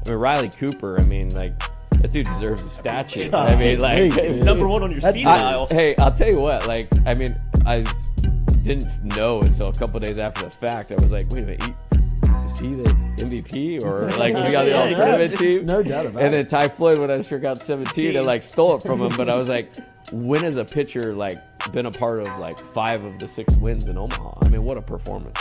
I mean, Riley Cooper, I mean, like, that dude deserves a statue. I mean, like, number one on your speed dial. Hey, I'll tell you what, like, I mean, I didn't know until a couple days after the fact. I was like, wait a minute, is he the MVP or like we got the all-tournament team? No doubt about it. And then Ty Floyd, when I struck out 17, I like stole it from him. But I was like, when has a pitcher like been a part of like 5 of the 6 wins in Omaha? I mean, what a performance!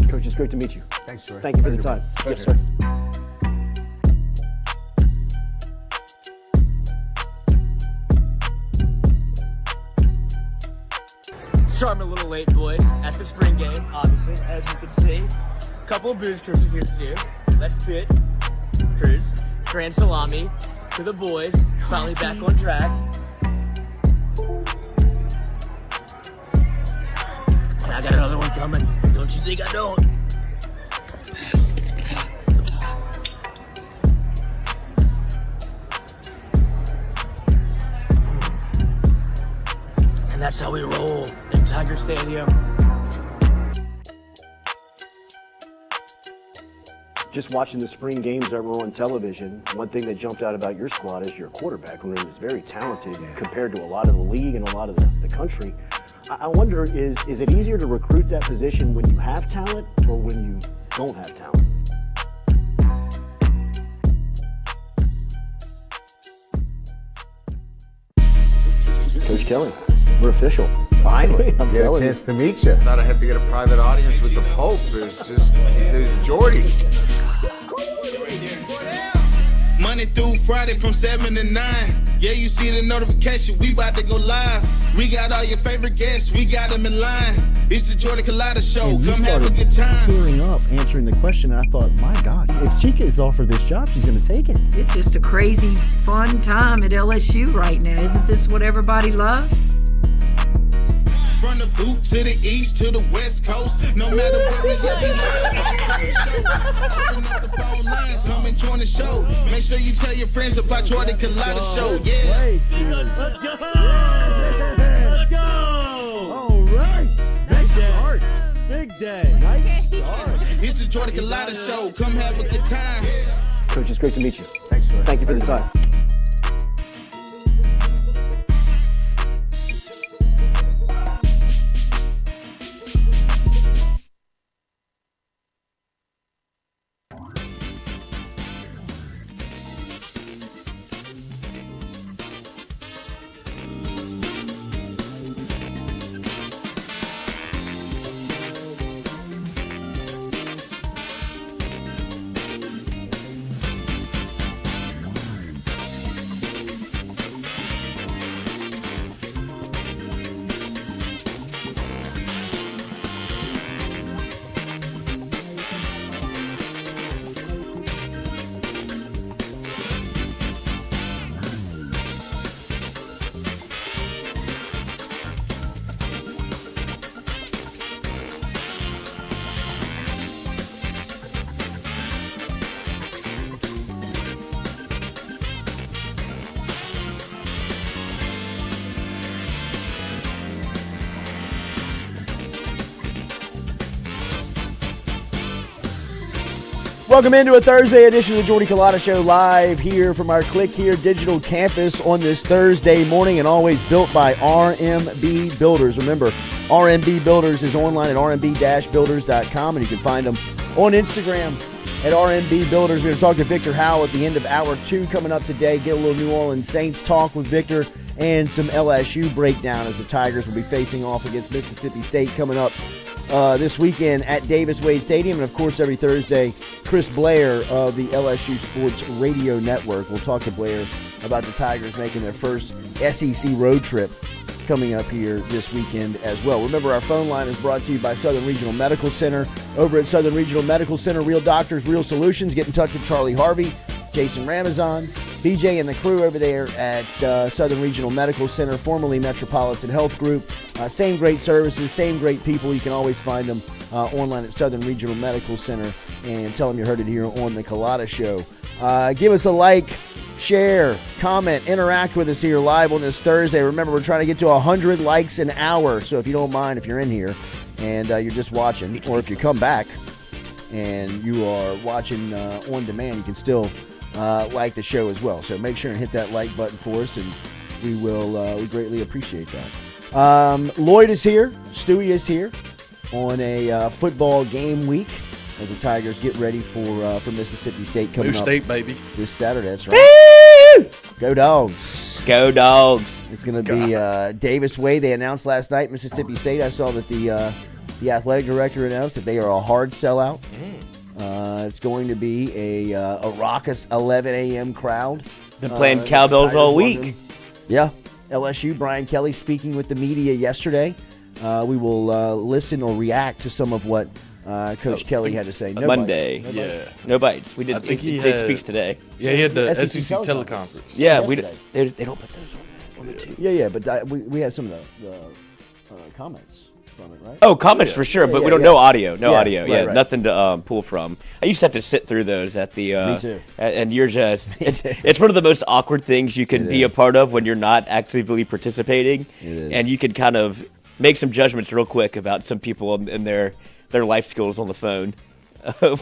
Coach, it's great to meet you. Thanks, Jordy. Thank you for the time. Yes, sir. Sure, I'm a little late, boys, at the spring game, obviously, as you can see. A couple of booze cruises here to do. Let's do it. Cruise. Grand salami to the boys. Finally back on track. And I got another one coming. Don't you think I don't? And that's how we roll in Tiger Stadium. Just watching the spring games that were on television, one thing that jumped out about your squad is your quarterback room is very talented compared to a lot of the league and a lot of the country. I wonder, is it easier to recruit that position when you have talent or when you don't have talent? Coach Kelly, we're official. Finally, I'm get a telling chance to meet you. Thought I had to get a private audience with the Pope. There's Jordy. Monday through Friday from 7 to 9. Yeah, you see the notification, we about to go live. We got all your favorite guests, we got them in line. It's the Jordy Culotta Show, come have a good time. Tearing up, answering the question, I thought, my God, if Chica is offered this job, she's going to take it. It's just a crazy, fun time at LSU right now. Isn't this what everybody loves? From the boot to the east to the west coast, no matter where we at, we open up the phone lines, come and join the show. Make sure you tell your friends about Jordy Culotta Show, yeah. Let's go! Let's go! All right. Big start. Big day. Nice start. It's the Jordy Culotta Show, come have a good time. Coach, it's great to meet you. Thanks, Jordy. Thank you for the time. Welcome into a Thursday edition of the Jordy Culotta Show, live here from our Click Here digital campus on this Thursday morning, and always built by RMB Builders. Remember, RMB Builders is online at rmb-builders.com, and you can find them on Instagram at RMB Builders. We're going to talk to Victor Howell at the end of Hour 2 coming up today, get a little New Orleans Saints talk with Victor, and some LSU breakdown as the Tigers will be facing off against Mississippi State coming up this weekend at Davis-Wade Stadium. And, of course, every Thursday, Chris Blair of the LSU Sports Radio Network. We'll talk to Blair about the Tigers making their first SEC road trip coming up here this weekend as well. Remember, our phone line is brought to you by Southern Regional Medical Center. Over at Southern Regional Medical Center, real doctors, real solutions. Get in touch with Charlie Harvey, Jason Ramazan, BJ and the crew over there at Southern Regional Medical Center, formerly Metropolitan Health Group. Same great services, same great people. You can always find them online at Southern Regional Medical Center, and tell them you heard it here on the Culotta Show. Give us a like share, comment, interact with us here live on this Thursday. Remember, we're trying to get to 100 likes an hour. So if you don't mind, if you're in here and you're just watching, or if you come back and you are watching on demand, you can still like the show as well. So make sure and hit that like button for us, and we greatly appreciate that. Lloyd is here. Stewie is here on a football game week as the Tigers get ready for Mississippi State coming up. State, baby. This Saturday. That's right. Go Dogs. Go Dogs. It's going to be Davis Wade. They announced last night, Mississippi State. I saw that the athletic director announced that they are a hard sellout. It's going to be a raucous 11 a.m. crowd. Been playing cowbells all week. Yeah. LSU, Brian Kelly speaking with the media yesterday. We will listen or react to some of what Coach Kelly had to say. Monday. Yeah. No bites. We did. I think he speaks today. Yeah, he had the SEC SEC teleconference. Yeah, they don't put those on the TV. Yeah, but we had some of the comments from it, right? Oh, comments for sure, but we don't know audio. No audio. Right. Nothing to pull from. I used to have to sit through those at the. Me too. And you're just. It's one of the most awkward things you can be a part of when you're not actively participating, and you can kind of make some judgments real quick about some people and their life skills on the phone.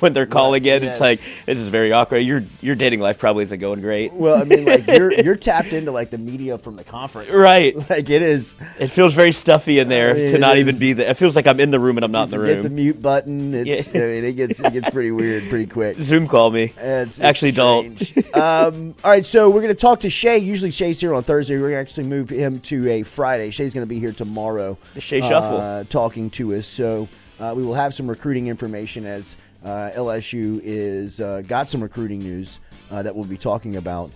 When they're calling in, it's like, this is very awkward. Your dating life probably isn't going great. Well, I mean, like you're tapped into like the media from the conference, right? Like it is. It feels very stuffy in there to not even is. be there. It feels like I'm in the room and I'm not in the room. Get the mute button. It's. I mean, it gets pretty weird pretty quick. Zoom call me. It's actually don't. All right, so we're going to talk to Shay. Usually Shay's here on Thursday. We're going to actually move him to a Friday. Shay's going to be here tomorrow. The Shay Shuffle. Talking to us. So we will have some recruiting information as LSU is got some recruiting news that we'll be talking about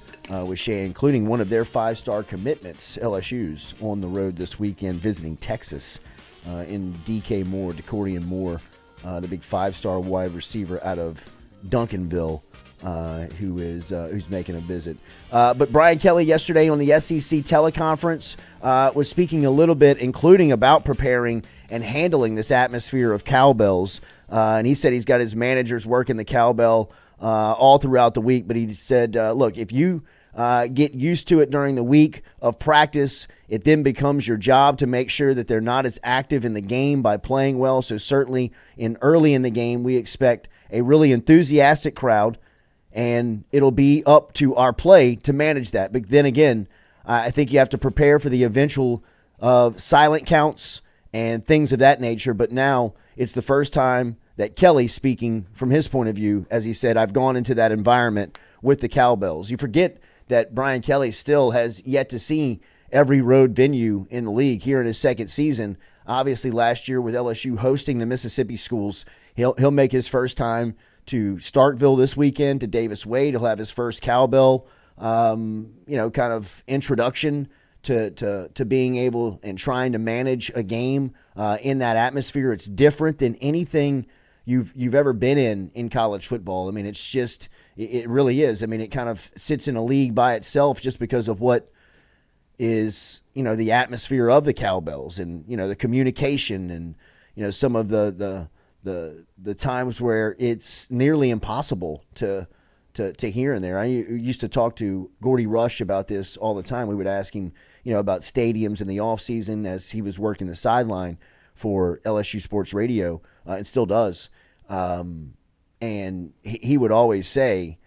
with Shay, including one of their 5-star commitments, LSU's, on the road this weekend visiting Texas in Decordian Moore, the big 5-star wide receiver out of Duncanville, who's making a visit. But Brian Kelly yesterday on the SEC teleconference was speaking a little bit, including about preparing and handling this atmosphere of cowbells. And he said he's got his managers working the cowbell all throughout the week. But he said, look, if you get used to it during the week of practice, it then becomes your job to make sure that they're not as active in the game by playing well. So certainly early in the game, we expect a really enthusiastic crowd, and it'll be up to our play to manage that. But then again, I think you have to prepare for the eventual silent counts and things of that nature. But now it's the first time that Kelly's speaking from his point of view. As he said, I've gone into that environment with the cowbells. You forget that Brian Kelly still has yet to see every road venue in the league here in his second season. Obviously, last year with LSU hosting the Mississippi schools, he'll make his first time to Starkville this weekend, to Davis Wade. He'll have his first cowbell, kind of introduction to being able and trying to manage a game in that atmosphere. It's different than anything you've ever been in college football. I mean, it's just, it really is. I mean, it kind of sits in a league by itself just because of what is, the atmosphere of the cowbells and, the communication and, some of the times where it's nearly impossible to hear in there. I used to talk to Gordy Rush about this all the time. We would ask him, about stadiums in the offseason as he was working the sideline for LSU Sports Radio, and still does. And he would always say,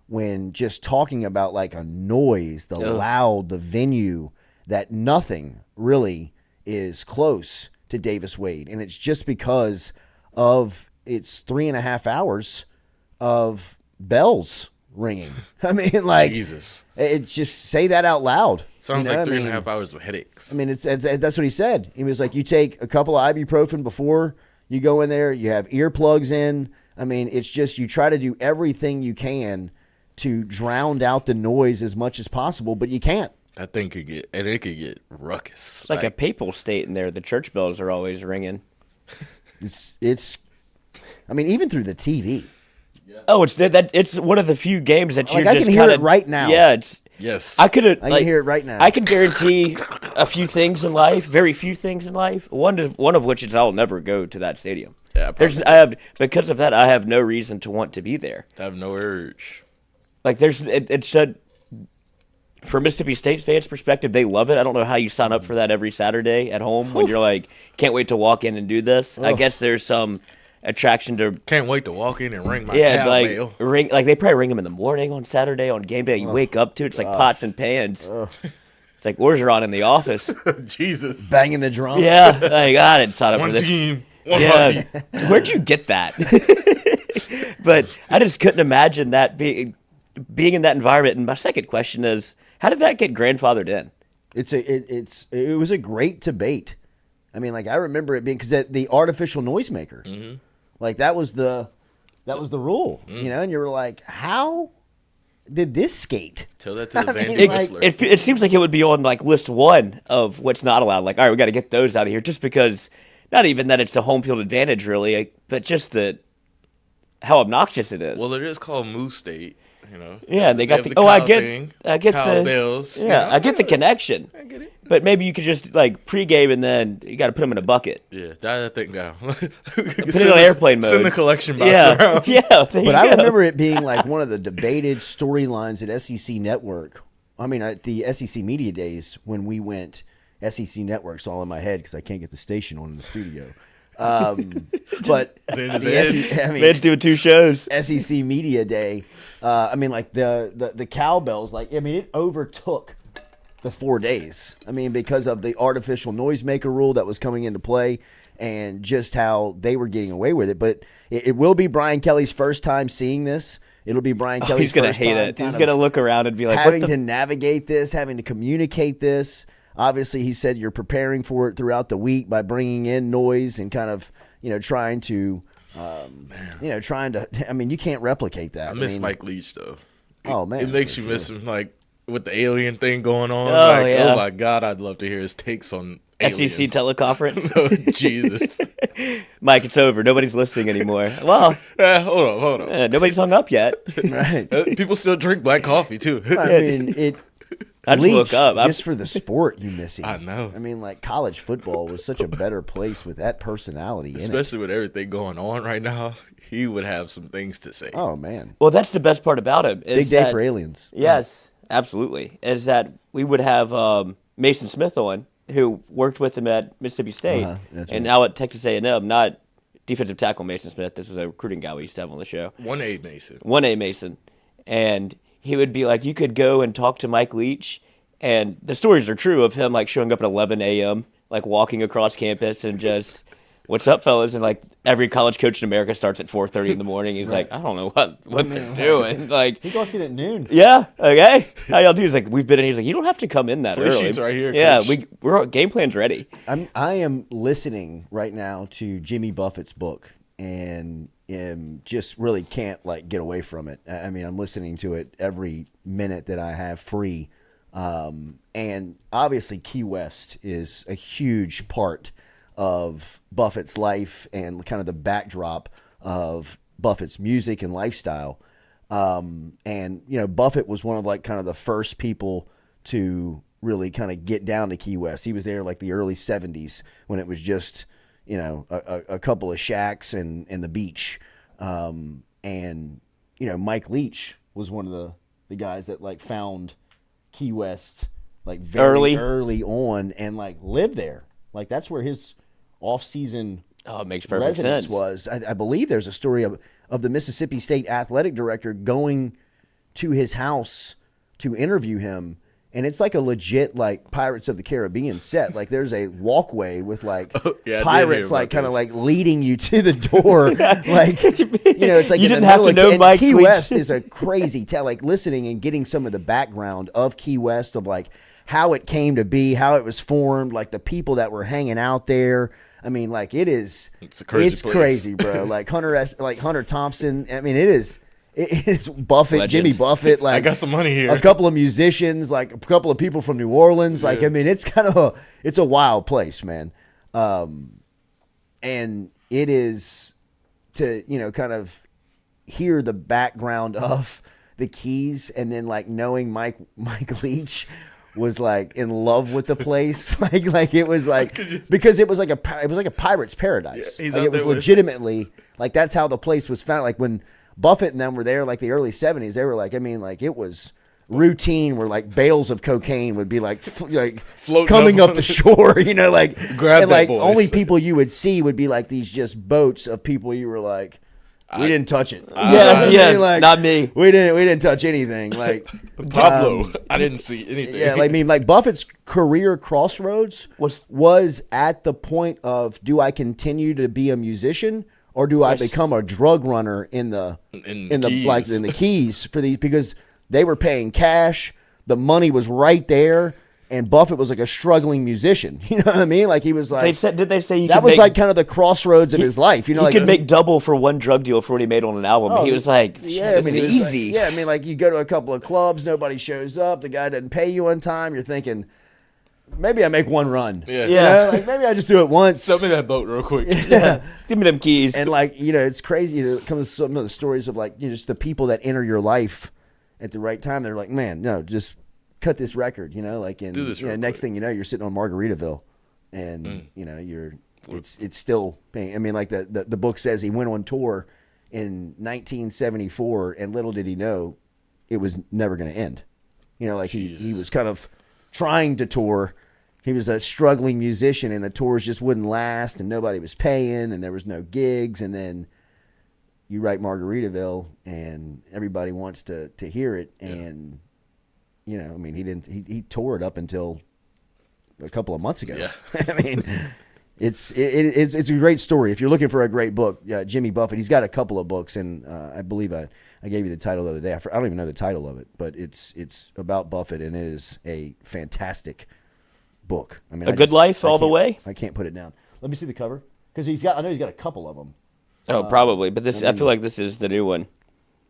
when just talking about like a noise, the loud, the venue, that nothing really is close to Davis Wade. And it's just because of its 3.5 hours of bells ringing. I mean, like, Jesus. It's just, say that out loud. Sounds like 3.5 hours of headaches. I mean, that's what he said. He was like, you take a couple of ibuprofen before you go in there, you have earplugs in. I mean, it's just, you try to do everything you can to drown out the noise as much as possible, but you can't. That thing could get ruckus. It's like a papal state in there. The church bells are always ringing. It's I mean, even through the TV. Yeah. Oh, it's one of the few games that you just I can hear it right now. Yeah, yes. I can hear it right now. I can guarantee a few things in life, very few things in life. One of which is I'll never go to that stadium. Yeah, because of that, I have no reason to want to be there. I have no urge. Like from Mississippi State fans' perspective, they love it. I don't know how you sign up for that every Saturday at home when you're like, can't wait to walk in and do this. I guess there's some attraction to. Can't wait to walk in and ring my cowbell. Like they probably ring them in the morning on Saturday on game day. You wake up to it, it's like pots and pans. It's like Orgeron in the office. Jesus. Banging the drum. Yeah, like I didn't sign up for One this. team. Yeah, where'd you get that? But I just couldn't imagine that being in that environment. And my second question is, how did that get grandfathered in? It was a great debate. I mean, like I remember it being because the artificial noisemaker, like that was the rule, you know. And you were like, how did this skate? Tell that to the Van Whistler. It seems like it would be on like list one of what's not allowed. Like, all right, we got to get those out of here, just because. Not even that it's a home field advantage, really, but just how obnoxious it is. Well, it is called Moose State, you know. Yeah, they got I get cowbells. I get the connection. I get it. But maybe you could just like pregame and then you got to put them in a bucket. Yeah, dial that thing down. Put it on airplane mode. Send the collection box around. Yeah, but I remember it being like one of the debated storylines at SEC Network. I mean, at the SEC Media Days when we went. SEC Network's all in my head because I can't get the station on in the studio. But man's doing 2 shows. SEC Media Day. I mean, like the cowbells. Like, I mean, it overtook the 4 days. I mean, because of the artificial noisemaker rule that was coming into play, and just how they were getting away with it. But it will be Brian Kelly's first time seeing this. It'll be Brian Kelly's he's gonna first hate time it. He's gonna look around and be like, having to navigate this, having to communicate this. Obviously, he said you're preparing for it throughout the week by bringing in noise and kind of, trying to, I mean, you can't replicate that. I miss Mike Leach, though. Oh, man. It makes you miss him, like, with the alien thing going on. Oh my God, I'd love to hear his takes on aliens. SEC teleconference. Oh, Jesus. Mike, it's over. Nobody's listening anymore. Well, hold on. Nobody's hung up yet. Right. People still drink black coffee, too. I mean, I just woke up. Just for the sport, you miss him. I know. I mean, like, college football was such a better place with that personality in it. Especially with everything going on right now, he would have some things to say. Oh, man. Well, that's the best part about him. Big day for aliens. Yes, absolutely. Is that we would have Mason Smith on, who worked with him at Mississippi State, and now at Texas A&M, not defensive tackle Mason Smith. This was a recruiting guy we used to have on the show. 1A Mason. 1A Mason. And he would be like, you could go and talk to Mike Leach, and the stories are true of him like showing up at 11 a.m., like walking across campus and just, what's up, fellas? And like every college coach in America starts at 4:30 in the morning. He's like, I don't know what they're doing. Like he walks in at noon. Yeah. Okay. How y'all do? He's like, we've been in. He's like, you don't have to come in that Play early. sheets right here. Yeah, Coach. we're game plan's ready. I am listening right now to Jimmy Buffett's book, and just really can't like get away from it. I mean, I'm listening to it every minute that I have free. And obviously Key West is a huge part of Buffett's life and kind of the backdrop of Buffett's music and lifestyle. And, Buffett was one of like kind of the first people to really kind of get down to Key West. He was there like the early 70s when it was just, a couple of shacks and the beach. And Mike Leach was one of the guys that like found Key West like very early on and like lived there. Like that's where his off-season it makes perfect residence sense. was. I believe there's a story of the Mississippi State athletic director going to his house to interview him. And it's like a legit like Pirates of the Caribbean set. Like there's a walkway with like pirates like kind of like leading you to the door. Like it's like you in didn't the have middle to of know Mike Key Leach. West is a crazy town. Like listening and getting some of the background of Key West of like how it came to be, how it was formed, like the people that were hanging out there. I mean, like it's crazy, bro. Like Hunter Thompson. I mean, it's Buffett, Legend. Jimmy Buffett. Like I got some money here. A couple of musicians, like a couple of people from New Orleans. Like I mean, it's kind of it's a wild place, man. And it is to kind of hear the background of the Keys, and then like knowing Mike Leach was like in love with the place, like it was like because it was like a pirate's paradise. Yeah, like it was legitimately like that's how the place was found. Like when Buffett and them were there, like the early 70s, they were like, I mean, like it was routine where like bales of cocaine would be like Floating coming up the shore, like Grab and that, like boys. only people you would see would be like these just boats of people you were like, we didn't touch it. Yeah, not me. We didn't touch anything. Like Pablo, I didn't see anything. yeah, like Buffett's career crossroads was at the point of, do I continue to be a musician or do I become a drug runner in the keys for these, because they were paying cash, the money was right there, and Buffett was like a struggling musician. You know what I mean? Like he was like, did they say that was like kind of the crossroads of his life. You know, he like, could make double for one drug deal for what he made on an album. He was like, yeah, this is easy. Like you go to a couple of clubs, nobody shows up, the guy doesn't pay you on time. You're thinking, maybe I make one run. Yeah. You know? Like maybe I just do it once. Sell me that boat real quick. Yeah. Give me them keys. And like, it's crazy. It comes to some of the stories of like, just the people that enter your life at the right time. They're like, man, no, just cut this record, like, and do this next thing you know, you're sitting on Margaritaville, and it's still paying. I mean, like the book says, he went on tour in 1974, and little did he know it was never going to end. Like he was kind of trying to tour. He was a struggling musician, and the tours just wouldn't last, and nobody was paying, and there was no gigs, and then you write Margaritaville, and everybody wants to hear it, and I mean, he toured up until a couple of months ago. Yeah. I mean, it's a great story. If you're looking for a great book, Jimmy Buffett, he's got a couple of books, and I believe I gave you the title the other day. I don't even know the title of it, but it's about Buffett, and it is a fantastic book. I mean, Good Life all the way? I can't put it down. Let me see the cover, because I know he's got a couple of them. Oh, probably, but I feel like this is the new one.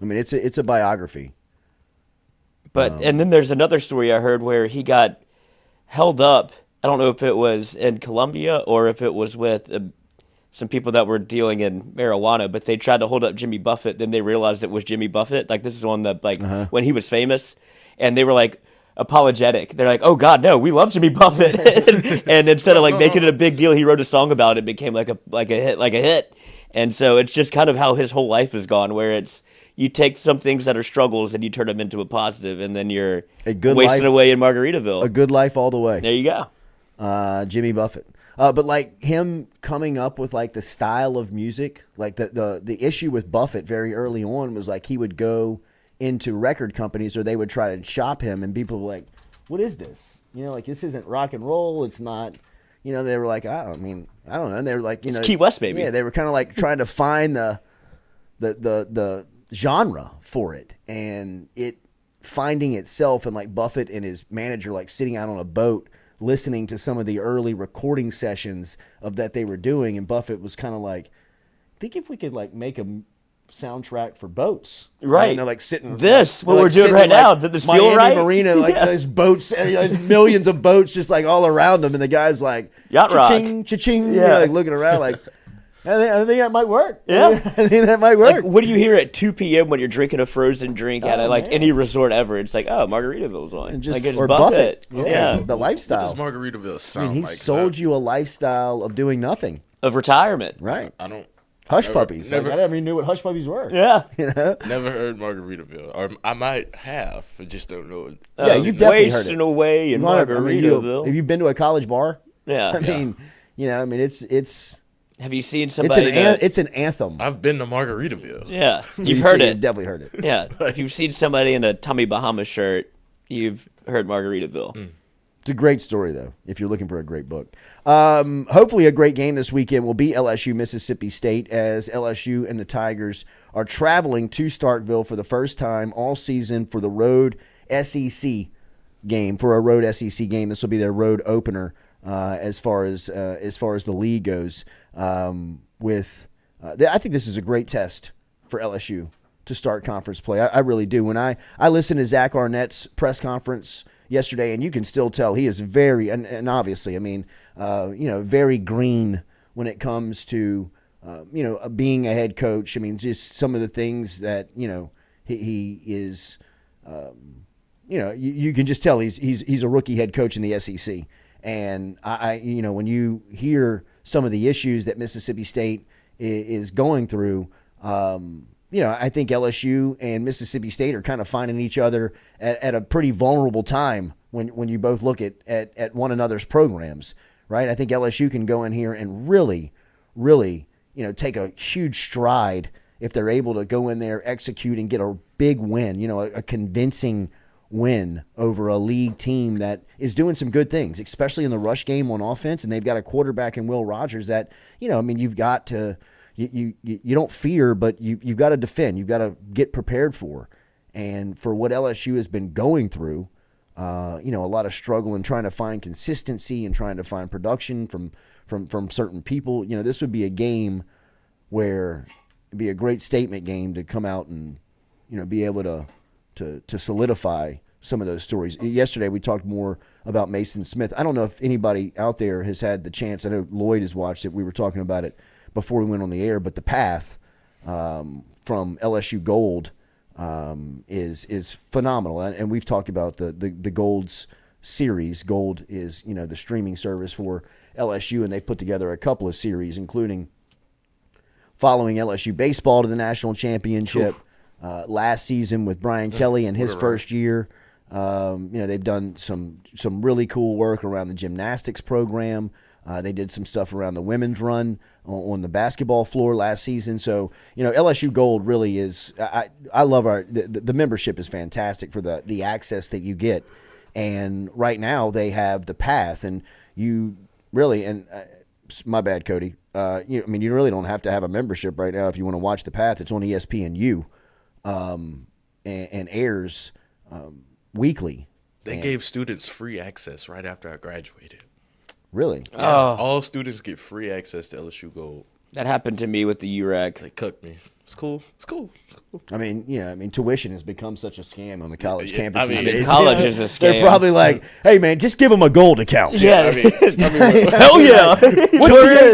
I mean, it's a biography. But and then there's another story I heard where he got held up. I don't know if it was in Colombia or if it was with some people that were dealing in marijuana, but they tried to hold up Jimmy Buffett. Then they realized it was Jimmy Buffett. Like, this is on the when he was famous, and they were like apologetic. They're like, "Oh God, no, we love Jimmy Buffett." And instead of like making it a big deal, he wrote a song about it. It became like a hit. And so it's just kind of how his whole life has gone, where it's, you take some things that are struggles and you turn them into a positive, and then you're wasting away in Margaritaville. A good life all the way. There you go. Jimmy Buffett. But like him coming up with like the style of music, like the issue with Buffett very early on was like he would go into record companies, or they would try to shop him, and people were like, what is this? Like, this isn't rock and roll. It's not, they were like, I don't know. And they were like, it's Key West, baby. Yeah, they were kind of like trying to find the genre for it, and it finding itself, and like Buffett and his manager like sitting out on a boat listening to some of the early recording sessions of that they were doing, and Buffett was kind of like, I think if we could like make a soundtrack for boats, right? And they're like sitting what we're doing right now. Did this feel right? Marina, like there's boats, there's millions of boats just like all around them, and the guy's like yacht rock, cha-ching, like looking around like. I think that might work. Yeah. I think that might work. Like, what do you hear at 2 p.m. when you're drinking a frozen drink at any resort ever? It's like, oh, Margaritaville's on. And just, like, it's or Buffett. Yeah. The lifestyle. What does Margaritaville sound he like? sold you a lifestyle of doing nothing. Of retirement. Right. I don't. Hush puppies. Never, I never even knew what hush puppies were. Yeah. Never heard Margaritaville. Or I might have. I just don't know it. Yeah, you've definitely heard it. Wasting away in Margaritaville. Have you been to a college bar? Yeah. I mean, it's. Have you seen somebody? It's an anthem. I've been to Margaritaville. Yeah, you've heard it. You've definitely heard it. Yeah, if you've seen somebody in a Tommy Bahama shirt, you've heard Margaritaville. It's a great story, though, if you're looking for a great book. Hopefully a great game this weekend will be LSU Mississippi State, as LSU and the Tigers are traveling to Starkville for the first time all season for the road SEC game. For a road SEC game, this will be their road opener as far as the league goes. I think this is a great test for LSU to start conference play. I really do. When I listened to Zach Arnett's press conference yesterday, and you can still tell he is very, and obviously, I mean, very green when it comes to, being a head coach. I mean, just some of the things that, he is, you can just tell he's a rookie head coach in the SEC. And when you hear some of the issues that Mississippi State is going through, I think LSU and Mississippi State are kind of finding each other at a pretty vulnerable time when you both look at one another's programs, right? I think LSU can go in here and really, really, take a huge stride if they're able to go in there, execute, and get a big win, a convincing win over a league team that is doing some good things, especially in the rush game on offense. And they've got a quarterback in Will Rogers that, you've got to – You don't fear, but you've got to defend. You've got to get prepared for. And for what LSU has been going through, a lot of struggle in trying to find consistency and trying to find production from certain people. This would be a game where it'd be a great statement game to come out and, be able to solidify some of those stories. Yesterday we talked more about Mason Smith. I don't know if anybody out there has had the chance. I know Lloyd has watched it. We were talking about it before we went on the air, but the path from LSU Gold is phenomenal, and we've talked about the Gold's series. Gold is the streaming service for LSU, and they've put together a couple of series, including following LSU baseball to the national championship last season with Brian Kelly in his first year. They've done some really cool work around the gymnastics program. They did some stuff around the women's run on the basketball floor last season. So, LSU Gold really is I love the membership is fantastic for the access that you get. And right now they have the path, and you really, and my bad, Cody. You really don't have to have a membership right now if you want to watch the path. It's on ESPNU and airs weekly. They gave students free access right after I graduated. Really? Yeah, all students get free access to LSU Gold. That happened to me with the UREC. They cooked me. It's cool. Tuition has become such a scam on the college campus these days. College is a scam. They're probably like, hey, man, just give them a Gold account. Yeah. Hell yeah.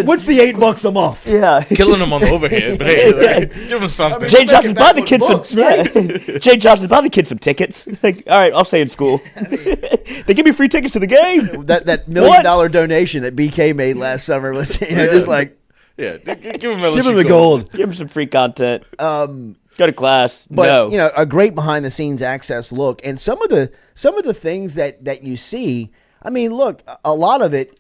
What's the $8 a month? Yeah. Killing them on the overhead, but hey, give them something. Jay Johnson, buy the kids some Jay Johnson, buy the kids some tickets. Like, all right, I'll stay in school. They give me free tickets to the game. That $1 million donation that BK made last summer was just like, yeah, give him a Gold. Give him some free content. Go to class. But a great behind the scenes access look, and some of the things that you see. I mean, look, a lot of it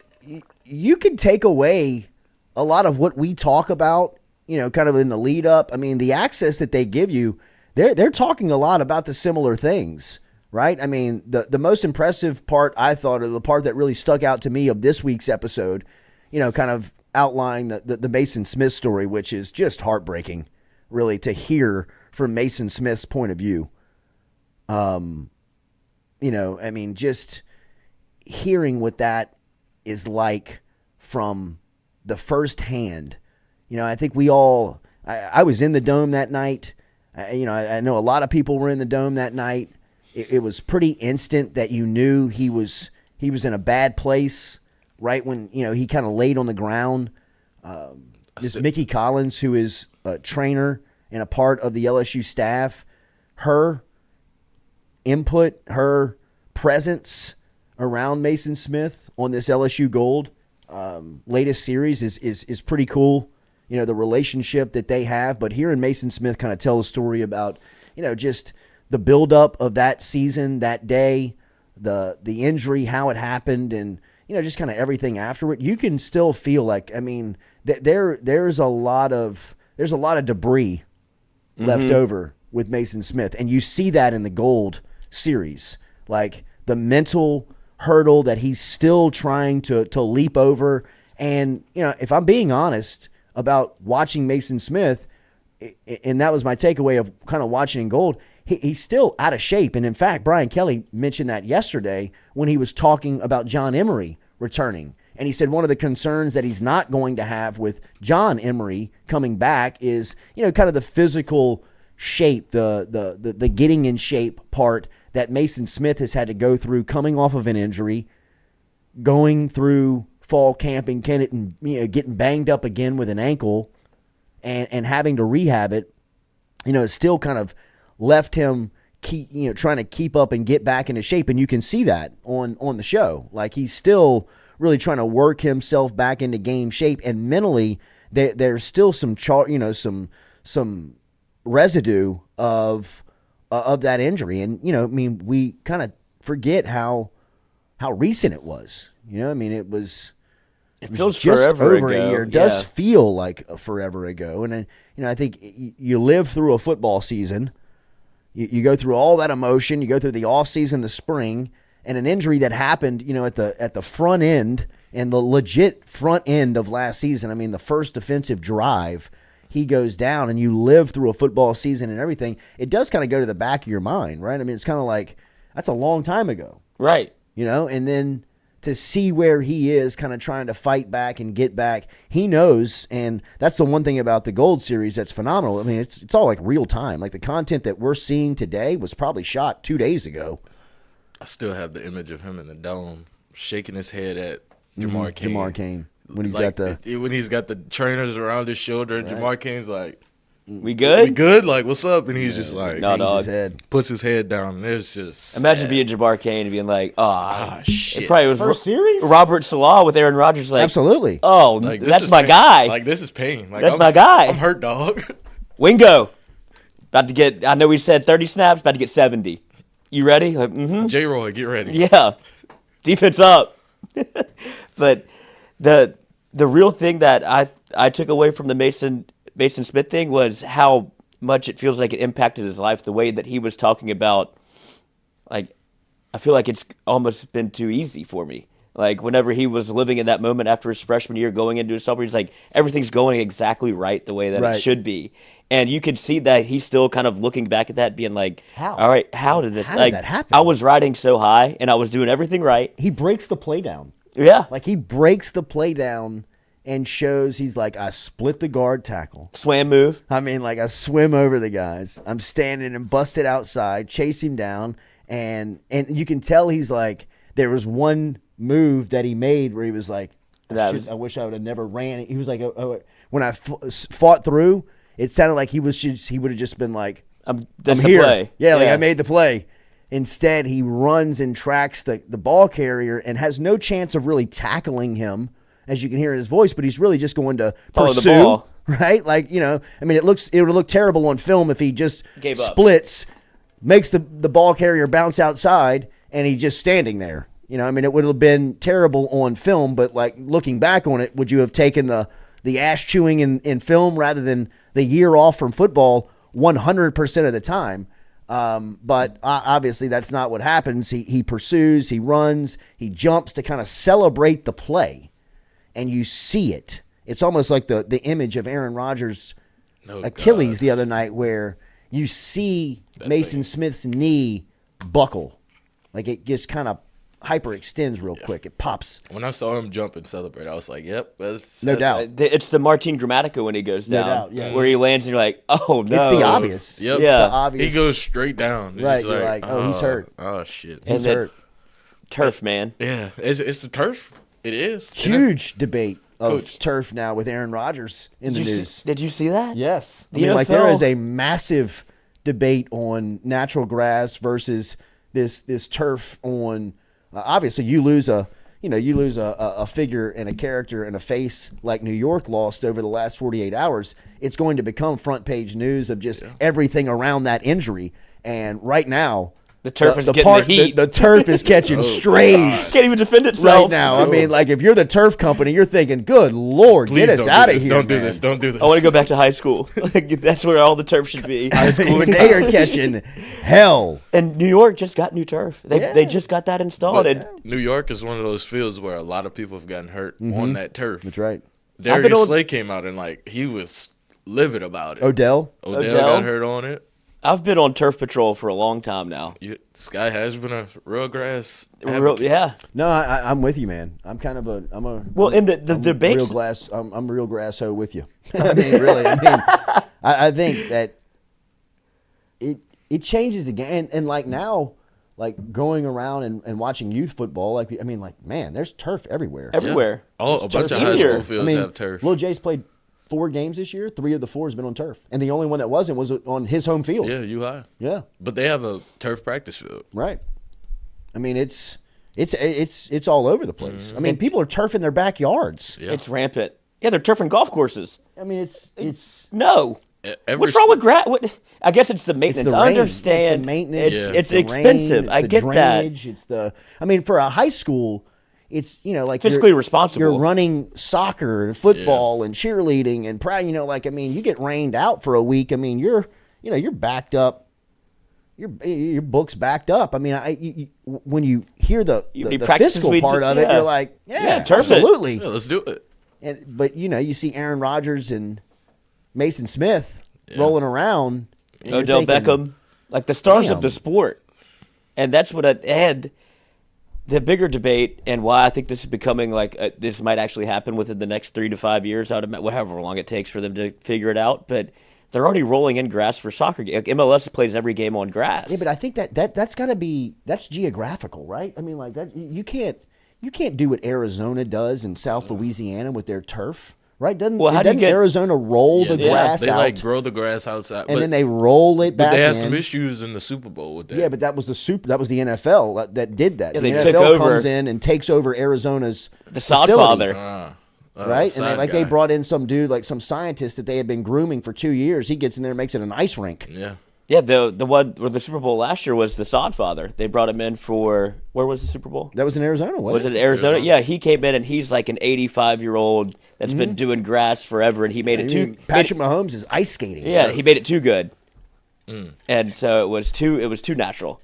you can take away a lot of what we talk about. Kind of in the lead up. I mean, the access that they give you, they're talking a lot about the similar things, right? I mean, the most impressive part I thought, or the part that really stuck out to me of this week's episode, kind of outline the Mason Smith story, which is just heartbreaking, really, to hear from Mason Smith's point of view. Just hearing what that is like from the first hand. I think we all, I was in the Dome that night. I know a lot of people were in the Dome that night. It was pretty instant that you knew he was in a bad place. Right when, he kind of laid on the ground. This Mickey Collins, who is a trainer and a part of the LSU staff, her input, her presence around Mason Smith on this LSU Gold latest series is pretty cool. The relationship that they have. But hearing Mason Smith kind of tell a story about, just the buildup of that season, that day, the injury, how it happened, and just kind of everything afterward, you can still feel like, there's a lot of debris left over with Mason Smith, and you see that in the Gold series, like the mental hurdle that he's still trying to leap over. And if I'm being honest about watching Mason Smith, and that was my takeaway of kind of watching in Gold, he's still out of shape. And in fact, Brian Kelly mentioned that yesterday when he was talking about John Emery returning. And he said one of the concerns that he's not going to have with John Emery coming back is, kind of the physical shape, the getting in shape part that Mason Smith has had to go through coming off of an injury, going through fall camp and getting banged up again with an ankle and having to rehab it. It's still kind of left him trying to keep up and get back into shape, and you can see that on the show. Like, he's still really trying to work himself back into game shape, and mentally there's still some residue of that injury. And, you know, I mean, we kind of forget how recent it was. You know, I mean, it feels just forever over ago. a year. It does feel like forever ago. And then, you know, I think you live through a football season. You go through all that emotion. You go through the off season, the spring, and an injury that happened, you know, at the front end and the legit front end of last season. I mean, the first defensive drive, he goes down, and you live through a football season and everything. It does kind of go to the back of your mind, right? I mean, it's kind of like that's a long time ago, Right. you know, and then to see where he is kind of trying to fight back and get back, he knows, and that's the one thing about the Gold Series that's phenomenal. I mean, it's all like real time. Like the content that we're seeing today was probably shot 2 days ago. I still have the image of him in the dome shaking his head at Jamar Cain. Jamar Cain. When he's like, got the when he's got the trainers around his shoulder, and Jamar Cain's like, We good? "We good? Like, what's up?" And he's just like, No, hangs dog. his head. puts his head down, and it's just Imagine sad. being Jabbar Kane and being like, shit. It probably was First series? Robert Salah with Aaron Rodgers. Like, Absolutely. oh, Like, this that's is my pain. guy. Like, this is pain. Like, That's I'm, my guy. I'm hurt, dog. Wingo. About to get, I know we said 30 snaps, about to get 70. You ready? Like, mm-hmm. J-Roy, get ready. Yeah. Defense up. But the real thing that I took away from the Mason Smith thing was how much it feels like it impacted his life, the way that he was talking about, like, I feel like it's almost been too easy for me. Like, whenever he was living in that moment after his freshman year going into his sophomore, he's like, everything's going exactly right the way that it should be. And you could see that he's still kind of looking back at that being like, How? all right, how did this How did like, that happen? I was riding so high and I was doing everything right. He breaks the play down. Yeah. Like he breaks the play down and shows he's like, I split the guard tackle. Swam move. I mean, like I swim over the guys. I'm standing and busted outside, chase him down, and you can tell he's like, there was one move that he made where he was like, I wish I would have never ran. He was like, when I fought through, it sounded like he would have just been like, I'm here. Play. Yeah, like I made the play. Instead, he runs and tracks the ball carrier and has no chance of really tackling him, as you can hear in his voice, but he's really just going to Follow pursue, the ball. right? Like, you know, I mean, it would look terrible on film if he just Gave up. splits, makes the ball carrier bounce outside, and he's just standing there. You know, I mean, it would have been terrible on film, but like looking back on it, would you have taken the ass chewing in film rather than the year off from football 100% of the time? But obviously that's not what happens. He pursues, he runs, he jumps to kind of celebrate the play, and you see it. It's almost like the image of Aaron Rodgers' Achilles the other night, where you see Mason Smith's knee buckle. Like it just kind of hyperextends real quick. It pops. When I saw him jump and celebrate, I was like, "Yep, that's No doubt. It's the Martin Gramatica when he goes No down, doubt, yeah. where he lands and you're like, oh no. It's the obvious. Yep. It's Yeah. the obvious. He goes straight down. It's Right, just you're like, oh, he's hurt. Oh shit. And He's then hurt. turf, man. Yeah, it's the turf. It is Huge debate of Coach. turf now with Aaron Rodgers in the news. Did you see that? Yes. I The mean, like there NFL is a massive debate on natural grass versus this turf on obviously you lose a figure and a character and a face like New York lost over the last 48 hours. It's going to become front page news of just everything around that injury. And right now, The turf is getting the heat. The turf is catching strays Can't even defend itself. right now. I mean, like if you're the turf company, you're thinking, "Good Lord, Please get us don't out do of this. here!" Don't do man. this. Don't do this. I want to go back to high school. Like, that's where all the turf should be. High school, they are catching hell. And New York just got new turf. They just got that installed. But And New York is one of those fields where a lot of people have gotten hurt on that turf. That's right. Darius Slay came out and like he was livid about it. Odell. Odell got hurt on it. I've been on turf patrol for a long time now. This guy has been a real grass. Yeah. No, I'm with you, man. I'm kind of a. I'm a. Well, in the I'm debates, real glass. I'm real grass hoe with you. I mean, really. I mean, I think that it changes the game, and like now, like going around and watching youth football. Like I mean, like man, there's turf everywhere. everywhere. A bunch of high easier. school fields have turf. Lil Jay's played 4 games this year. 3 of the 4 has been on turf, and the only one that wasn't was on his home field. Yeah, UI. Yeah. But they have a turf practice field. Right. I mean, it's all over the place. I mean, people are turfing their backyards. Yeah. It's rampant. Yeah, they're turfing golf courses. I mean, it's No. What's wrong with grass? I guess it's the maintenance. It's the I rain. understand. It's the maintenance. It's the expensive. Rain, I the get drainage, that. It's the. I mean, for a high school, it's like Fiscally you're, responsible. You're running soccer, and football, and cheerleading, and like I mean, you get rained out for a week. I mean, you're backed up. Your book's backed up. I mean, when you hear the fiscal part of it, you're like, absolutely. Yeah, let's do it. But you see Aaron Rodgers and Mason Smith rolling around. Odell Beckham, like the stars of the sport. And that's what and the bigger debate and why I think this is becoming like this might actually happen within the next 3 to 5 years, however long it takes for them to figure it out. But they're already rolling in grass for soccer. Like MLS plays every game on grass. Yeah, but I think that's got to be geographical, right? I mean, like that you can't do what Arizona does in South Louisiana with their turf. Right? Doesn't Arizona roll the grass they out? They grow the grass outside. And then they roll it back in. But they had some issues in the Super Bowl with that. Yeah, but that was the NFL that did that. Yeah, the NFL NFL comes in and takes over Arizona's Sodfather. Right? And they brought in some dude, like some scientist that they had been grooming for 2 years. He gets in there and makes it an ice rink. Yeah. Yeah, the one where the Super Bowl last year was the Sodfather. They brought him in for where was the Super Bowl? That was in Arizona, wasn't it? Was it Arizona? Yeah, he came in and he's like an 85-year-old that's been doing grass forever, and he made it too. Patrick Mahomes is ice skating. Yeah, he made it too good, and so it was too natural,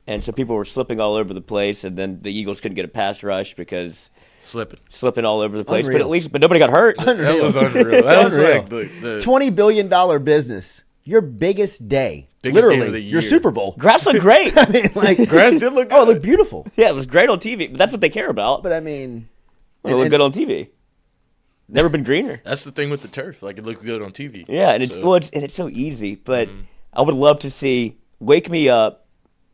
and so people were slipping all over the place, and then the Eagles couldn't get a pass rush because. Slipping all over the place, but nobody got hurt. That was unreal. That was like the $20 billion business. Your biggest day. Biggest literally, game of the year. Your Super Bowl. Grass looked great. I mean, like grass did look good. Oh, it looked beautiful. Yeah, it was great on TV. But that's what they care about. But I mean, it looked good on TV. Never been greener. That's the thing with the turf. Like, it looks good on TV. Yeah, and it's so easy. But I would love to see wake me up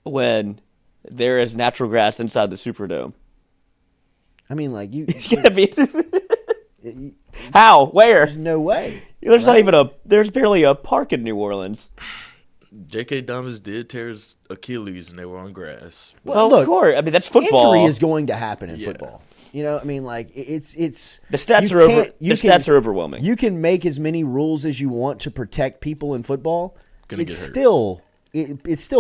when there is natural grass inside the Superdome. I mean, like you. How? Where? There's no way. There's not even there's barely a park in New Orleans. J.K. Dobbins did tear his Achilles, and they were on grass. Well, look, of course. I mean, that's football. Injury is going to happen in football. I mean, like it's the stats stats are overwhelming. You can make as many rules as you want to protect people in football. It's still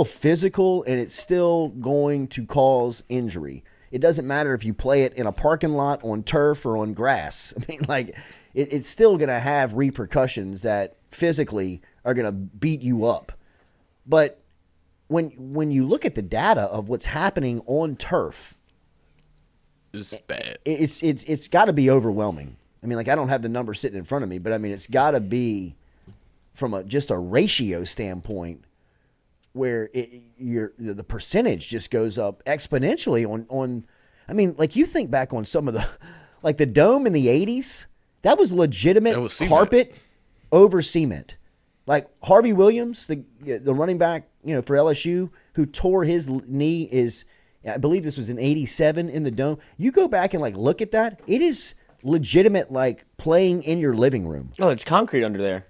physical, and it's still going to cause injury. It doesn't matter if you play it in a parking lot, on turf, or on grass. I mean, like, it's still going to have repercussions that physically are going to beat you up. But when you look at the data of what's happening on turf, it's bad. It's got to be overwhelming. I mean, like, I don't have the number sitting in front of me, but I mean, it's got to be from just a ratio standpoint, where the percentage just goes up exponentially on I mean, like, you think back on some of the, like the Dome in the 80s, that was legitimate carpet over cement. Like Harvey Williams, the running back, for LSU, who tore his knee I believe this was in 87 in the Dome. You go back and like look at that, it is legitimate, like playing in your living room. Oh, it's concrete under there.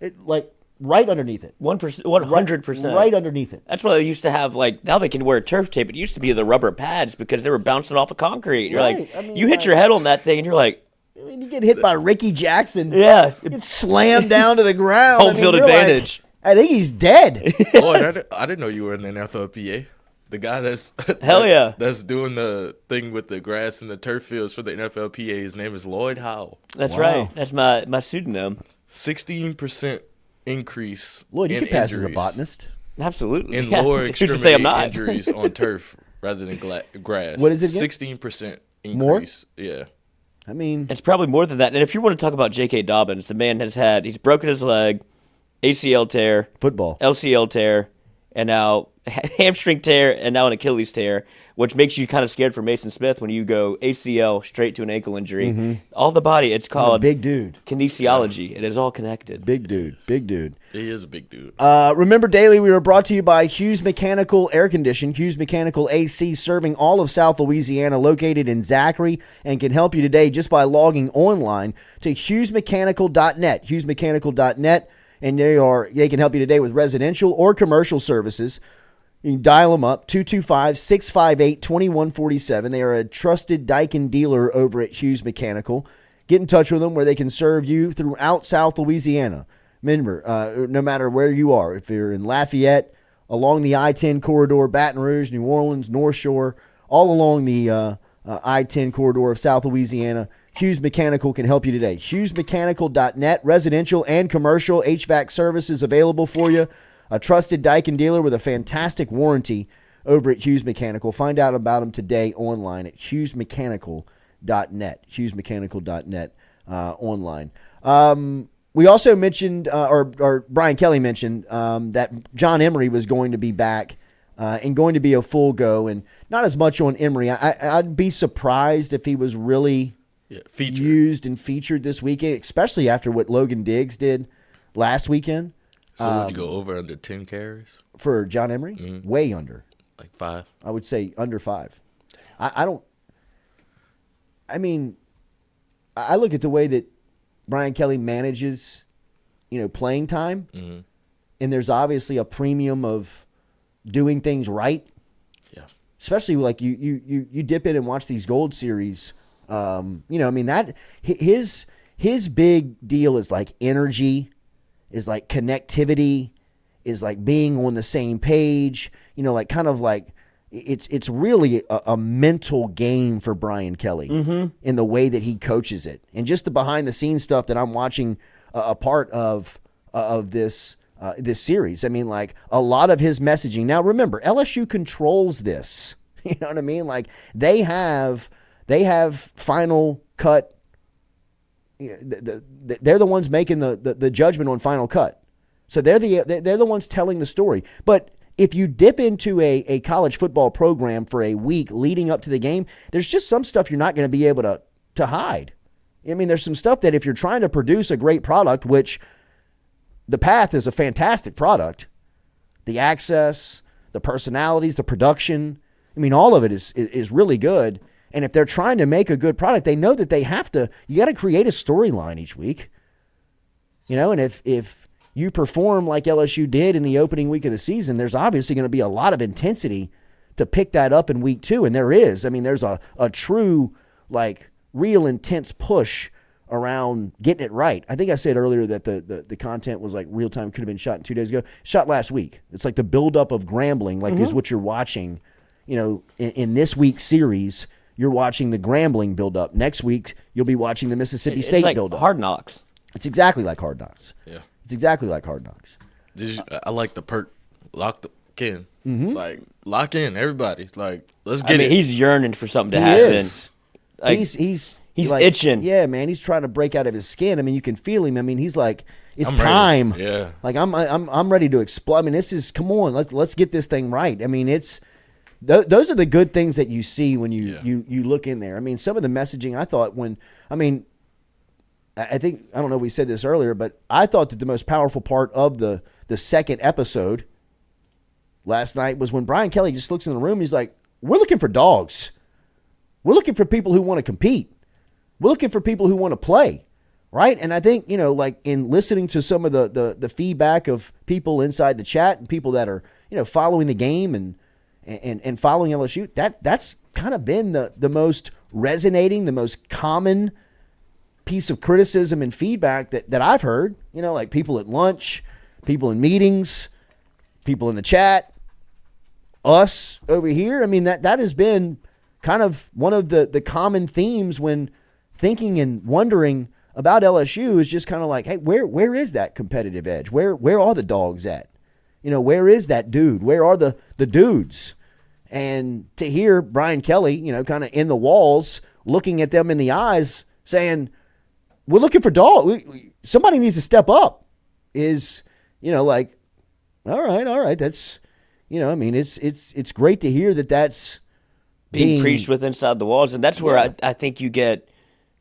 Right underneath it. 100%. Right underneath it. That's why they used to have, like, now they can wear turf tape. It used to be the rubber pads because they were bouncing off of concrete. You're like, you hit your head on that thing and you're like. I mean, you get hit by Ricky Jackson. Yeah. You get slammed down to the ground. Home field advantage. Like, I think he's dead. Boy, I didn't know you were in the NFLPA. The guy that's that's doing the thing with the grass and the turf fields for the NFLPA, his name is Lloyd Howell. That's right. That's my pseudonym. 16% increase. Lloyd, you in could pass as a injuries. botanist. Absolutely. In lower extremity injuries on turf rather than grass. What is it again? 16% increase. More? Yeah. I mean, it's probably more than that. And if you want to talk about J.K. Dobbins, the man he's broken his leg, ACL tear, football, LCL tear, and now hamstring tear, and now an Achilles tear, which makes you kind of scared for Mason Smith when you go ACL straight to an ankle injury. Mm-hmm. All the body, it's called big dude kinesiology. Yeah. It is all connected. Big dude. He is a big dude. Remember, Daily, we were brought to you by Hughes Mechanical Air Condition, Hughes Mechanical AC, serving all of South Louisiana, located in Zachary, and can help you today just by logging online to hughesmechanical.net, hughesmechanical.net, and they can help you today with residential or commercial services. You can dial them up, 225-658-2147. They are a trusted Daikin dealer over at Hughes Mechanical. Get in touch with them where they can serve you throughout South Louisiana. Remember, no matter where you are, if you're in Lafayette, along the I-10 corridor, Baton Rouge, New Orleans, North Shore, all along the I-10 corridor of South Louisiana, Hughes Mechanical can help you today. HughesMechanical.net, residential and commercial HVAC services available for you. A trusted Daikin dealer with a fantastic warranty over at Hughes Mechanical. Find out about them today online at HughesMechanical.net. HughesMechanical.net online. We also mentioned, or Brian Kelly mentioned, that John Emery was going to be back and going to be a full go, and not as much on Emery. I'd be surprised if he was really used and featured this weekend, especially after what Logan Diggs did last weekend. So would you go over under 10 carries? For John Emery? Mm-hmm. Way under. Like 5? I would say under 5. I look at the way that Brian Kelly manages, playing time, mm-hmm. and there's obviously a premium of doing things right. Yeah. Especially like you dip in and watch these Gold series. That his big deal is like energy, is like connectivity, is like being on the same page. It's really a mental game for Brian Kelly in the way that he coaches it, and just the behind the scenes stuff that I'm watching a part of this series. I mean, like a lot of his messaging. Now, remember, LSU controls this. You know what I mean? Like they have final cut. They're the ones making the judgment on final cut. So they're the ones telling the story. But if you dip into a college football program for a week leading up to the game, there's just some stuff you're not going to be able to hide. I mean, there's some stuff that if you're trying to produce a great product, which the Path is a fantastic product, the access, the personalities, the production, I mean, all of it is really good. And if they're trying to make a good product, they know that they have to, you got to create a storyline each week. And if you perform like LSU did in the opening week of the season, there's obviously going to be a lot of intensity to pick that up in week 2. And there is. I mean, there's a true, like, real intense push around getting it right. I think I said earlier that the content was like real time, could have been shot 2 days ago. Shot last week. It's like the buildup of Grambling, like is what you're watching, in this week's series. You're watching the Grambling build up. Next week, you'll be watching the Mississippi State build up. Hard Knocks. It's exactly like Hard Knocks. Yeah. It's exactly like Hard Knocks. I like the perk. Lock in. Mm-hmm. Like, lock in, everybody. Like, let's get it. He's yearning for something to happen. Is. Like, he's like, itching. Yeah, man. He's trying to break out of his skin. I mean, you can feel him. I mean, he's like, it's time. Ready. Yeah. Like, I'm ready to explode. I mean, come on. Let's get this thing right. I mean, those are the good things that you see when you look in there. I mean, some of the messaging I thought I think, I don't know if we said this earlier, but I thought that the most powerful part of the second episode last night was when Brian Kelly just looks in the room and he's like, we're looking for dogs. We're looking for people who want to compete. We're looking for people who want to play, right? And I think, like in listening to some of the feedback of people inside the chat and people that are, following the game and following LSU, that's kind of been the most resonating, the most common piece of criticism and feedback that I've heard, like people at lunch, people in meetings, people in the chat, us over here. I mean, that has been kind of one of the common themes when thinking and wondering about LSU is just kind of like, hey, where is that competitive edge? Where are the dogs at? Where is that dude? Where are the dudes? And to hear Brian Kelly, kind of in the walls, looking at them in the eyes, saying, we're looking for dogs. Somebody needs to step up. Is, like, all right. That's, it's great to hear that's being preached with inside the walls. And that's where I think you get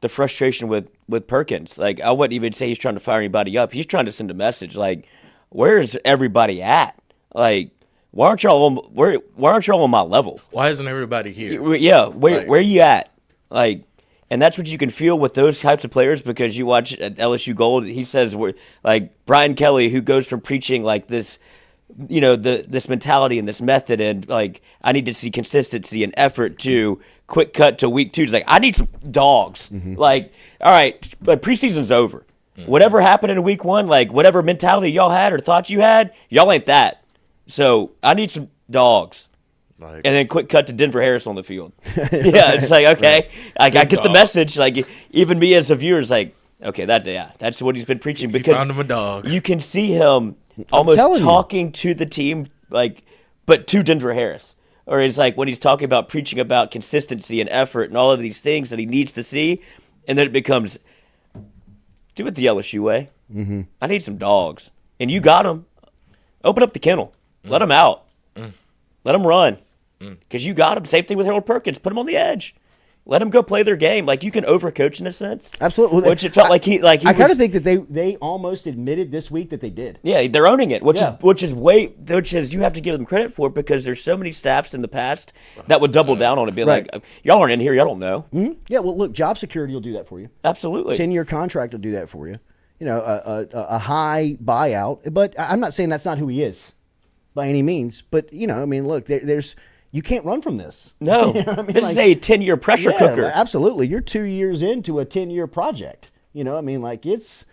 the frustration with Perkins. Like, I wouldn't even say he's trying to fire anybody up. He's trying to send a message. Like, where is everybody at? Like, why aren't y'all on my level? Why isn't everybody here? Yeah, where you at? Like, and that's what you can feel with those types of players, because you watch at LSU Gold. He says, like Brian Kelly, who goes from preaching like this, this mentality and this method, and like, I need to see consistency and effort, to quick cut to week 2. He's like, I need some dogs. Mm-hmm. Like, all right, but preseason's over. Whatever happened in week 1, like whatever mentality y'all had or thought you had, y'all ain't that. So I need some dogs. And then quick cut to Denver Harris on the field. Yeah, it's like, okay, I get the message. Like, even me as a viewer is like, okay, that's what he's been preaching. Because found him a dog. You can see him almost talking to the team, like, but to Denver Harris. Or it's like when he's talking about preaching about consistency and effort and all of these things that he needs to see, and then it becomes, do it the LSU way. Mm-hmm. I need some dogs. And you got them. Open up the kennel. Let them out. Let them run. Because you got them. Same thing with Harold Perkins. Put them on the edge. Let them go play their game. Like, you can overcoach in a sense. Absolutely. Which it felt like he I kind of think that they almost admitted this week that they did. Yeah, they're owning it, which is you have to give them credit for, because there's so many staffs in the past that would double down on it, be like, y'all aren't in here, y'all don't know. Mm-hmm. Yeah, well, look, job security will do that for you. Absolutely. 10-year contract will do that for you. You know, a high buyout. But I'm not saying that's not who he is by any means. But, you know, I mean, look, there's you can't run from this. No. You know what I mean? This is a 10-year pressure cooker. Absolutely. You're 2 years into a 10-year project. You know, I mean, like, it's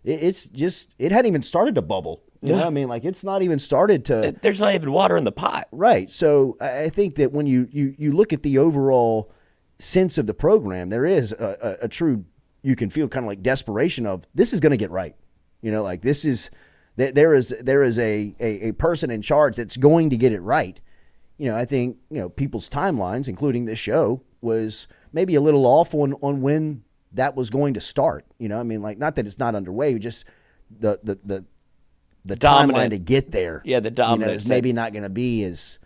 just, it hadn't even started to bubble. You know what I mean? Like, it's not even started to. There's not even water in the pot. Right. So I think that when you look at the overall sense of the program, there is a true, you can feel kind of like desperation of, this is going to get right. You know, like, this is, there is a person in charge that's going to get it right. You know, I think, you know, people's timelines, including this show, was maybe a little off on when that was going to start. You know, I mean, like, not that it's not underway, just the timeline to get there. Yeah, the dominant is maybe not going to be as,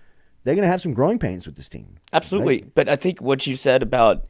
they're going to have some growing pains with this team. Absolutely. Right? But I think what you said about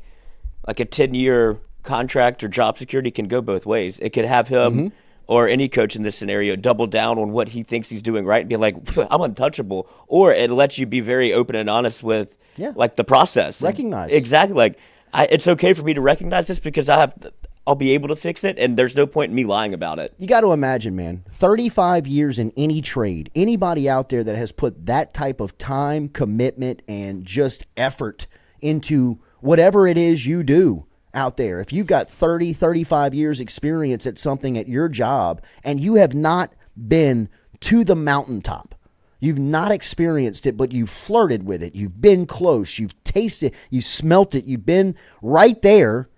like a 10-year contract or job security can go both ways. It could have him or any coach in this scenario double down on what he thinks he's doing right and be like, I'm untouchable. Or it lets you be very open and honest with like the process. Recognize. Exactly. Like, it's okay for me to recognize this because I'll be able to fix it, and there's no point in me lying about it. You got to imagine, man, 35 years in any trade, anybody out there that has put that type of time, commitment, and just effort into whatever it is you do out there. If you've got 30, 35 years experience at something at your job and you have not been to the mountaintop, you've not experienced it, but you've flirted with it, you've been close, you've tasted, you've smelt it, you've been right there,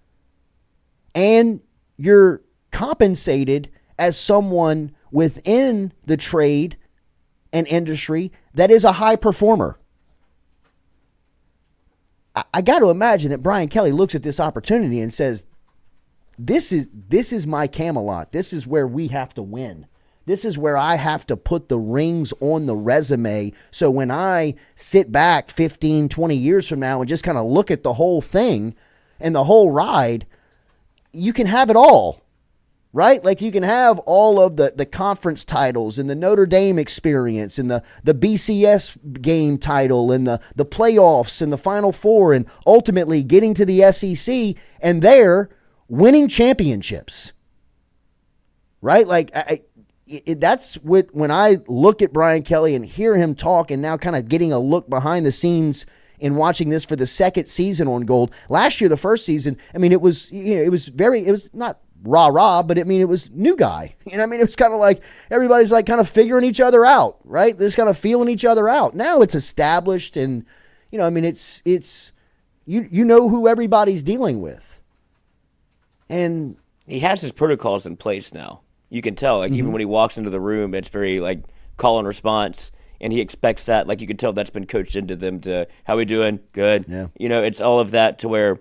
and you're compensated as someone within the trade and industry that is a high performer. I got to imagine that Brian Kelly looks at this opportunity and says, this is my Camelot. This is where we have to win. This is where I have to put the rings on the resume. So when I sit back 15, 20 years from now and just kind of look at the whole thing and the whole ride, you can have it all, right? Like, you can have all of the conference titles and the Notre Dame experience and the BCS game title and the playoffs and the Final Four and ultimately getting to the SEC and there winning championships, right? Like, that's what, when I look at Brian Kelly and hear him talk and now kind of getting a look behind the scenes in watching this for the second season on Gold. Last year, the first season, I mean, it was not rah-rah, but it was new guy. You know, I mean, it was kind of like everybody's like kind of figuring each other out, right? They're just kind of feeling each other out. Now it's established and, you know, I mean, it's you know who everybody's dealing with. And he has his protocols in place now. You can tell, like, even when he walks into the room, it's very like call and response. And he expects that, like, you can tell that's been coached into them to, how we doing? Good. Yeah. You know, it's all of that to where,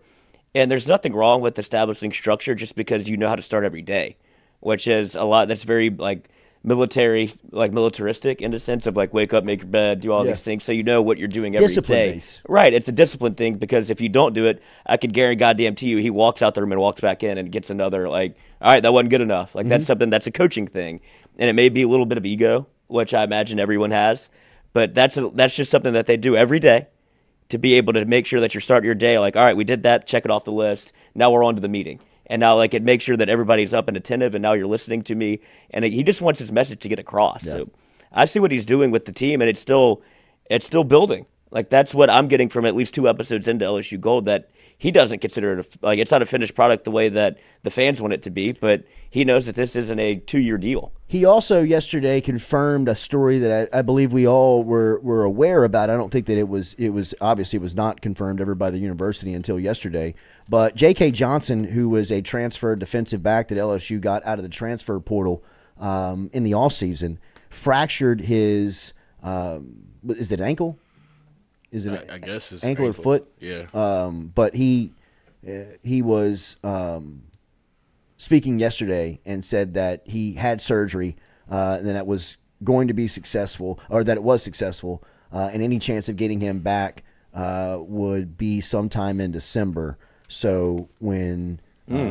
and there's nothing wrong with establishing structure just because you know how to start every day, which is a lot, that's very, like, military, like, militaristic in the sense of, like, wake up, make your bed, do all these things, so you know what you're doing every day. Base. Right, it's a discipline thing, because if you don't do it, I could guarantee you he walks out the room and walks back in and gets another, like, all right, that wasn't good enough. Like, that's something, that's a coaching thing. And it may be a little bit of ego, which I imagine everyone has, but that's just something that they do every day to be able to make sure that you're starting your day like, all right, we did that, check it off the list, now we're on to the meeting. And now, like, it makes sure that everybody's up and attentive, and now you're listening to me, and he just wants his message to get across. Yeah. So I see what he's doing with the team, and it's still building. Like, that's what I'm getting from at least 2 episodes into LSU Gold, that he doesn't consider it, it's not a finished product the way that the fans want it to be, but he knows that this isn't a 2-year deal. He also yesterday confirmed a story that I believe we all were aware about. I don't think that it was obviously it was not confirmed ever by the university until yesterday. But J.K. Johnson, who was a transfer defensive back that LSU got out of the transfer portal in the offseason, fractured his is it ankle? Is it I guess his ankle or foot? Yeah. But he was speaking yesterday and said that he had surgery and that it was going to be successful, or that it was successful, and any chance of getting him back would be sometime in December. So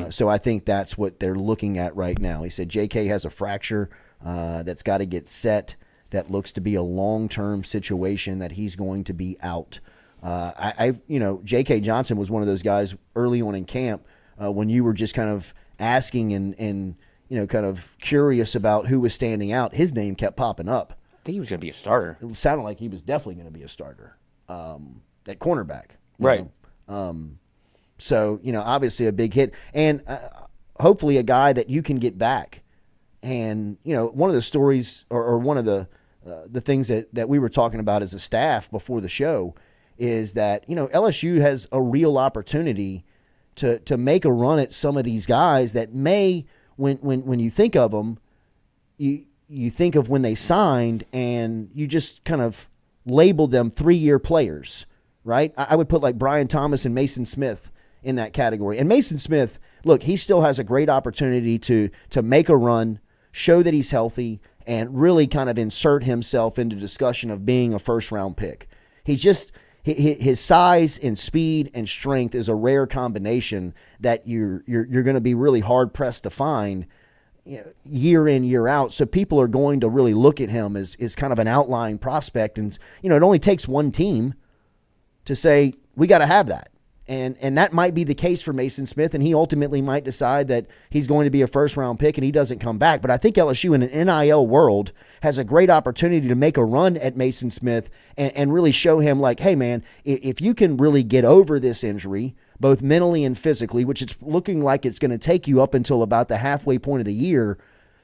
so I think that's what they're looking at right now. He said J.K. has a fracture that's got to get set. That looks to be a long-term situation that he's going to be out. J.K. Johnson was one of those guys early on in camp when you were just kind of asking and kind of curious about who was standing out. His name kept popping up. I think he was going to be a starter. It sounded like he was definitely going to be a starter at cornerback. Right. So, obviously a big hit. And hopefully a guy that you can get back. And, one of the stories or one of the things that we were talking about as a staff before the show is that, LSU has a real opportunity to make a run at some of these guys that may, when you think of them, you think of when they signed and you just kind of labeled them 3-year players, right? I would put like Brian Thomas and Mason Smith in that category. And Mason Smith, look, he still has a great opportunity to make a run, show that he's healthy, and really kind of insert himself into discussion of being a first-round pick. His size and speed and strength is a rare combination that you're going to be really hard-pressed to find year in, year out. So people are going to really look at him as kind of an outlying prospect. And, it only takes one team to say, we got to have that. And that might be the case for Mason Smith, and he ultimately might decide that he's going to be a first-round pick and he doesn't come back. But I think LSU in an NIL world has a great opportunity to make a run at Mason Smith and really show him like, hey, man, if you can really get over this injury, both mentally and physically, which it's looking like it's going to take you up until about the halfway point of the year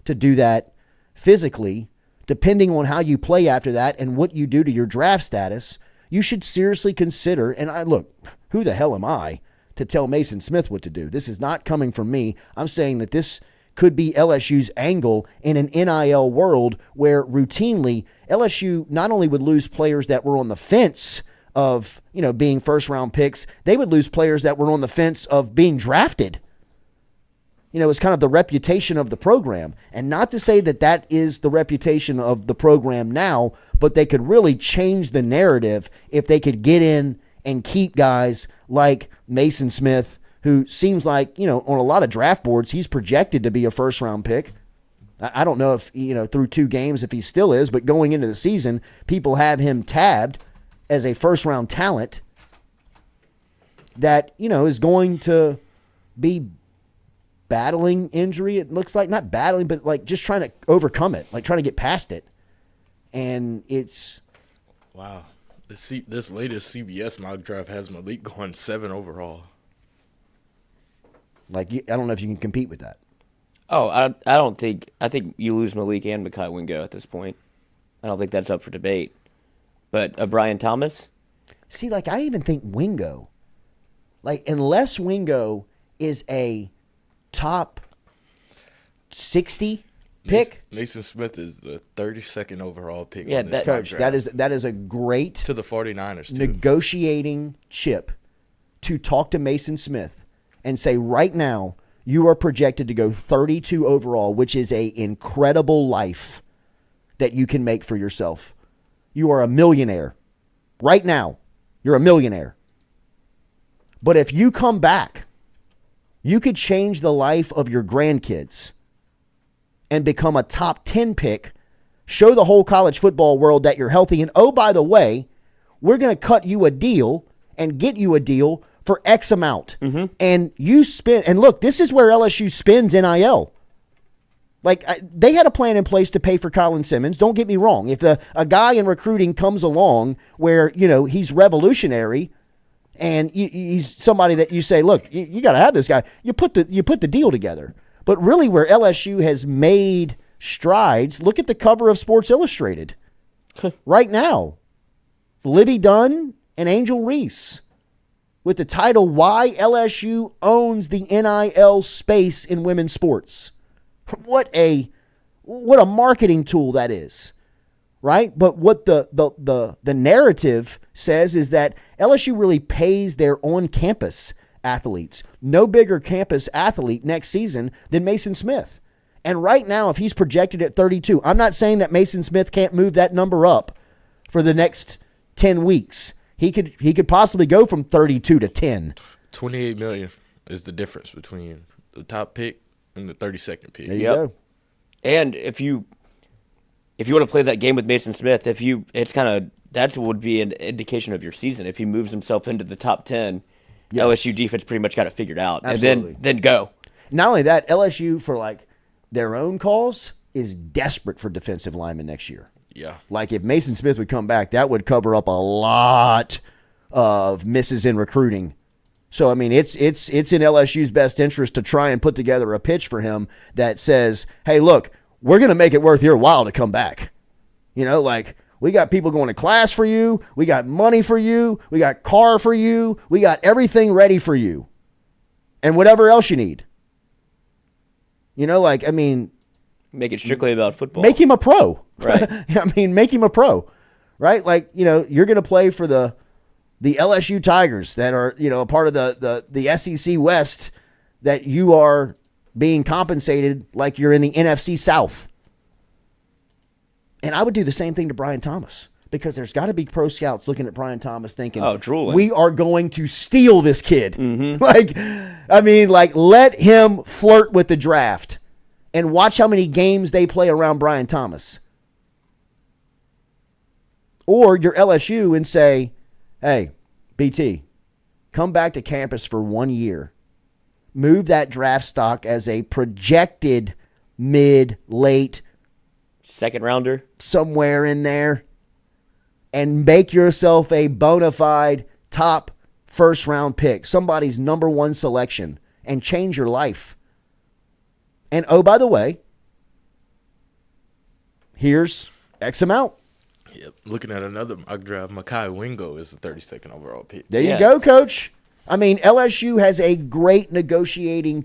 to do that physically, depending on how you play after that and what you do to your draft status, you should seriously consider, and look, who the hell am I to tell Mason Smith what to do? This is not coming from me. I'm saying that this could be LSU's angle in an NIL world where routinely LSU not only would lose players that were on the fence of, being first-round picks, they would lose players that were on the fence of being drafted. It's kind of the reputation of the program. And not to say that that is the reputation of the program now, but they could really change the narrative if they could get in and keep guys like Mason Smith, who seems like, on a lot of draft boards, he's projected to be a first-round pick. I don't know if, through 2 games, if he still is, but going into the season, people have him tabbed as a first-round talent that, is going to be battling injury. It looks like not battling, but like just trying to overcome it, like trying to get past it. And it's wow. This latest CBS mock draft has Malik going 7 overall. Like, I don't know if you can compete with that. Oh, I think you lose Malik and Mekhi Wingo at this point. I don't think that's up for debate. But Brian Thomas? See, like, I even think Wingo, like, unless Wingo is a top 60 pick. Mason Smith is the 32nd overall pick. Yeah, on this Coach, that is a great to the 49ers too. Negotiating chip to talk to Mason Smith and say, right now, you are projected to go 32 overall, which is a incredible life that you can make for yourself. You are a millionaire. Right now, you're a millionaire. But if you come back, you could change the life of your grandkids and become a top 10 pick, show the whole college football world that you're healthy. And oh, by the way, we're going to cut you a deal and get you a deal for X amount. Mm-hmm. And you spend, and look, this is where LSU spends NIL. Like, they had a plan in place to pay for Colin Simmons. Don't get me wrong. If a guy in recruiting comes along where, he's revolutionary and he's somebody that you say, look, you got to have this guy, you put the deal together. But really where LSU has made strides, look at the cover of Sports Illustrated right now. Livy Dunn and Angel Reese with the title, Why LSU Owns the NIL Space in Women's Sports. What a marketing tool that is, right? But what the narrative says is that LSU really pays their on-campus athletes. No bigger campus athlete next season than Mason Smith. And right now, if he's projected at 32, I'm not saying that Mason Smith can't move that number up for the next 10 weeks. He could possibly go from 32 to 10. $28 million is the difference between the top pick and the 32nd pick. There you go. And if you want to play that game with Mason Smith, that would be an indication of your season. If he moves himself into the top 10, yes. LSU defense pretty much got it figured out. Absolutely. And then go. Not only that, LSU for their own calls is desperate for defensive linemen next year. Yeah. Like if Mason Smith would come back, that would cover up a lot of misses in recruiting. So, I mean, it's in LSU's best interest to try and put together a pitch for him that says, hey, look, we're going to make it worth your while to come back. We got people going to class for you. We got money for you. We got car for you. We got everything ready for you. And whatever else you need. Make it strictly about football. Make him a pro. Right. Make him a pro. Right? You're going to play for the LSU Tigers that are, a part of the SEC West, that you are being compensated like you're in the NFC South. And I would do the same thing to Brian Thomas, because there's got to be pro scouts looking at Brian Thomas thinking, drooling. We are going to steal this kid. Mm-hmm. Let him flirt with the draft and watch how many games they play around Brian Thomas. Or you're LSU and say, hey, BT, come back to campus for 1 year. Move that draft stock as a projected mid-late second rounder, somewhere in there, and make yourself a bona fide top first-round pick, somebody's number one selection, and change your life. And, oh, by the way, here's X amount. Yep. Looking at another mock draft, Mekhi Wingo is the 32nd overall pick. There you go, Coach. LSU has a great negotiating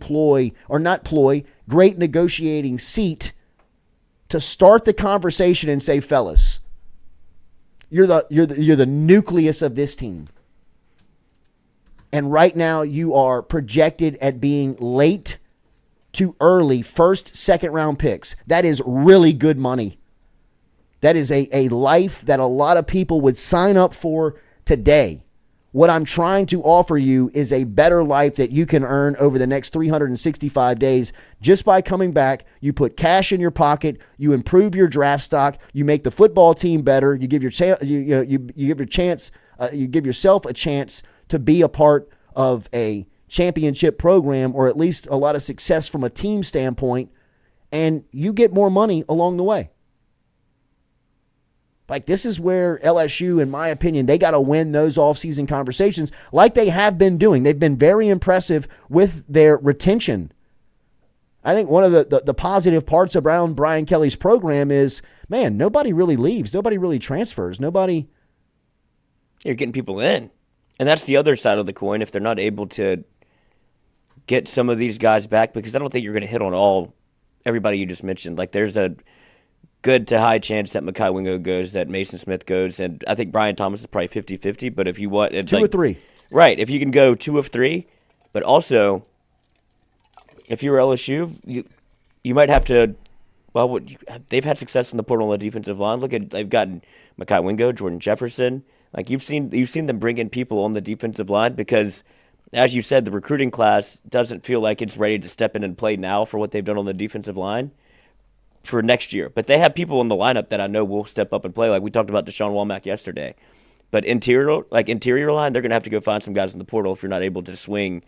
great negotiating seat to start the conversation and say, fellas, you're the nucleus of this team. And right now you are projected at being late to early first, second round picks. That is really good money. That is a life that a lot of people would sign up for today. What I'm trying to offer you is a better life that you can earn over the next 365 days just by coming back. You put cash in your pocket, you improve your draft stock, you make the football team better, you give yourself a chance to be a part of a championship program, or at least a lot of success from a team standpoint, and you get more money along the way. This is where LSU, in my opinion, they got to win those offseason conversations like they have been doing. They've been very impressive with their retention. I think one of the positive parts around Brian Kelly's program is, man, nobody really leaves. Nobody really transfers. You're getting people in. And that's the other side of the coin, if they're not able to get some of these guys back, because I don't think you're going to hit on everybody you just mentioned. There's a good to high chance that Mekhi Wingo goes, that Mason Smith goes, and I think Brian Thomas is probably 50-50, but if you want... Two or three. Right, if you can go 2 of 3, but also, if you're LSU, you might have to... Well, they've had success in the portal on the defensive line. They've gotten Mekhi Wingo, Jordan Jefferson. You've seen them bring in people on the defensive line because, as you said, the recruiting class doesn't feel like it's ready to step in and play now for what they've done on the defensive line for next year. But they have people in the lineup that I know will step up and play. We talked about Deshaun Womack yesterday. But interior line, they're going to have to go find some guys in the portal if you're not able to swing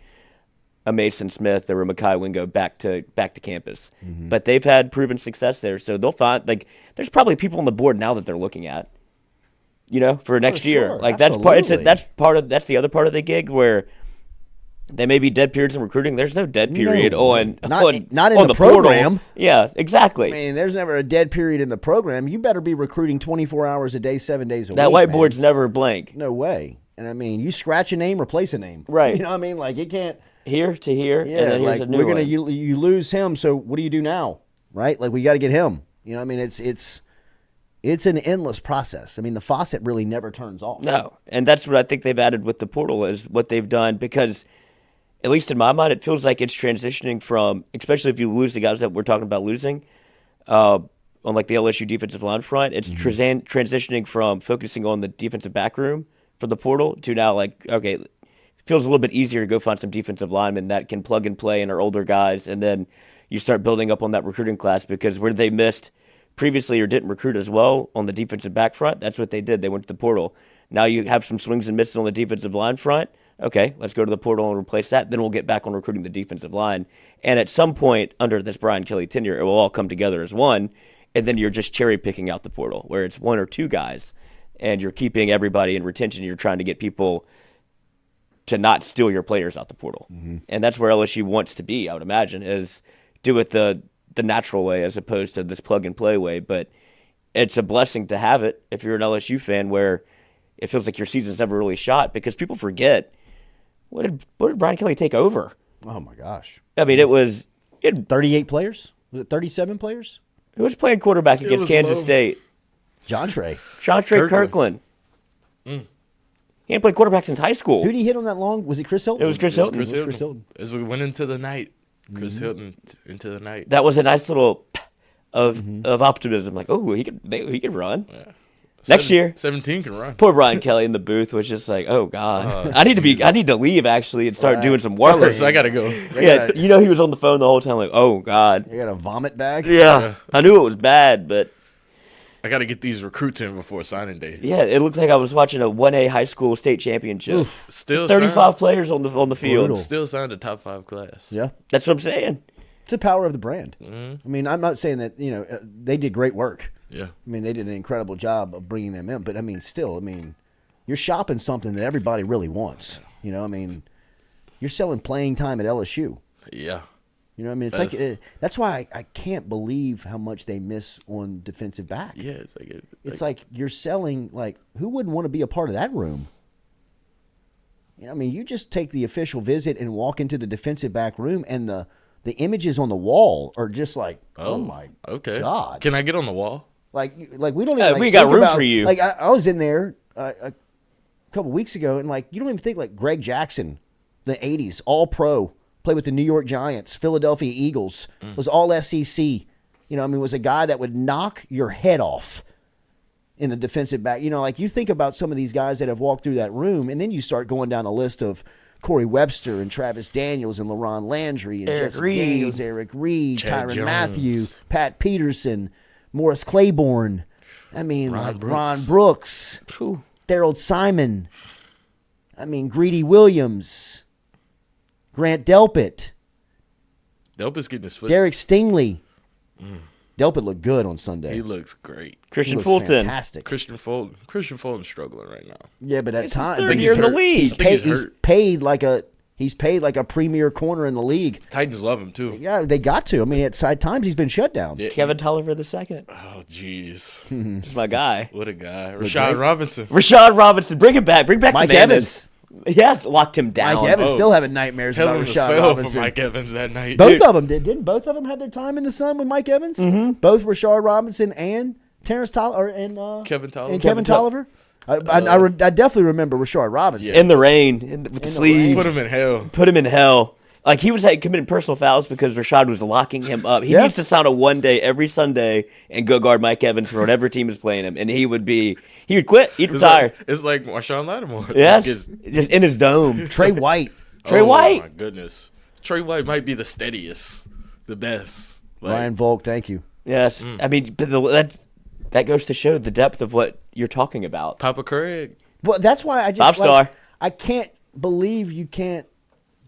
a Mason Smith or a Mekhi Wingo back to campus. But they've had proven success there, so they'll find there's probably people on the board now that they're looking at, for next year. Like absolutely. That's the other part of the gig where there may be dead periods in recruiting. There's no dead period on the program. Portal. Yeah, exactly. I mean, there's never a dead period in the program. You better be recruiting 24 hours a day, 7 days a week. That whiteboard's never blank. No way. And I mean, you scratch a name, replace a name. Right. You know what I mean? Like, it can't. Here to here, Yeah, and then like here's a new one. you lose him, so what do you do now? Right? Like, we got to get him. You know what I mean? It's an endless process. I mean, the faucet really never turns off. No, and that's what I think they've added with the portal is what they've done because, at least in my mind, it feels like it's transitioning from, especially if you lose the guys that we're talking about losing, on like the LSU defensive line front, it's transitioning from focusing on the defensive back room for the portal to now like, okay, it feels a little bit easier to go find some defensive linemen that can plug and play and are older guys, and then you start building up on that recruiting class because where they missed previously or didn't recruit as well on the defensive back front, that's what they did. They went to the portal. Now you have some swings and misses on the defensive line front. Okay, let's go to the portal and replace that. Then we'll get back on recruiting the defensive line. And at some point under this Brian Kelly tenure, it will all come together as one, and then you're just cherry picking out the portal where it's one or two guys, and you're keeping everybody in retention. You're trying to get people to not steal your players out the portal. And that's where LSU wants to be, I would imagine, is do it the natural way as opposed to this plug-and-play way. But it's a blessing to have it if you're an LSU fan where it feels like your season's never really shot because people forget, what did Brian Kelly take over? Oh, my gosh. I mean, it 38 players? Was it 37 players? Who was playing quarterback against Kansas State? John Trey Kirkland. He hadn't played quarterback since high school. Who did he hit on that long? Was it Chris Hilton? It was Chris Hilton. Chris Hilton. As we went into the night, Chris Hilton into the night. That was a nice little of optimism. Like, oh, he could run. Yeah. Next year, 17 can run. Poor Brian Kelly in the booth was just like, oh God, I need to leave actually and start doing some work. So I gotta go. Yeah, he was on the phone the whole time like, oh God. You got a vomit bag? Yeah, I knew it was bad, but I got to get these recruits in before signing day. Yeah, it looked like I was watching a 1A high school state championship. Oof. Still 35 players on the field. Brutal. Still signed a top 5 class. Yeah. That's what I'm saying. It's the power of the brand. Mm-hmm. I mean, I'm not saying that, they did great work. Yeah. I mean, they did an incredible job of bringing them in. But, I mean, still, you're shopping something that everybody really wants. You're selling playing time at LSU. Yeah. You know what I mean? It's like that's why I can't believe how much they miss on defensive back. Yeah, it's like you're selling, like, who wouldn't want to be a part of that room? You just take the official visit and walk into the defensive back room, and the images on the wall are just like, oh my God. Can I get on the wall? Like we don't even. We got room for you. Like I was in there a couple weeks ago, and like you don't even think like Greg Jackson, the '80s All Pro. Played with the New York Giants, Philadelphia Eagles, was all SEC. Was a guy that would knock your head off in the defensive back. Like you think about some of these guys that have walked through that room, and then you start going down the list of Corey Webster and Travis Daniels and LaRon Landry and Jesse Daniels, Eric Reed, Chad Tyrann Jones. Mathieu, Pat Peterson, Morris Claiborne. Ron Brooks, Daryl Simon. Greedy Williams. Grant Delpit. Delpit's getting his foot. Derek Stingley. Delpit looked good on Sunday. He looks great. Christian He looks Fulton. Fantastic. Christian Fulton's struggling right now. Yeah, but at times third year in the league. He's paid like a premier corner in the league. Titans love him too. Yeah, they got to. At times he's been shut down. Yeah. Kevin Tolliver II. Oh, jeez. He's my guy. What a guy. Rashad Robinson. Rashad Robinson. Bring him back. Bring back Mike the Evans. Yeah, locked him down. Mike Evans still having nightmares Hell about of a Rashad sell for Robinson. Mike Evans that night. Both of them did. Didn't both of them have their time in the sun with Mike Evans? Mm-hmm. Both Rashad Robinson and Terrence Tolliver and Kevin Tolliver. And Kevin Tolliver. I definitely remember Rashad Robinson. In the rain, with the sleeves. Put him in hell. Put him in hell. Like, he was committing personal fouls because Rashad was locking him up. He needs to sign a one-day every Sunday and go guard Mike Evans for whatever team is playing him. And he would quit. He'd retire. It's like Marshawn Lattimore. Yes. Just in his dome. Trey White. White. Oh, my goodness. Trey White might be the steadiest, the best. Ryan Volk, thank you. Yes. But that goes to show the depth of what you're talking about. Papa Craig. Well, that's why I just 5-star. I can't believe you can't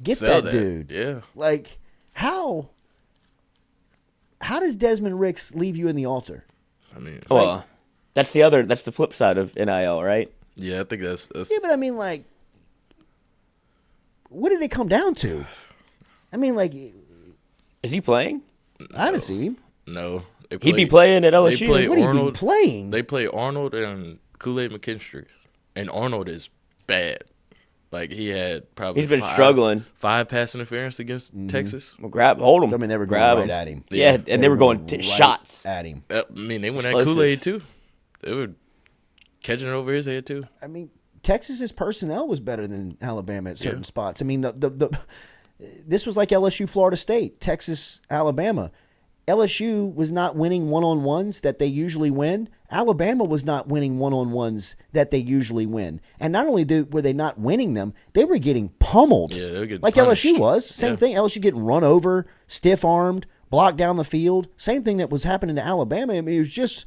Get Sell that dude. Yeah. Like, how does Desmond Ricks leave you in the altar? I mean, Well, that's the flip side of NIL, right? yeah, I think that's Yeah, but I mean, like, what did it come down to? I mean, like, Is he playing? I haven't seen him. no. He'd be playing at LSU. They play What would he be Arnold. playing? They play Arnold and Kool-Aid McKinstry, and Arnold is bad. Like he had probably He's been struggling. 5 pass interference against Texas. Well, hold him. I mean, they were grab going right him. at him. Yeah, and they were going right shots at him. I mean, they went Explosive. at Kool-Aid too. They were catching it over his head too. I mean, Texas's personnel was better than Alabama at certain spots. I mean, this was like LSU, Florida State, Texas, Alabama. LSU was not winning one-on-ones that they usually win. Alabama was not winning one-on-ones that they usually win. And not only were they not winning them, they were getting pummeled. Yeah, they were getting like punished. LSU was. Same thing. LSU getting run over, stiff-armed, blocked down the field. Same thing that was happening to Alabama. I mean, it was just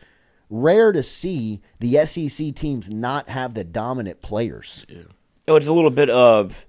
rare to see the SEC teams not have the dominant players. Yeah. Oh, it's a little bit of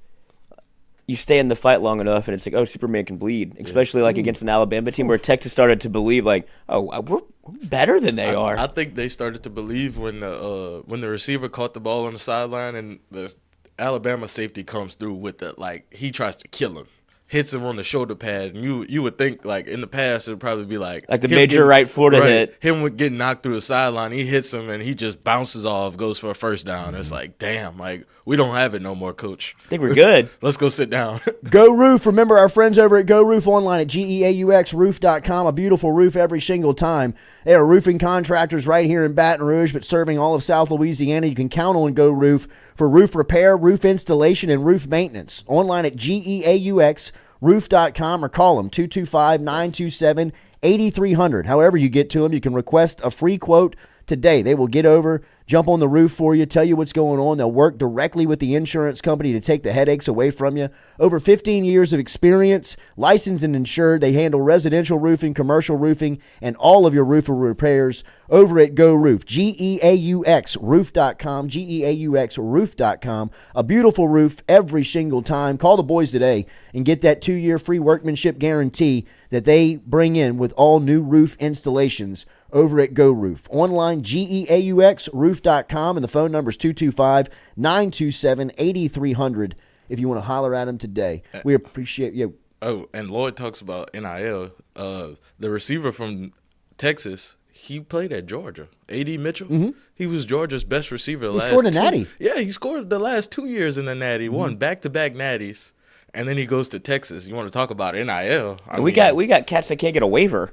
you stay in the fight long enough, and it's like, oh, Superman can bleed, especially like against an Alabama team where Texas started to believe, like, oh, we're better than they are. I think they started to believe when the receiver caught the ball on the sideline and the Alabama safety comes through with it, like he tries to kill him. Hits him on the shoulder pad, and you would think like in the past it would probably be like the major right Florida hit. Him would get knocked through the sideline. He hits him and he just bounces off, goes for a first down. It's like, damn, like we don't have it no more, coach. I think we're good. Let's go sit down. Go Roof. Remember our friends over at Go Roof online at GEAUXroof.com. A beautiful roof every single time. They are roofing contractors right here in Baton Rouge, but serving all of South Louisiana. You can count on Go Roof for roof repair, roof installation, and roof maintenance. Online at GEAUXroof.com or call them 225-927-8300. However you get to them, you can request a free quote today. They will get over, jump on the roof for you, tell you what's going on. They'll work directly with the insurance company to take the headaches away from you. Over 15 years of experience, licensed and insured. They handle residential roofing, commercial roofing, and all of your roof repairs over at Go Roof. GEAUXroof.com, GEAUXroof.com. A beautiful roof every single time. Call the boys today and get that 2-year free workmanship guarantee that they bring in with all new roof installations over at Go Roof. Online, GEAUXroof.com, and the phone number is 225-927-8300 if you want to holler at them today. We appreciate you. Oh, and Lloyd talks about NIL. The receiver from Texas, he played at Georgia. A.D. Mitchell. Mm-hmm. He was Georgia's best receiver the last 2 years. He scored a natty. Yeah, he scored the last 2 years in the natty. Won back-to-back natties. And then he goes to Texas. You want to talk about NIL? We got cats that can't get a waiver.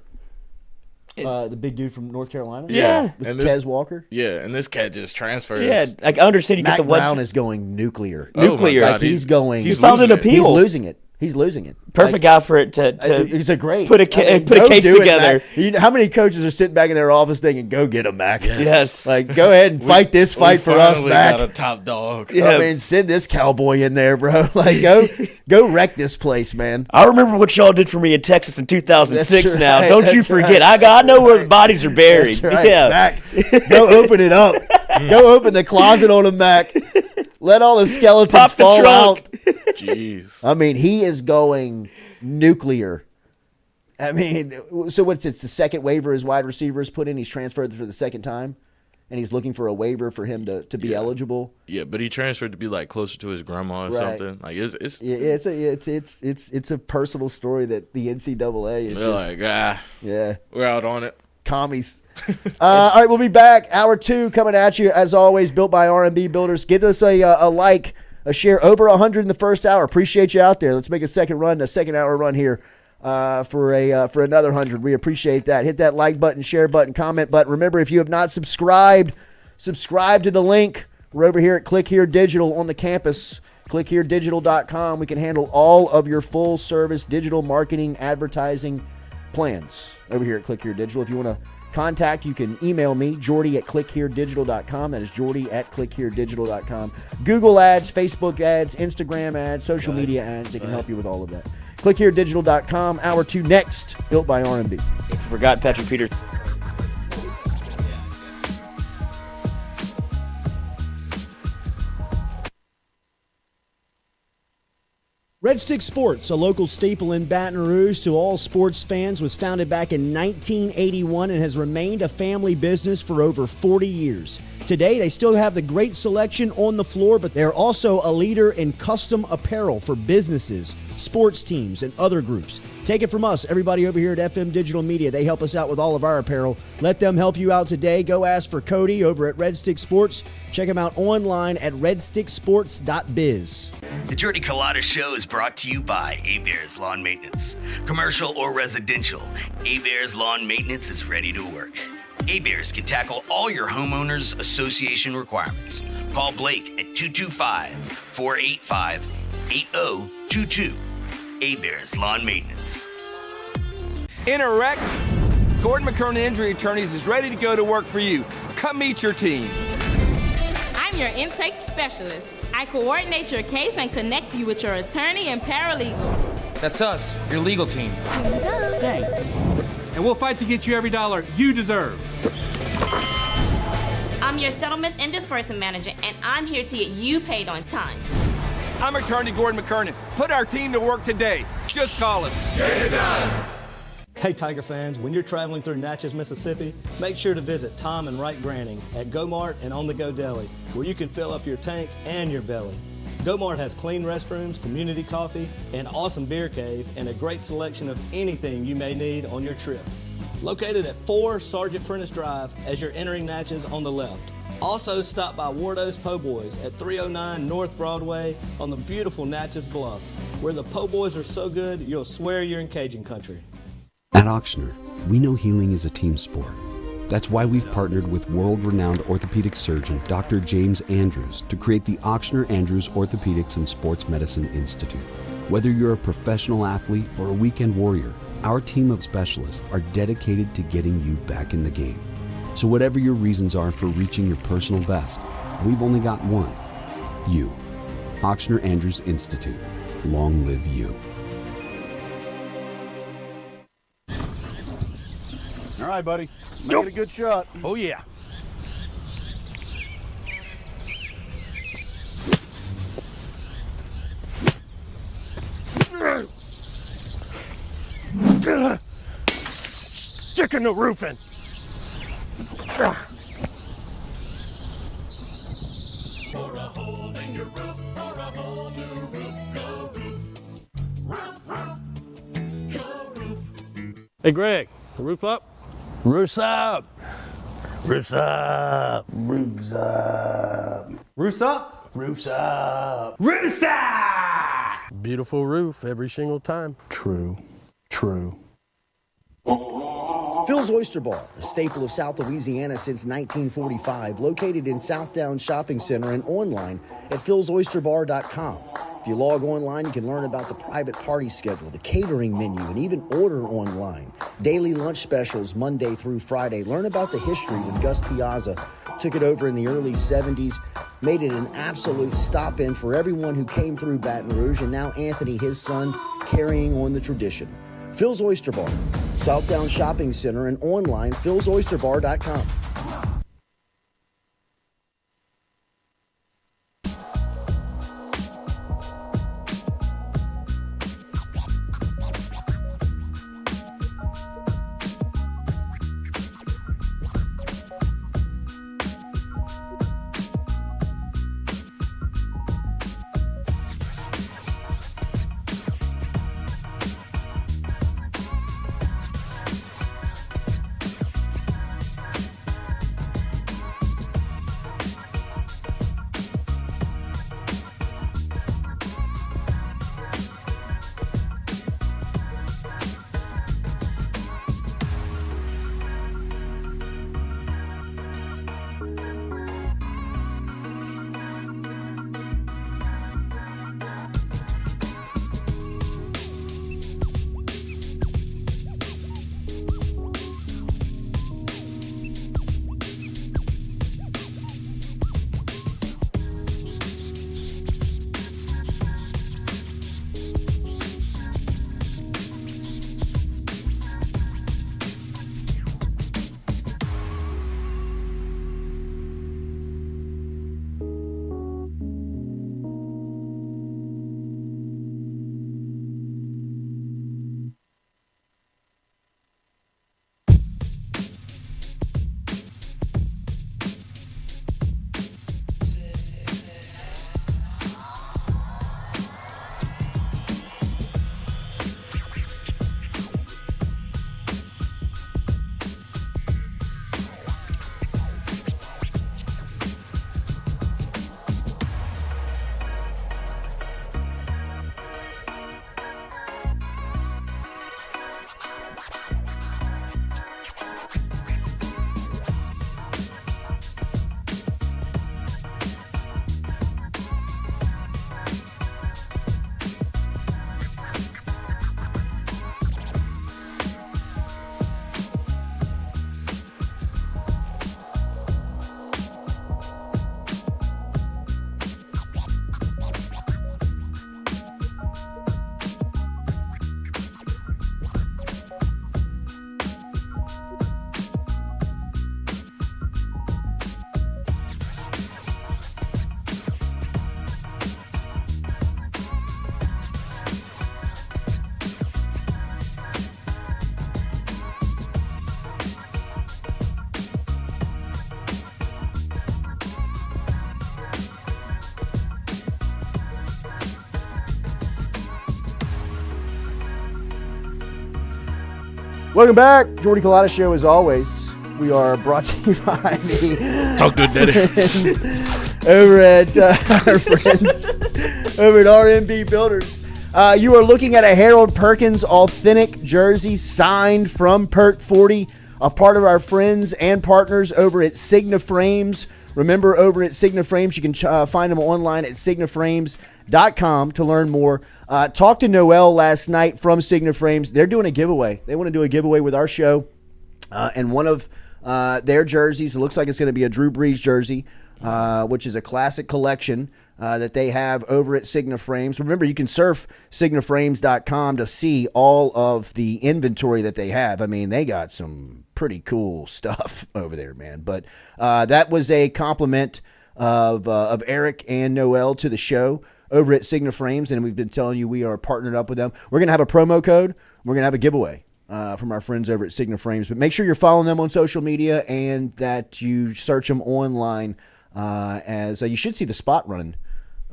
The big dude from North Carolina? Yeah. With Tez Walker? Yeah, and this cat just transfers. Yeah, like, I understand you Mac get the Brown is going nuclear. Nuclear. Like he's going. He's found an appeal. He's losing it. He's losing it. Perfect guy for it to he's a great put a case together. How many coaches are sitting back in their office thinking, "Go get him, Mac"? Yes. Like go ahead and fight this fight for us, Mac. Got a top dog. Yeah. I mean, send this cowboy in there, bro. Like go wreck this place, man. I remember what y'all did for me in Texas in 2006. That's now, right. don't you forget? Right. I know where the bodies are buried. That's right. Yeah, Mac, go open it up. Go open the closet on him, Mac. Let all the skeletons Pop the fall trunk. out. Jeez. I mean, he is going nuclear. I mean, so it's the second waiver his wide receivers put in. He's transferred for the second time, and he's looking for a waiver for him to be eligible. Yeah, but he transferred to be like closer to his grandma or something. Like it's a personal story that the NCAA is just like we're out on it. Commies. All right, we'll be back. Hour 2 coming at you as always. Built by R&B Builders. Give us a like, a share. Over 100 in the first hour. Appreciate you out there. Let's make a second hour run here for another 100. We appreciate that. Hit that like button, share button, comment button. Remember, if you have not subscribed, subscribe to the link. We're over here at Click Here Digital on the campus. ClickHereDigital.com. We can handle all of your full service digital marketing, advertising plans over here at Click Here Digital. If you want to contact, you can email me, Jordy at ClickHereDigital.com. That is Jordy at ClickHereDigital.com. Google ads, Facebook ads, Instagram ads, social media ads. They can help you with all of that. ClickHereDigital.com. Hour 2 next. Built by R&B. If you forgot Patrick Peters. Red Stick Sports, a local staple in Baton Rouge to all sports fans, was founded back in 1981 and has remained a family business for over 40 years. Today, they still have the great selection on the floor, but they're also a leader in custom apparel for businesses, sports teams, and other groups. Take it from us, everybody over here at FM Digital Media. They help us out with all of our apparel. Let them help you out today. Go ask for Cody over at Red Stick Sports. Check him out online at redsticksports.biz. The Jordy Culotta Show is brought to you by A-Bears Lawn Maintenance. Commercial or residential, A-Bears Lawn Maintenance is ready to work. A-Bears can tackle all your homeowners association requirements. Call Blake at 225-485-8022. A-Bears Lawn Maintenance. In a wreck, Gordon McKernan Injury Attorneys is ready to go to work for you. Come meet your team. I'm your intake specialist. I coordinate your case and connect you with your attorney and paralegal. That's us, your legal team. Thanks. And we'll fight to get you every dollar you deserve. I'm your settlements and disbursement manager, and I'm here to get you paid on time. I'm attorney Gordon McKernan. Put our team to work today. Just call us. Get it done. Hey Tiger fans, when you're traveling through Natchez, Mississippi, make sure to visit Tom and Wright Granning at Go Mart and On The Go Deli, where you can fill up your tank and your belly. Go Mart has clean restrooms, community coffee, an awesome beer cave, and a great selection of anything you may need on your trip. Located at 4 Sergeant Prentice Drive as you're entering Natchez on the left. Also stop by Wardo's Po' Boys at 309 North Broadway on the beautiful Natchez Bluff, where the Po' Boys are so good you'll swear you're in Cajun country. At Ochsner, we know healing is a team sport. That's why we've partnered with world-renowned orthopedic surgeon Dr. James Andrews to create the Ochsner Andrews Orthopedics and Sports Medicine Institute. Whether you're a professional athlete or a weekend warrior, our team of specialists are dedicated to getting you back in the game. So whatever your reasons are for reaching your personal best, we've only got one. You. Ochsner Andrews Institute. Long live you. All right, buddy. Make it a good shot. Oh, yeah. Sticking the roof in. For a hole in your roof, for a whole new roof, go roof. Roof, roof, go roof. Hey, Greg, the roof up? Roof's up. Roof's up. Roof's up. Roof's up? Roof's up. Roof's up! Beautiful roof every single time. True. True. Phil's Oyster Bar, a staple of South Louisiana since 1945, located in Southdown Shopping Center and online at philsoysterbar.com. If you log online, you can learn about the private party schedule, the catering menu, and even order online. Daily lunch specials Monday through Friday. Learn about the history when Gus Piazza took it over in the early 70s, made it an absolute stop-in for everyone who came through Baton Rouge, and now Anthony, his son, carrying on the tradition. Phil's Oyster Bar, Southdown Shopping Center, and online, philsoysterbar.com. Welcome back. Jordy Culotta Show, as always. We are brought to you by the Talk good, Daddy. over at our friends over at RB Builders. You are looking at a Harold Perkins authentic jersey signed from Perk 40, a part of our friends and partners over at Signa Frames. Remember, over at Signa Frames, you can find them online at signaframes.com to learn more. Talked to Noel last night from Signa Frames. They're doing a giveaway. They want to do a giveaway with our show. And one of their jerseys, it looks like it's going to be a Drew Brees jersey, which is a classic collection that they have over at Signa Frames. Remember, you can surf signaframes.com to see all of the inventory that they have. I mean, they got some pretty cool stuff over there, man. But that was a compliment of Eric and Noel to the show over at Signa Frames, and we've been telling you we are partnered up with them. We're going to have a promo code. We're going to have a giveaway from our friends over at Signa Frames. But make sure you're following them on social media and that you search them online, as you should see the spot running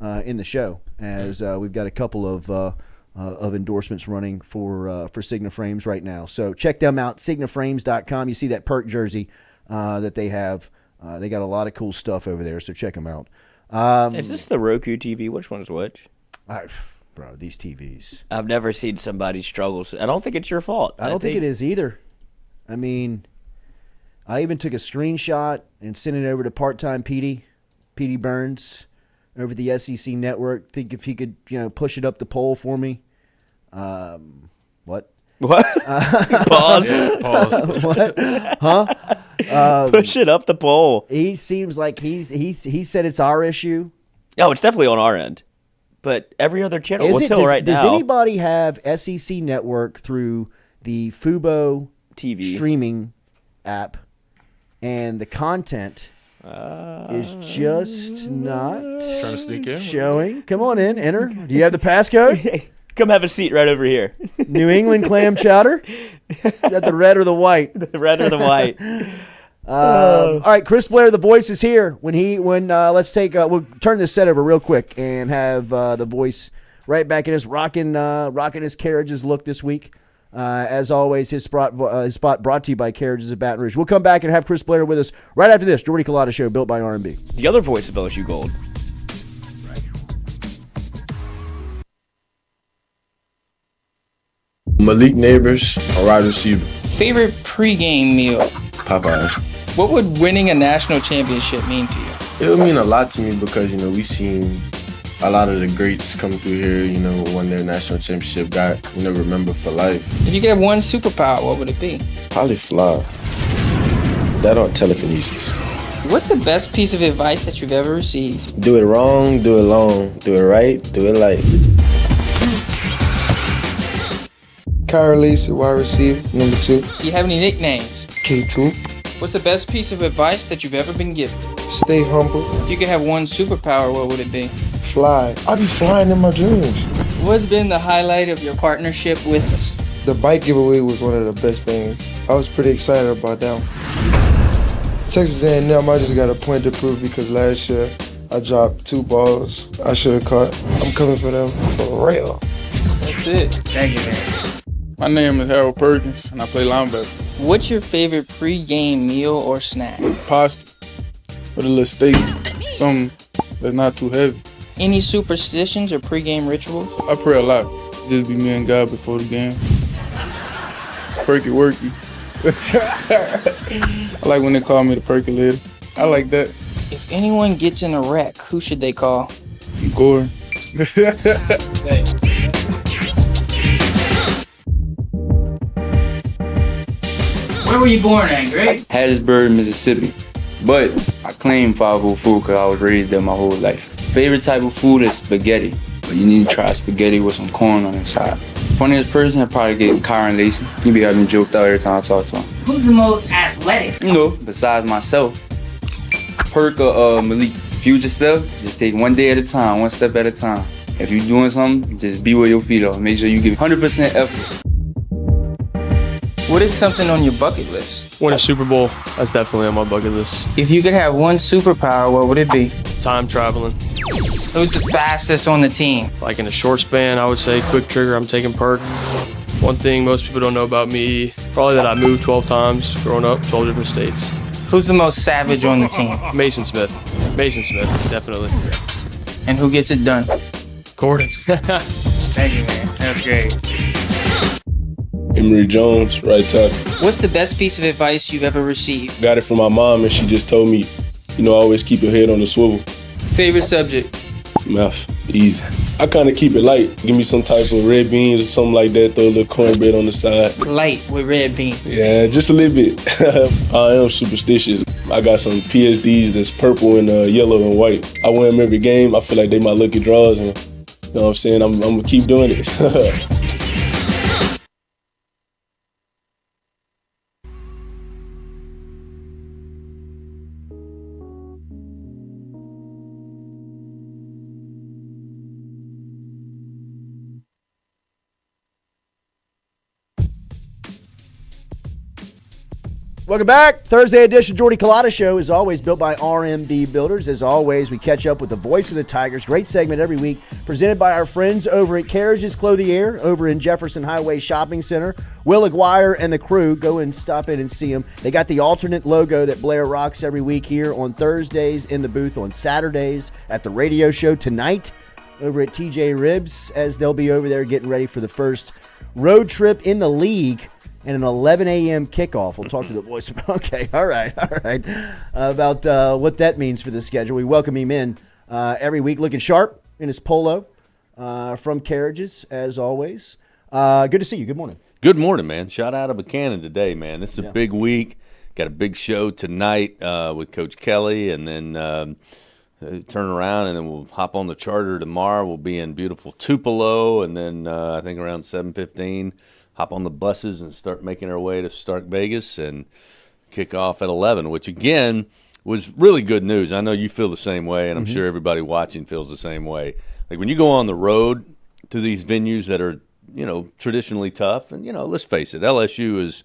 in the show, as we've got a couple of endorsements running for Signa Frames right now. So check them out, signaframes.com. You see that Perk jersey that they have. They got a lot of cool stuff over there, so check them out. Is this the Roku TV? Which one's which? Bro, these TVs. I've never seen somebody struggle. I don't think it's your fault. I don't think it is either. I mean, I even took a screenshot and sent it over to part-time Petey Burns over the SEC network. Think if he could, push it up the pole for me. What? What? Pause. Pause. What? Huh? Push it up the pole. He seems like he said it's our issue. Oh, it's definitely on our end. But every other channel right now. Does anybody have SEC network through the Fubo TV streaming app, and the content is just not trying to sneak in? Showing? Come on in, enter. Do you have the passcode? Come have a seat right over here. New England clam chowder? Is that the red or the white? The red or the white. All right, Chris Blair, the voice is here. Let's take we'll turn this set over real quick and have the voice right back in his rocking his Carriages look this week. As always, his spot brought to you by Carriages of Baton Rouge. We'll come back and have Chris Blair with us right after this. Jordy Culotta Show, built by R&B. The other voice of LSU Gold. Malik Neighbors, a wide receiver. Favorite pregame meal? Popeyes. What would winning a national championship mean to you? It would mean a lot to me because, we've seen a lot of the greats come through here, won their national championship, got, remembered for life. If you could have one superpower, what would it be? Probably fly. That or telekinesis. What's the best piece of advice that you've ever received? Do it wrong, do it long. Do it right, do it light. Kyra Lacey, wide receiver, number 2. Do you have any nicknames? K2. What's the best piece of advice that you've ever been given? Stay humble. If you could have one superpower, what would it be? Fly. I be flying in my dreams. What's been the highlight of your partnership with us? The bike giveaway was one of the best things. I was pretty excited about that one. Texas A&M, I just got a point to prove because last year I dropped 2 balls I should have caught. I'm coming for them for real. That's it. Thank you, man. My name is Harold Perkins, and I play linebacker. What's your favorite pre-game meal or snack? Pasta with a little steak, something that's not too heavy. Any superstitions or pre-game rituals? I pray a lot. Just be me and God before the game. Perky worky. I like when they call me the percolator. I like that. If anyone gets in a wreck, who should they call? Gore. Where were you born at, Greg? Hattiesburg, Mississippi. But I claim 504 food because I was raised there my whole life. Favorite type of food is spaghetti. But you need to try spaghetti with some corn on the side. Funniest person, I'd probably get Kyron Lacey. He be having me joked out every time I talk to him. Who's the most athletic? Besides myself, Perk or Malik. Future self, just take one day at a time, one step at a time. If you're doing something, just be where your feet are. Make sure you give 100% effort. What is something on your bucket list? Win a Super Bowl. That's definitely on my bucket list. If you could have one superpower, what would it be? Time traveling. Who's the fastest on the team? Like in a short span, I would say quick trigger, I'm taking Perk. One thing most people don't know about me Probably that I moved 12 times growing up, 12 different states. Who's the most savage on the team? Mason Smith. Mason Smith, definitely. And who gets it done? Gordon. Thank you, man. That's great. Emery Jones, right tackle. What's the best piece of advice you've ever received? Got it from my mom, and she just told me, always keep your head on the swivel. Favorite subject? Math, easy. I kind of keep it light. Give me some type of red beans or something like that. Throw a little cornbread on the side. Light with red beans. Yeah, just a little bit. I am superstitious. I got some PSDs that's purple and yellow and white. I wear them every game. I feel like they my lucky draws, and you know what I'm saying? I'm gonna keep doing it. Welcome back. Thursday edition Jordy Culotta Show is always built by RMB Builders. As always, we catch up with the voice of the Tigers. Great segment every week presented by our friends over at Carriages Clothier over in Jefferson Highway Shopping Center. Will Aguirre and the crew, go and stop in and see them. They got the alternate logo that Blair rocks every week here on Thursdays in the booth, on Saturdays at the radio show, tonight over at TJ Ribs, as they'll be over there getting ready for the first road trip in the league and an 11 a.m. kickoff. We'll talk to the voice about, about what that means for the schedule. We welcome him in every week, looking sharp in his polo from Carriages, as always. Good to see you. Good morning. Good morning, man. Shot out of a cannon today, man. This is a big week. Got a big show tonight with Coach Kelly, and then turn around, and then we'll hop on the charter tomorrow. We'll be in beautiful Tupelo, and then I think around 7:15, hop on the buses and start making our way to Stark Vegas and kick off at 11, which, again, was really good news. I know you feel the same way, and I'm sure everybody watching feels the same way. Like, when you go on the road to these venues that are, traditionally tough, and, let's face it, LSU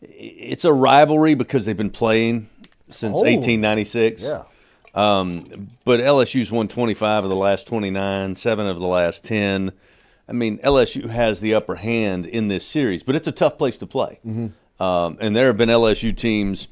it's a rivalry because they've been playing since 1896. Yeah. But LSU's won 25 of the last 29, 7 of the last 10. I mean, LSU has the upper hand in this series, but it's a tough place to play. And there have been LSU teams,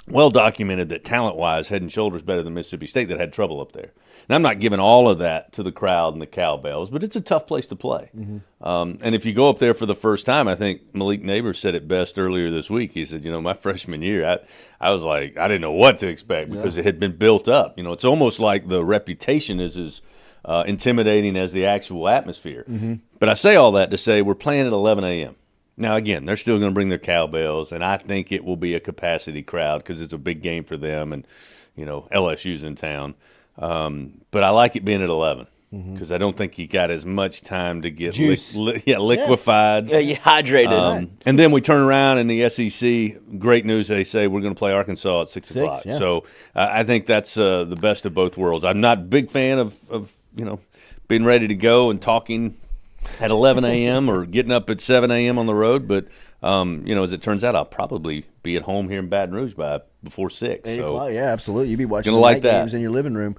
well documented, that talent-wise head and shoulders better than Mississippi State, that had trouble up there. And I'm not giving all of that to the crowd and the cowbells, but it's a tough place to play. And if you go up there for the first time, I think Malik Neighbors said it best earlier this week. He said, my freshman year, I was like, I didn't know what to expect because it had been built up. It's almost like the reputation is as intimidating as the actual atmosphere. But I say all that to say we're playing at 11 a.m. Now, again, they're still going to bring their cowbells, and I think it will be a capacity crowd because it's a big game for them, and, LSU's in town. But I like it being at 11 because I don't think you got as much time to get liquefied. Yeah, you hydrated. And then we turn around in the SEC, great news, they say we're going to play Arkansas at 6 o'clock. Yeah. So I think that's the best of both worlds. I'm not a big fan of being ready to go and talking at 11 a.m. or getting up at 7 a.m. on the road, but as it turns out, I'll probably be at home here in Baton Rouge before 6. 8 so o'clock, yeah, absolutely. You'll be watching the like night that. games in your living room.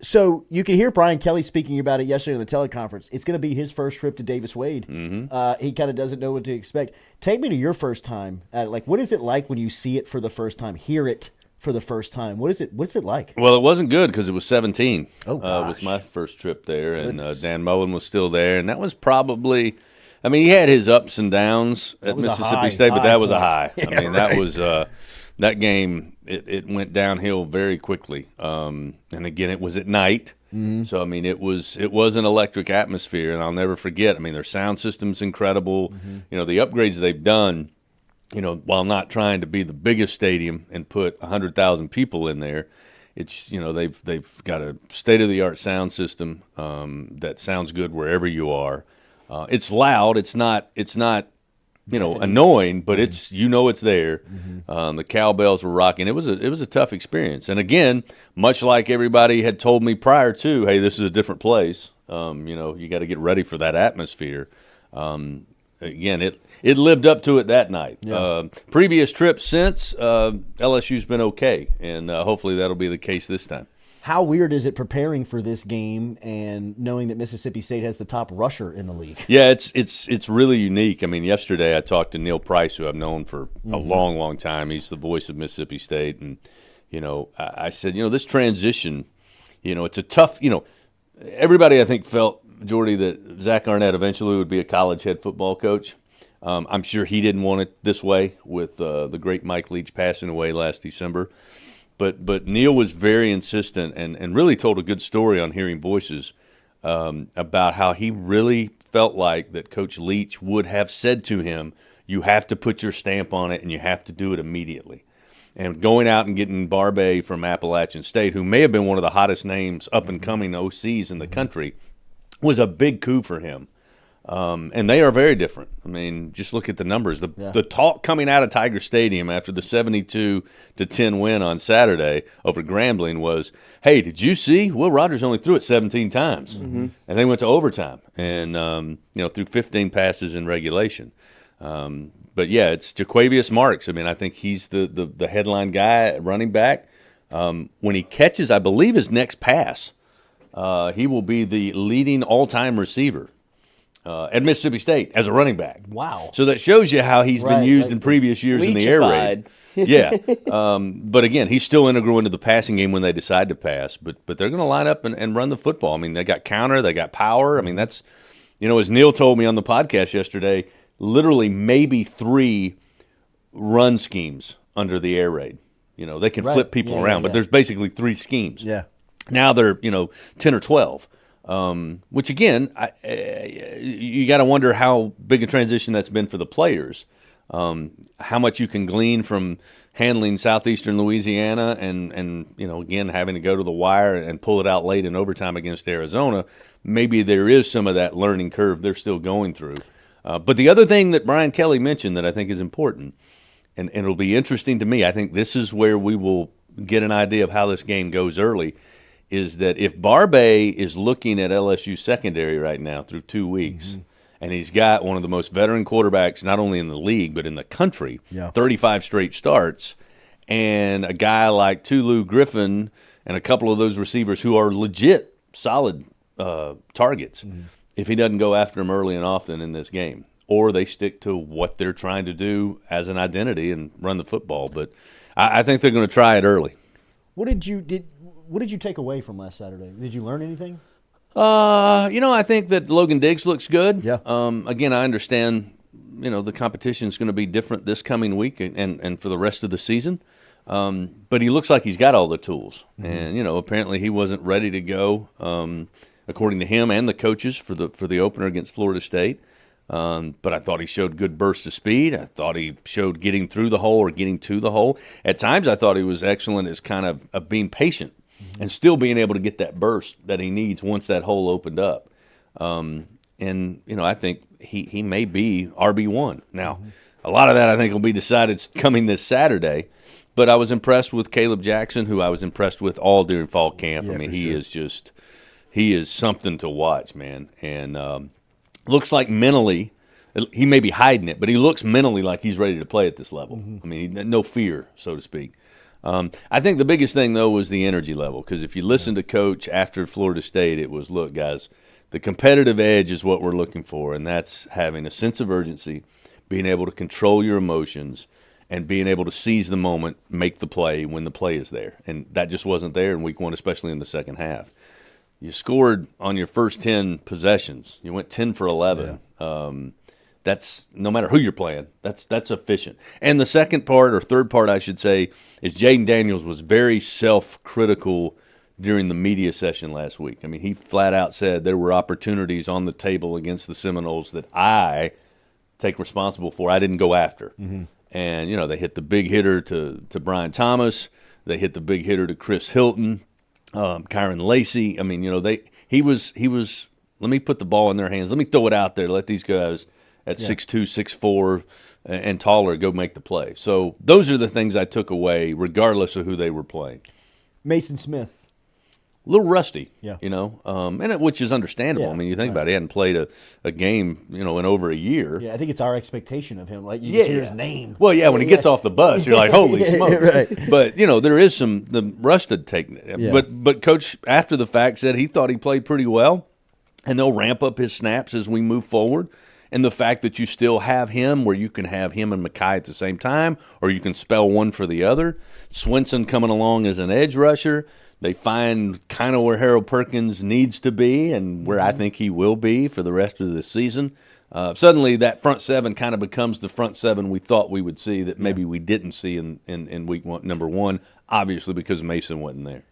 So you can hear Brian Kelly speaking about it yesterday in the teleconference. It's going to be his first trip to Davis Wade. He kind of doesn't know what to expect. Take me to your first time at it. Like, what is it like when you see it for the first time, hear it for the first time? What's it like? Well, it wasn't good because it was 17. Oh, gosh. Was my first trip there, and Dan Mullen was still there, and that was probably – I mean, he had his ups and downs at Mississippi State, but that was a high. Yeah, I mean, that was that game, it went downhill very quickly. And, again, it was at night. So, I mean, it was an electric atmosphere, and I'll never forget. I mean, their sound system's incredible. The upgrades they've done, while not trying to be the biggest stadium and put 100,000 people in there, it's they've got a state-of-the-art sound system that sounds good wherever you are. It's loud. It's not annoying, but it's it's there. The cowbells were rocking. It was a tough experience. And again, much like everybody had told me prior to, hey, this is a different place. You got to get ready for that atmosphere. Again, it lived up to it that night. Yeah. Previous trips since, LSU's been okay, and hopefully that'll be the case this time. How weird is it preparing for this game and knowing that Mississippi State has the top rusher in the league? Yeah, it's really unique. I mean, yesterday I talked to Neil Price, who I've known for a long, long time. He's the voice of Mississippi State, and I said, this transition, it's a tough. Everybody I think felt, Jordy, that Zach Arnett eventually would be a college head football coach. I'm sure he didn't want it this way with the great Mike Leach passing away last December. But Neil was very insistent and really told a good story on Hearing Voices about how he really felt like that Coach Leach would have said to him, you have to put your stamp on it and you have to do it immediately. And going out and getting Barbay from Appalachian State, who may have been one of the hottest names up-and-coming OCs in the country, was a big coup for him. And they are very different. I mean, just look at the numbers. The talk coming out of Tiger Stadium after the 72-10 win on Saturday over Grambling was, hey, did you see? Will Rogers only threw it 17 times. Mm-hmm. And they went to overtime and, threw 15 passes in regulation. But, yeah, it's Jaquavius Marks. I mean, I think he's the headline guy at running back. When he catches, I believe, his next pass, he will be the leading all-time receiver at Mississippi State as a running back. Wow. So that shows you how he's been used in previous years in the air raid. Yeah. But, again, he's still integral into the passing game when they decide to pass. But they're going to line up and run the football. I mean, they got counter. They got power. I mean, that's, as Neil told me on the podcast yesterday, literally maybe 3 run schemes under the air raid. They can flip people around, but there's basically 3 schemes. Yeah. Now they're, 10 or 12. Which, again, you got to wonder how big a transition that's been for the players, how much you can glean from handling southeastern Louisiana and again, having to go to the wire and pull it out late in overtime against Arizona. Maybe there is some of that learning curve they're still going through. But the other thing that Brian Kelly mentioned that I think is important, and it'll be interesting to me, I think this is where we will get an idea of how this game goes early, is that if Barbay is looking at LSU secondary right now through 2 weeks, and he's got one of the most veteran quarterbacks not only in the league but in the country, 35 straight starts, and a guy like Tulu Griffin and a couple of those receivers who are legit solid targets, if he doesn't go after them early and often in this game, or they stick to what they're trying to do as an identity and run the football. But I think they're going to try it early. What did you take away from last Saturday? Did you learn anything? I think that Logan Diggs looks good. Yeah. Again, I understand, the competition is going to be different this coming week and for the rest of the season. But he looks like he's got all the tools. And, apparently he wasn't ready to go, according to him and the coaches, for the opener against Florida State. But I thought he showed good bursts of speed. I thought he showed getting through the hole or getting to the hole. At times I thought he was excellent as kind of being patient and still being able to get that burst that he needs once that hole opened up. And, I think he may be RB1. Now, a lot of that I think will be decided coming this Saturday. But I was impressed with Caleb Jackson, who I was impressed with all during fall camp. Yeah, I mean, he is something to watch, man. And looks like mentally, he may be hiding it, but he looks mentally like he's ready to play at this level. I mean, no fear, so to speak. I think the biggest thing, though, was the energy level, because if you listen to Coach after Florida State, it was, look, guys, the competitive edge is what we're looking for, and that's having a sense of urgency, being able to control your emotions, and being able to seize the moment, make the play when the play is there. And that just wasn't there in week 1, especially in the second half. You scored on your first 10 possessions. You went 10 for 11. Yeah. That's no matter who you're playing. That's efficient. And the second part, or third part, I should say, is Jaden Daniels was very self-critical during the media session last week. I mean, he flat out said there were opportunities on the table against the Seminoles that I take responsible for. I didn't go after. And they hit the big hitter to Brian Thomas. They hit the big hitter to Chris Hilton. Kyron Lacey. I mean, he was. Let me put the ball in their hands. Let me throw it out there. Let these guys at 6'2", 6'4", and taller go make the play. So those are the things I took away, regardless of who they were playing. Mason Smith. little rusty, Yeah. which is understandable. Yeah, I mean, you think about it, he hadn't played a game, in over a year. Yeah, I think it's our expectation of him. Like, you just hear his name. Well, yeah, when he gets off the bus, you're like, holy smokes. Right. But, there is the rusted take. Yeah. But Coach, after the fact, said he thought he played pretty well, and they'll ramp up his snaps as we move forward. And the fact that you still have him where you can have him and Mackay at the same time, or you can spell one for the other. Swenson coming along as an edge rusher. They find kind of where Harold Perkins needs to be and where I think he will be for the rest of the season. Suddenly that front seven kind of becomes the front seven we thought we would see that maybe we didn't see in week number one, obviously because Mason wasn't there.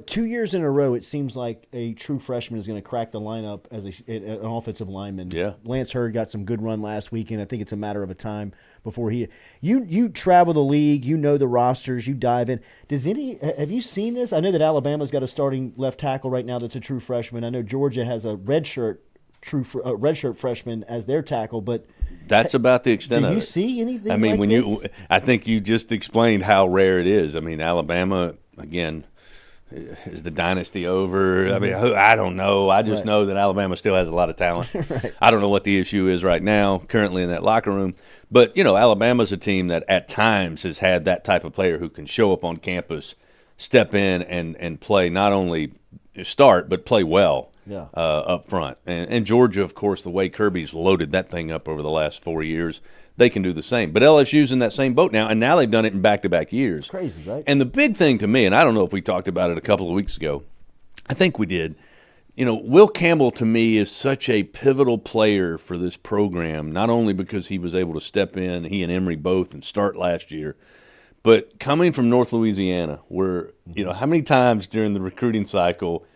2 years in a row, it seems like a true freshman is going to crack the lineup as an offensive lineman. Yeah. Lance Hurd got some good run last weekend. I think it's a matter of a time before you travel the league, the rosters, you dive in. Have you seen this? I know that Alabama's got a starting left tackle right now that's a true freshman. I know Georgia has a redshirt freshman as their tackle, but that's about the extent of it. Do you see anything? I mean, like I think you just explained how rare it is. I mean, Alabama again. Is the dynasty over? I mean, I don't know. I just know that Alabama still has a lot of talent. Right. I don't know what the issue is right now, currently in that locker room. But, Alabama's a team that at times has had that type of player who can show up on campus, step in and play, not only start, but play well up front. And Georgia, of course, the way Kirby's loaded that thing up over the last 4 years, they can do the same. But LSU's in that same boat now, and now they've done it in back-to-back years. It's crazy, right? And the big thing to me, and I don't know if we talked about it a couple of weeks ago, I think we did, Will Campbell to me is such a pivotal player for this program, not only because he was able to step in, he and Emery both, and start last year, but coming from North Louisiana, where, how many times during the recruiting cycle –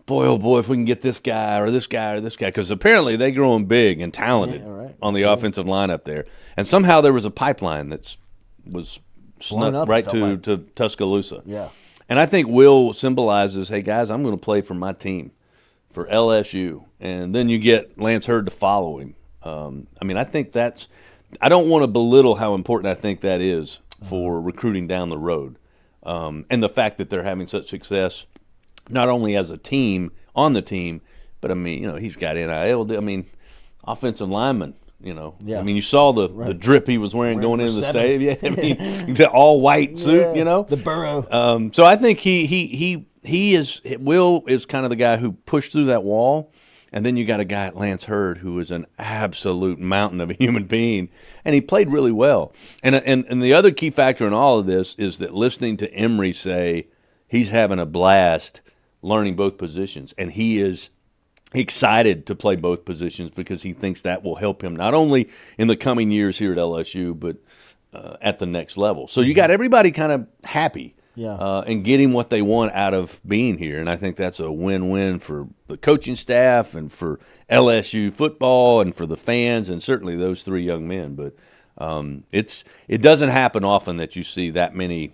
boy, oh boy, if we can get this guy or this guy or this guy, because apparently they growing big and talented on the offensive line up there. And somehow there was a pipeline that was snuck right to Tuscaloosa. Yeah. And I think Will symbolizes, hey, guys, I'm going to play for my team, for LSU. And then you get Lance Hurd to follow him. I think I don't want to belittle how important I think that is for recruiting down the road. And the fact that they're having such success not only as a team, on the team, but, he's got NIL. Offensive lineman, Yeah. You saw the drip he was wearing going into the stadium. The all-white suit, The burrow. So I think Will is kind of the guy who pushed through that wall, and then you got a guy at Lance Hurd who is an absolute mountain of a human being, and he played really well. And the other key factor in all of this is that listening to Emery say he's having a blast learning both positions, and he is excited to play both positions because he thinks that will help him not only in the coming years here at LSU, but at the next level. So you got everybody kind of happy and getting what they want out of being here, and I think that's a win-win for the coaching staff and for LSU football and for the fans and certainly those three young men. But it doesn't happen often that you see that many,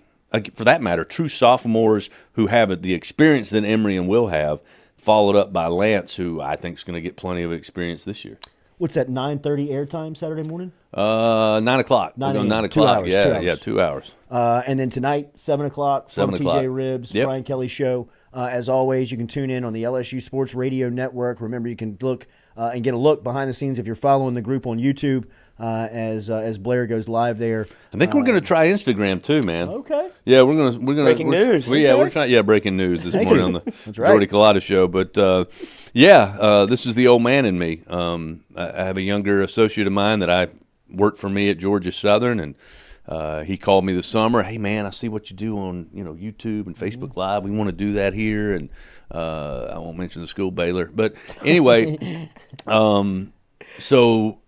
for that matter, true sophomores who have the experience that Emery and Will have, followed up by Lance, who I think is going to get plenty of experience this year. What's that, 9:30 airtime Saturday morning? 9 o'clock. 9 o'clock. 2 hours. Yeah, 2 hours. And then tonight, 7 o'clock, from 7 o'clock. TJ Ribs, Brian Kelly Show. As always, you can tune in on the LSU Sports Radio Network. Remember, you can look and get a look behind the scenes if you're following the group on YouTube. As Blair goes live there. I think we're going to try Instagram too, man. Okay. Yeah, we're going to breaking news. We're trying breaking news this morning on the right. Jordy Culotta show. But this is the old man in me. I have a younger associate of mine that I worked for me at Georgia Southern, and he called me this summer. Hey man, I see what you do on YouTube and Facebook Live. We want to do that here, and I won't mention the school, Baylor, but anyway, so.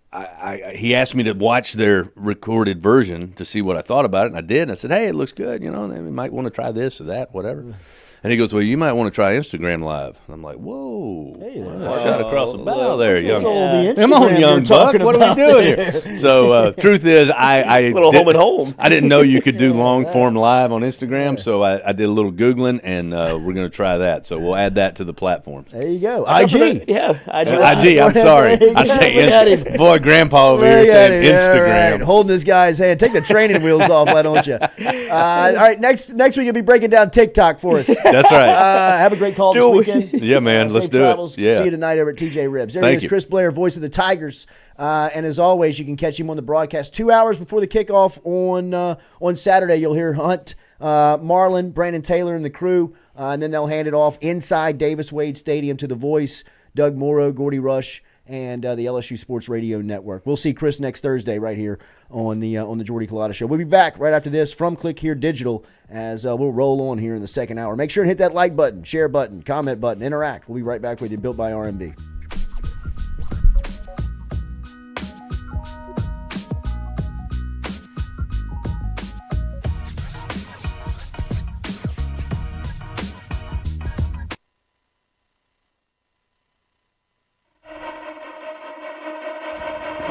He asked me to watch their recorded version to see what I thought about it, and I did. And I said, hey, it looks good. We might want to try this or that, whatever. And he goes, well, you might want to try Instagram Live. And I'm like, whoa. Hey, shot across the bow there, young. Come on, young buck. What are we doing here? So truth is, I little home and home. I didn't know you could do long-form live on Instagram, so I did a little Googling, and we're going to try that. So we'll add that to the platforms. There you go. IG. IG, I'm sorry. I say boy, Grandpa over here saying Instagram. Right. Holding this guy's hand. Take the training wheels off, why don't you? All right, next week you'll be breaking down TikTok for us. That's right. Have a great call this weekend. Yeah, man. Let's do travels. it. Yeah. See you tonight over at TJ Ribs. There Thank is you. Chris Blair, voice of the Tigers. And as always, you can catch him on the broadcast 2 hours before the kickoff on Saturday. You'll hear Hunt, Marlon, Brandon Taylor, and the crew. And then they'll hand it off inside Davis Wade Stadium to the voice, Doug Morrow, Gordy Rush, and the LSU Sports Radio Network. We'll see Chris next Thursday right here on the Jordy Culotta Show. We'll be back right after this from Click Here Digital as we'll roll on here in the second hour. Make sure and hit that like button, share button, comment button, interact. We'll be right back with you, built by RMB.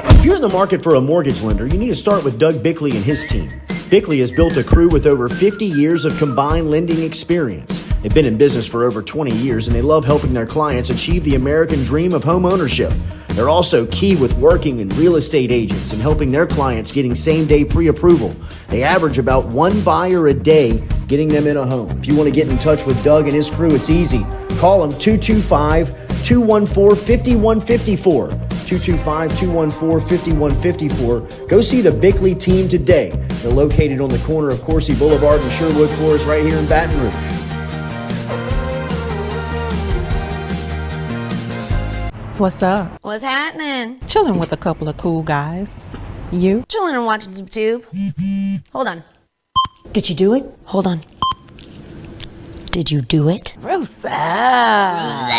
If you're in the market for a mortgage lender, you need to start with Doug Bickley and his team. Bickley has built a crew with over 50 years of combined lending experience. They've been in business for over 20 years, and they love helping their clients achieve the American dream of home ownership. They're also key with working in real estate agents and helping their clients getting same-day pre-approval. They average about one buyer a day getting them in a home. If you want to get in touch with Doug and his crew, it's easy. Call them 225-214-5154. 225-214-5154. Go see the Bickley team today. They're located on the corner of Coursey Boulevard and Sherwood Forest right here in Baton Rouge. What's up? What's happening? Chilling with a couple of cool guys. You? Chilling and watching some tube. Hold on. Did you do it? Hold on. Did you do it? Roof's up.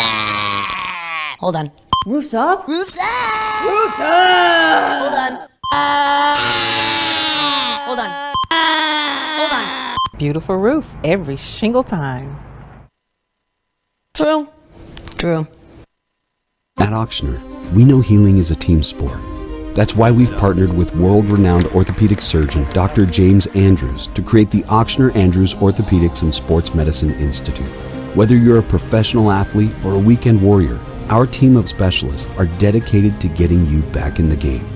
Hold on. Roof's up. Roof's up! Roof's up. Hold on. Hold on. Hold on. Beautiful roof every single time. True. At Auctioner, we know healing is a team sport. That's why we've partnered with world-renowned orthopedic surgeon Dr. James Andrews to create the Auctioner Andrews Orthopedics and Sports Medicine Institute. Whether you're a professional athlete or a weekend warrior, our team of specialists are dedicated to getting you back in the game.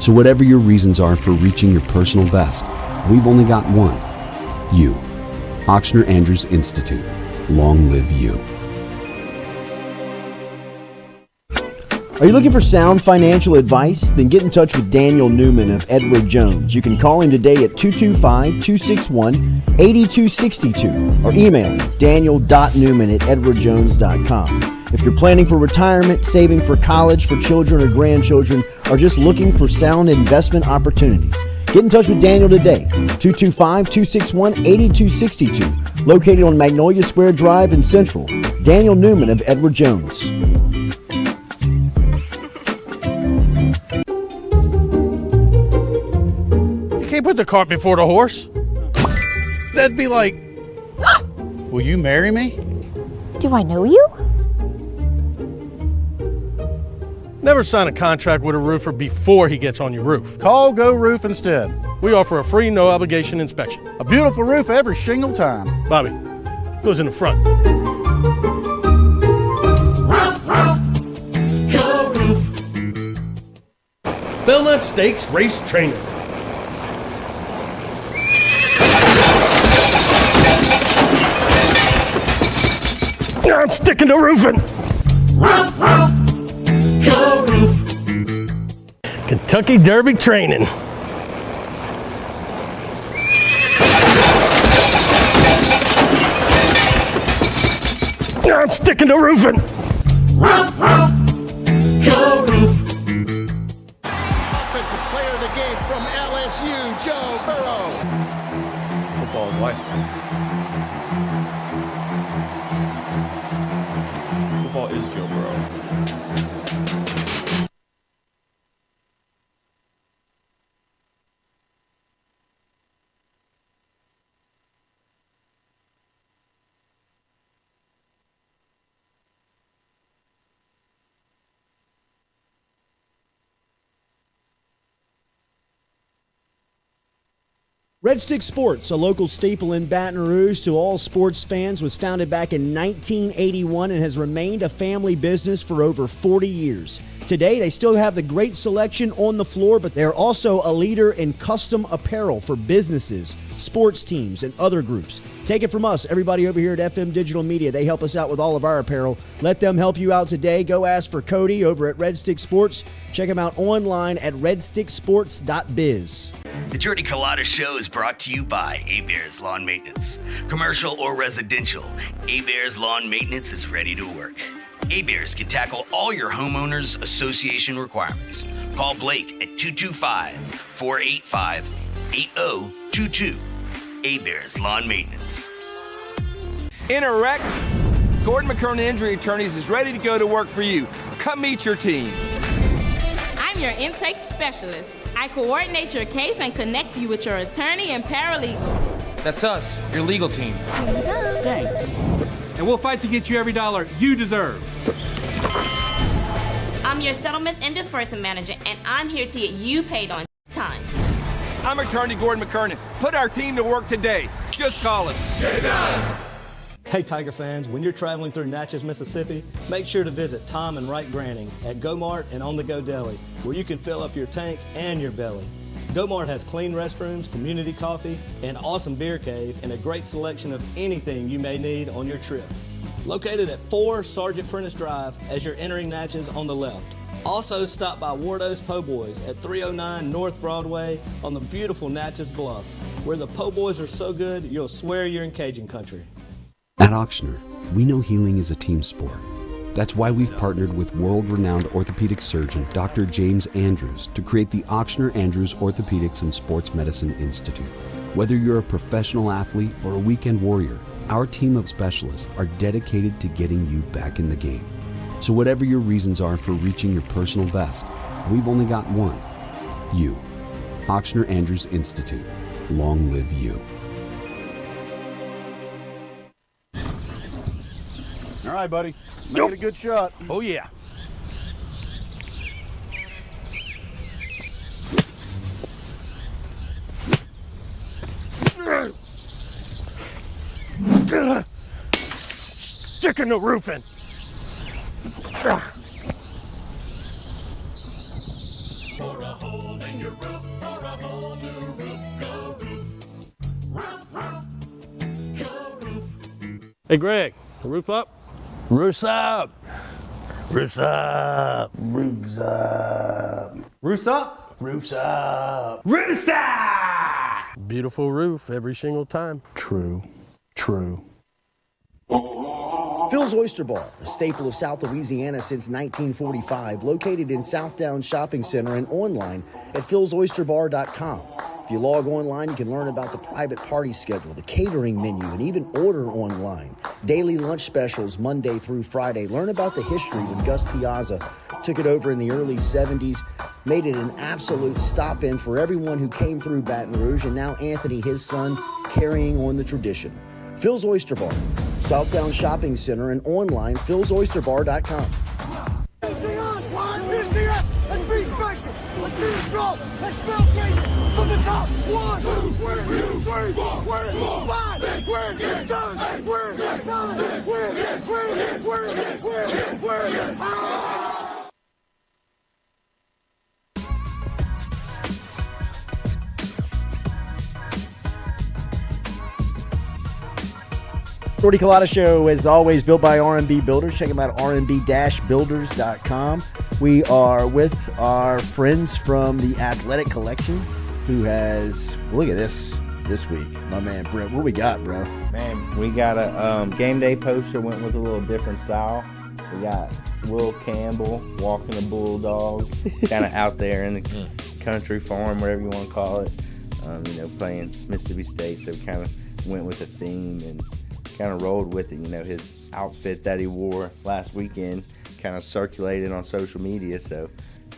So whatever your reasons are for reaching your personal best, we've only got one. You. Auctioner Andrews Institute. Long live you. Are you looking for sound financial advice? Then get in touch with Daniel Newman of Edward Jones. You can call him today at 225-261-8262 or email him daniel.newman@edwardjones.com. If you're planning for retirement, saving for college for children or grandchildren, or just looking for sound investment opportunities, get in touch with Daniel today, 225-261-8262, located on Magnolia Square Drive in Central. Daniel Newman of Edward Jones. You can't put the cart before the horse. That'd be like, will you marry me? Do I know you? Never sign a contract with a roofer before he gets on your roof. Call Go Roof instead. We offer a free, no-obligation inspection. A beautiful roof every single time. Bobby, goes in the front. Go Roof. Belmont Stakes Race Trainer. I'm sticking to roofing. Roof. Go Roof. Kentucky Derby training. I'm sticking to roofing. Roof. Go Roof. Offensive player of the game from LSU, Joe Burrow. Football is life. Football is Joe Burrow. Red Stick Sports, a local staple in Baton Rouge to all sports fans, was founded back in 1981 and has remained a family business for over 40 years. Today, they still have the great selection on the floor, but they're also a leader in custom apparel for businesses, sports teams, and other groups. Take it from us, everybody over here at FM Digital Media. They help us out with all of our apparel. Let them help you out today. Go ask for Cody over at Red Stick Sports. Check him out online at redsticksports.biz. The Jordy Culotta Show is brought to you by A-Bears Lawn Maintenance. Commercial or residential, A-Bears Lawn Maintenance is ready to work. A-Bears can tackle all your homeowners association requirements. Call Blake at 225-485-8022. A-Bears Lawn Maintenance. In a wreck, Gordon McKernan Injury Attorneys is ready to go to work for you. Come meet your team. I'm your intake specialist. I coordinate your case and connect you with your attorney and paralegal. That's us, your legal team. Here you go. Thanks. And we'll fight to get you every dollar you deserve. I'm your settlements and disbursement manager, and I'm here to get you paid on time. I'm attorney Gordon McKernan. Put our team to work today. Just call us. Get done. Hey Tiger fans, when you're traveling through Natchez, Mississippi, make sure to visit Tom and Wright Granning at Go Mart and On The Go Deli, where you can fill up your tank and your belly. Go Mart has clean restrooms, community coffee, an awesome beer cave, and a great selection of anything you may need on your trip. Located at 4 Sergeant Prentice Drive as you're entering Natchez on the left. Also stop by Wardo's Po' Boys at 309 North Broadway on the beautiful Natchez Bluff, where the Po' Boys are so good you'll swear you're in Cajun country. At Auctioner, we know healing is a team sport. That's why we've partnered with world-renowned orthopedic surgeon Dr. James Andrews to create the Auctioner Andrews Orthopedics and Sports Medicine Institute. Whether you're a professional athlete or a weekend warrior, our team of specialists are dedicated to getting you back in the game. So whatever your reasons are for reaching your personal best, we've only got one. You. Auctioner Andrews Institute. Long live you. All right, buddy. Make it a good shot. Oh, yeah. Sticking the roof in. For a hole in your roof, for a whole new roof, go roof. Roof, roof, go roof. Hey, Greg, the roof up? Roof's up. Roof's up. Roof's up. Roof's up. Roof's up. Roof's up. Beautiful roof every single time. True. True. Phil's Oyster Bar, a staple of South Louisiana since 1945, located in Southdown Shopping Center and online at philsoysterbar.com. If you log online, you can learn about the private party schedule, the catering menu, and even order online. Daily lunch specials Monday through Friday. Learn about the history when Gus Piazza took it over in the early 70s, made it an absolute stop-in for everyone who came through Baton Rouge, and now Anthony, his son, carrying on the tradition. Phil's Oyster Bar, Southdown Shopping Center, and online, philsoysterbar.com. Let's be special. Let's be strong. Let's spell greatness from the top. 1, 2, 3, 4, 5, 6, 7, 8, 9, Jordy Culotta Show, as always, built by R&B Builders. Check them out at rnb-builders.com. We are with our friends from the Athletic Collection, who has, look at this week. My man, Brent, what we got, bro? Man, we got a game day poster, went with a little different style. We got Will Campbell walking the Bulldogs, kind of out there in the country farm, whatever you want to call it, playing Mississippi State. So we kind of went with the theme and kind of rolled with it. His outfit that he wore last weekend kind of circulated on social media, so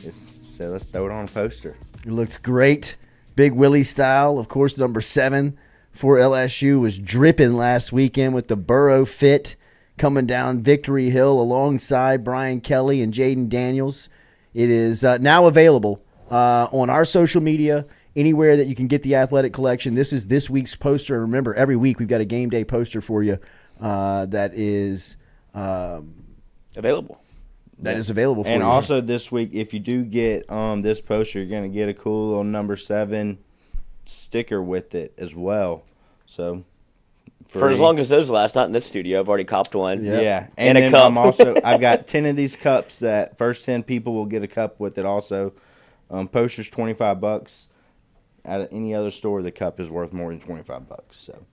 let's throw it on a poster. It looks great. Big Willie style. Of course, number 7 for LSU was dripping last weekend with the Burrow fit coming down Victory Hill alongside Brian Kelly and Jaden Daniels. It is now available on our social media, anywhere that you can get the Athletic Collection. This is this week's poster. And remember, every week we've got a game day poster for you that is available. That is available for you. And also this week, if you do get this poster, you're going to get a cool little number 7 sticker with it as well. So for as long as those last, not in this studio, I've already copped one. Yeah. And then a cup. I've got 10 of these cups that first 10 people will get a cup with it also. Poster's $25. At any other store, the cup is worth more than $25. So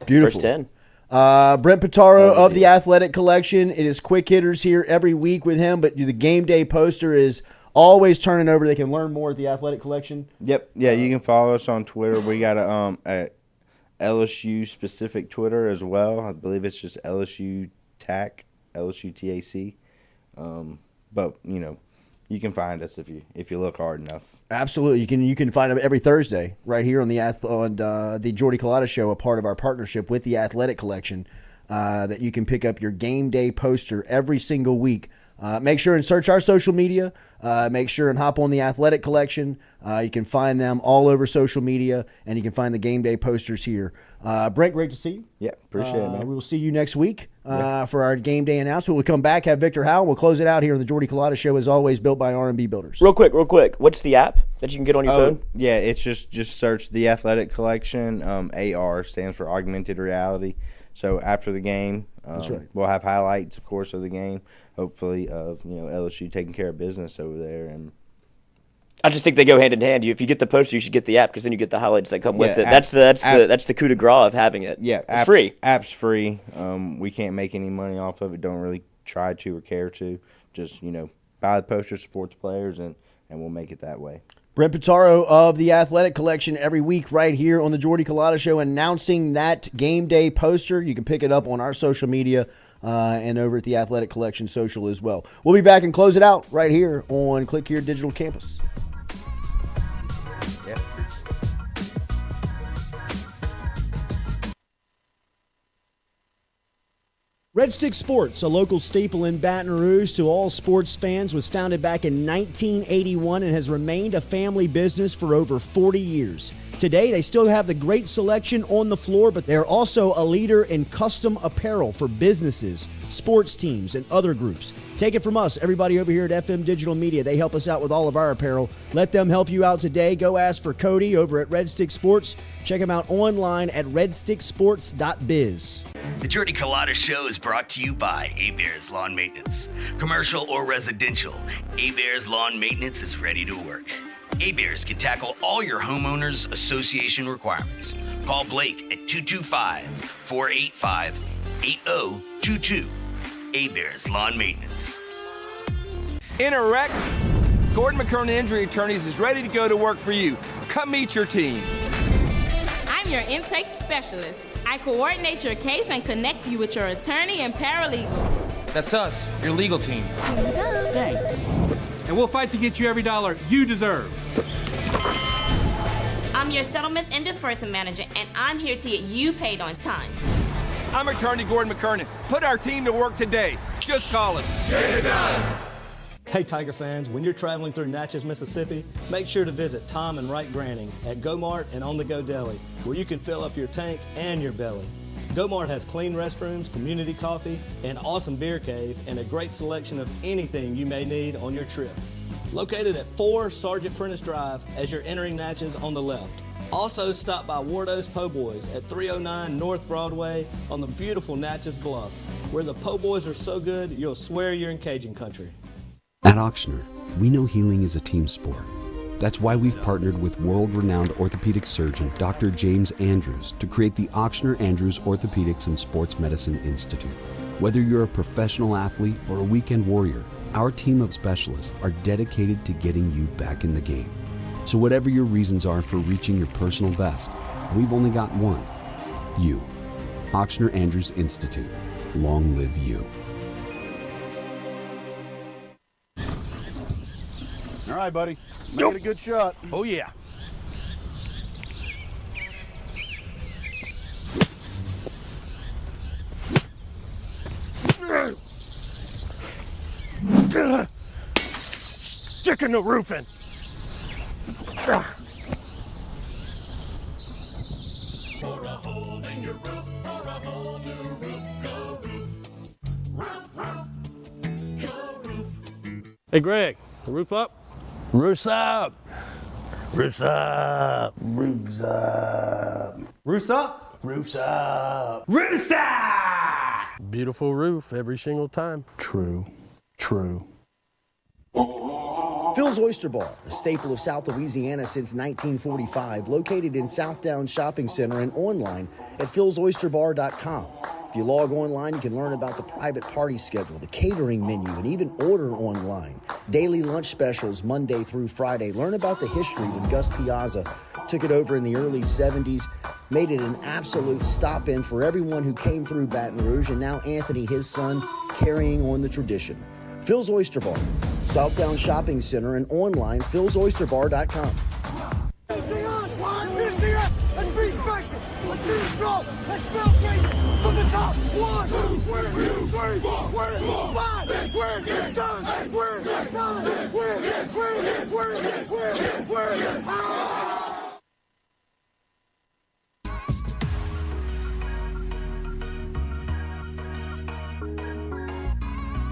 beautiful. First 10. Brent Pitaro of the Athletic Collection. It is quick hitters here every week with him, but the game day poster is always turning over. They can learn more at the Athletic Collection. Yep. Yeah, you can follow us on Twitter. We got a LSU specific Twitter as well. I believe it's just LSU TAC, LSU TAC. But you can find us if you look hard enough. Absolutely, you can find them every Thursday right here on the Jordy Culotta Show, a part of our partnership with the Athletic Collection. That you can pick up your game day poster every single week. Make sure and search our social media. Make sure and hop on the Athletic Collection. You can find them all over social media, and you can find the game day posters here. Brent, great to see you. Yeah, appreciate it, man. We will see you next week for our game day announcement. We'll come back, have Victor Howell. We'll close it out here on the Jordy Culotta Show, as always, built by R&B Builders. Real quick. What's the app that you can get on your phone? Yeah, it's just search the Athletic Collection. AR stands for Augmented Reality. So after the game, That's right. We'll have highlights, of course, of the game. Hopefully, of LSU taking care of business over there. And I just think they go hand in hand. If you get the poster, you should get the app because then you get the highlights that come with it. That's the coup de grace of having it. Yeah, it's free. App's free. We can't make any money off of it. Don't really try to or care to. Just buy the poster, support the players, and we'll make it that way. Brent Pitaro of the Athletic Collection every week right here on the Jordy Culotta Show, announcing that game day poster. You can pick it up on our social media and over at the Athletic Collection social as well. We'll be back and close it out right here on Click Here Digital Campus. Yeah. Red Stick Sports, a local staple in Baton Rouge to all sports fans, was founded back in 1981 and has remained a family business for over 40 years. Today, they still have the great selection on the floor, but they're also a leader in custom apparel for businesses, sports teams, and other groups. Take it from us, everybody over here at FM Digital Media. They help us out with all of our apparel. Let them help you out today. Go ask for Cody over at Red Stick Sports. Check him out online at redsticksports.biz. The Jordy Culotta Show is brought to you by A-Bears Lawn Maintenance. Commercial or residential, A-Bears Lawn Maintenance is ready to work. A-Bears can tackle all your homeowners association requirements. Call Blake at 225-485-8022. A-Bears Lawn Maintenance. In a wreck, Gordon McKernan Injury Attorneys is ready to go to work for you. Come meet your team. I'm your intake specialist. I coordinate your case and connect you with your attorney and paralegal. That's us, your legal team. Here you go. Thanks. And we'll fight to get you every dollar you deserve. I'm your settlements and disbursement manager, and I'm here to get you paid on time. I'm attorney Gordon McKernan. Put our team to work today. Just call us. Get it done. Hey Tiger fans, when you're traveling through Natchez, Mississippi, make sure to visit Tom and Wright Granning at Go-Mart and On The Go Deli, where you can fill up your tank and your belly. Go-Mart has clean restrooms, community coffee, an awesome beer cave, and a great selection of anything you may need on your trip. Located at 4 Sergeant Prentice Drive as you're entering Natchez on the left. Also stop by Wardo's Po' Boys at 309 North Broadway on the beautiful Natchez Bluff, where the Po' Boys are so good you'll swear you're in Cajun country. At Auctioner, we know healing is a team sport. That's why we've partnered with world-renowned orthopedic surgeon Dr. James Andrews to create the Auctioner Andrews Orthopedics and Sports Medicine Institute. Whether you're a professional athlete or a weekend warrior, our team of specialists are dedicated to getting you back in the game. So whatever your reasons are for reaching your personal best, we've only got one. You. Auctioner Andrews Institute. Long live you. All right, buddy. Make it a good shot. Oh, yeah. Sticking the roof in. Hey, Greg, the roof up? Roof's up. Roof's up. Roof's up. Roof's up. Roof's up. Roof's up. Beautiful roof every single time. True. Phil's Oyster Bar, a staple of South Louisiana since 1945, located in Southdown Shopping Center and online at philsoysterbar.com. If you log online, you can learn about the private party schedule, the catering menu, and even order online. Daily lunch specials Monday through Friday. Learn about the history when Gus Piazza took it over in the early 70s, made it an absolute stop-in for everyone who came through Baton Rouge, and now Anthony, his son, carrying on the tradition. Phil's Oyster Bar, Southdown Shopping Center, and online, philsoysterbar.com. Let's be special. Let's do strong. Let's smell great. From the top. 1, 2, 3, 4, 5, 6, 7, 8, 9,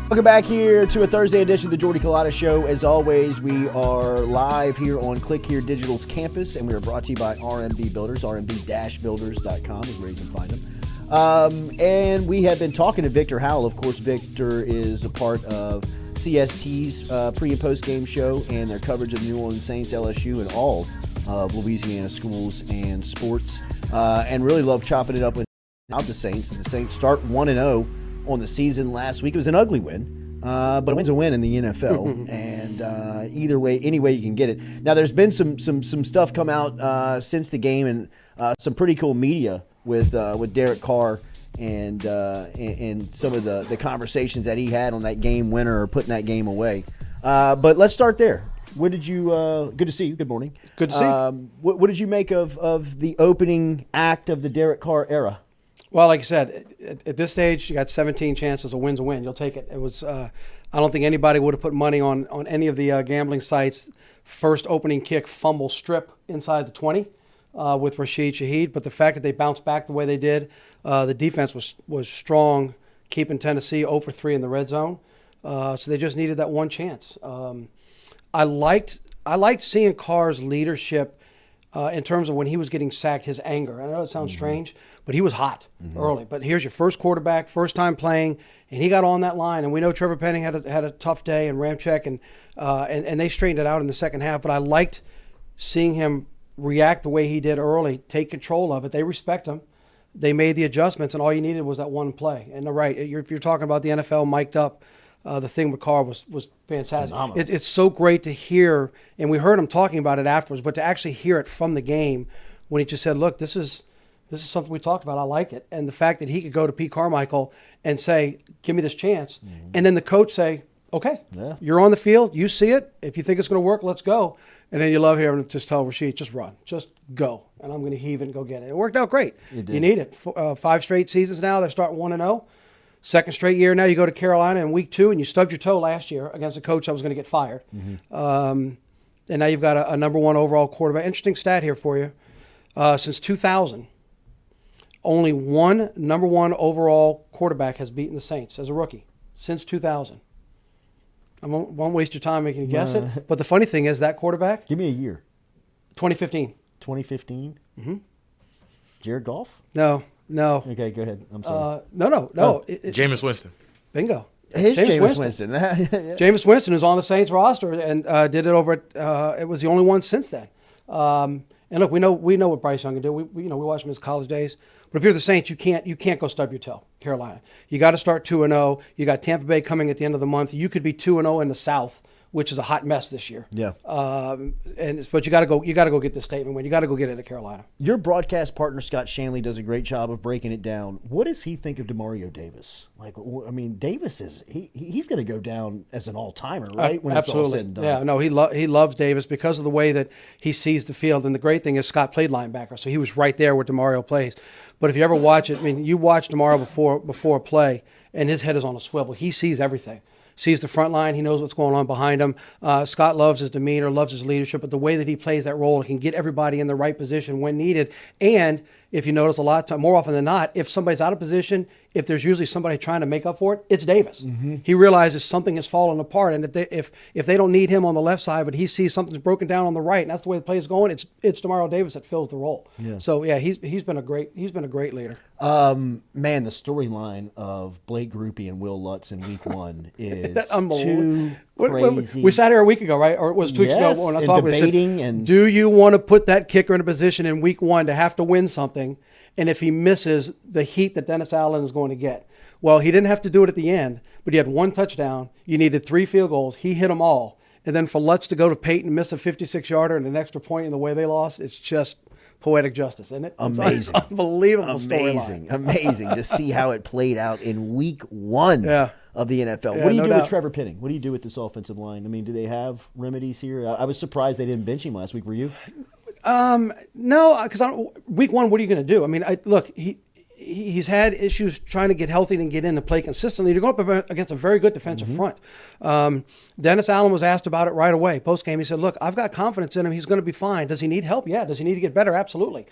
Welcome back here to a Thursday edition of the Jordy Culotta Show. As always, we are live here on Click Here Digital's campus, and we are brought to you by RMB Builders. RMB-builders.com is where you can find them. And we have been talking to Victor Howell. Of course, Victor is a part of CST's pre- and post-game show and their coverage of New Orleans Saints, LSU, and all of Louisiana schools and sports. And really love chopping it up with the Saints. The Saints start 1-0. On the season last week. It was an ugly win, but a win's a win in the NFL, and either way, any way you can get it. Now, there's been some stuff come out since the game, and some pretty cool media with Derek Carr and some of the conversations that he had on that game winner or putting that game away. But let's start there. What did you? Good to see you. Good morning. Good to see you. What did you make of the opening act of the Derek Carr era? Well, like I said, at this stage, you got 17 chances. A win's a win. You'll take it. It was. I don't think anybody would have put money on any of the gambling sites. First opening kick, fumble strip inside the 20 with Rashid Shaheed. But the fact that they bounced back the way they did, the defense was strong, keeping Tennessee 0 for 3 in the red zone. So they just needed that one chance. I liked seeing Carr's leadership in terms of when he was getting sacked, his anger. I know it sounds strange, but he was hot early. But here's your first quarterback, first time playing, and he got on that line. And we know Trevor Penning had a tough day, and Ramczyk, and they straightened it out in the second half. But I liked seeing him react the way he did early, take control of it. They respect him. They made the adjustments, and all you needed was that one play. And if you're talking about the NFL mic'd up, the thing with Carr was fantastic. It's so great to hear, and we heard him talking about it afterwards, but to actually hear it from the game when he just said, look, this is something we talked about. I like it. And the fact that he could go to Pete Carmichael and say, give me this chance. And then the coach say, okay, you're on the field. You see it. If you think it's going to work, let's go. And then you love hearing him just tell Rashid, just run, just go. And I'm going to heave it and go get it. It worked out great. You need it. 5 straight seasons now. They're starting 1-0. Second straight year now. You go to Carolina in week 2, and you stubbed your toe last year against a coach that was going to get fired. And now you've got a number 1 overall quarterback. Interesting stat here for you. Since 2000, only one number 1 overall quarterback has beaten the Saints as a rookie. Since 2000. I won't waste your time making you guess it. But the funny thing is that quarterback. Give me a year. 2015. 2015? Mm-hmm. Jared Goff? No. Okay, go ahead. I'm sorry. No. Jameis Winston. Bingo. His Jameis Winston. Jameis Winston is on the Saints roster and did it over at, it was the only one since then. And look, we know what Bryce Young can do. We watched him in his college days. But if you're the Saints, you can't go stub your toe, Carolina. You got to start 2-0. You got Tampa Bay coming at the end of the month. You could be 2-0 in the South, which is a hot mess this year. Yeah. But you got to go get this statement win. You got to go get it at Carolina. Your broadcast partner Scott Shanley does a great job of breaking it down. What does he think of DeMario Davis? Davis is he's going to go down as an all-timer, right? When absolutely. It's all said and done. Yeah. No, he loves Davis because of the way that he sees the field. And the great thing is Scott played linebacker, so he was right there where DeMario plays. But if you ever watch it, you watch DeMario before a play, and his head is on a swivel. He sees everything. Sees the front line. He knows what's going on behind him. Scott loves his demeanor, loves his leadership, but the way that he plays that role, he can get everybody in the right position when needed. And if you notice more often than not, if somebody's out of position, if there's usually somebody trying to make up for it, it's Davis. He realizes something has fallen apart, and that if they don't need him on the left side, but he sees something's broken down on the right, and that's the way the play is going, it's Demario Davis that fills the role. Yeah. So yeah, he's been a great leader. Man, the storyline of Blake Grupe and Will Lutz in week 1 is too crazy. We sat here a week ago, right? Or it was 2 weeks ago when I talked debating. Do you want to put that kicker in a position in week 1 to have to win something? And if he misses, the heat that Dennis Allen is going to get. Well, he didn't have to do it at the end, but he had 1 touchdown. You needed 3 field goals. He hit them all. And then for Lutz to go to Peyton and miss a 56-yarder and an extra point in the way they lost, it's just poetic justice, isn't it? Amazing. It's unbelievable storyline. Amazing to see how it played out in week 1 of the NFL. Yeah, What do you no do doubt. with Trevor Penning? What do you do with this offensive line? I mean, do they have remedies here? I was surprised they didn't bench him last week. Were you? No, because week 1, what are you going to do? I mean, look, he's had issues trying to get healthy and get in and play consistently. You're going up against a very good defensive front. Dennis Allen was asked about it right away. Post-game, he said, look, I've got confidence in him. He's going to be fine. Does he need help? Yeah. Does he need to get better? Absolutely.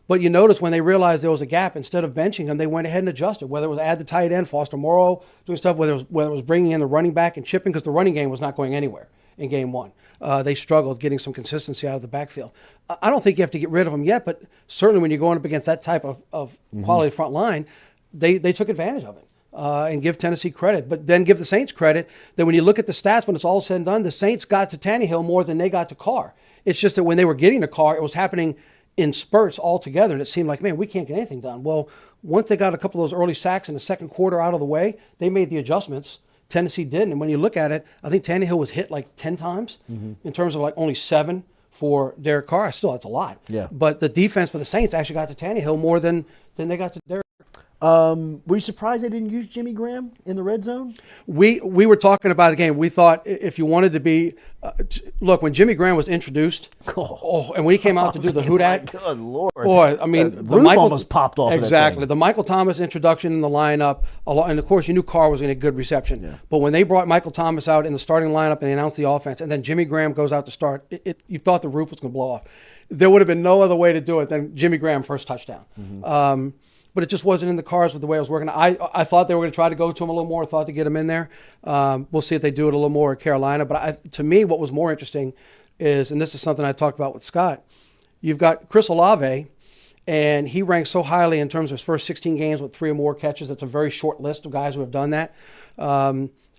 But you notice when they realized there was a gap, instead of benching him, they went ahead and adjusted, whether it was add the tight end, Foster Morrow, doing stuff, whether it was bringing in the running back and chipping, because the running game was not going anywhere in game 1. They struggled getting some consistency out of the backfield. I don't think you have to get rid of them yet, but certainly when you're going up against that type of quality front line, they took advantage of it. And give Tennessee credit, but then give the Saints credit that when you look at the stats, when it's all said and done, the Saints got to Tannehill more than they got to Carr. It's just that when they were getting to Carr, it was happening in spurts all together, and it seemed like, man, we can't get anything done. Well, once they got a couple of those early sacks in the second quarter out of the way, they made the adjustments. Tennessee didn't, and when you look at it, I think Tannehill was hit like 10 times in terms of like only 7 for Derek Carr. Still, that's a lot. Yeah. But the defense for the Saints actually got to Tannehill more than they got to Derek. Were you surprised they didn't use Jimmy Graham in the red zone? We were talking about it again. We thought if you wanted to be, look, when Jimmy Graham was introduced, and when he came out to do the hoot at, good Lord, boy, I mean, the roof almost popped off. Exactly, Of that the Michael Thomas introduction in the lineup, and of course you knew Carr was going to get good reception. Yeah. But when they brought Michael Thomas out in the starting lineup and they announced the offense, and then Jimmy Graham goes out to start, you thought the roof was going to blow off. There would have been no other way to do it than Jimmy Graham first touchdown. But it just wasn't in the cards with the way it was working. I thought they were going to try to go to him a little more, thought to get him in there. We'll see if they do it a little more at Carolina. But to me, what was more interesting is, and this is something I talked about with Scott, you've got Chris Olave, and he ranks so highly in terms of his first 16 games with 3 or more catches. That's a very short list of guys who have done that.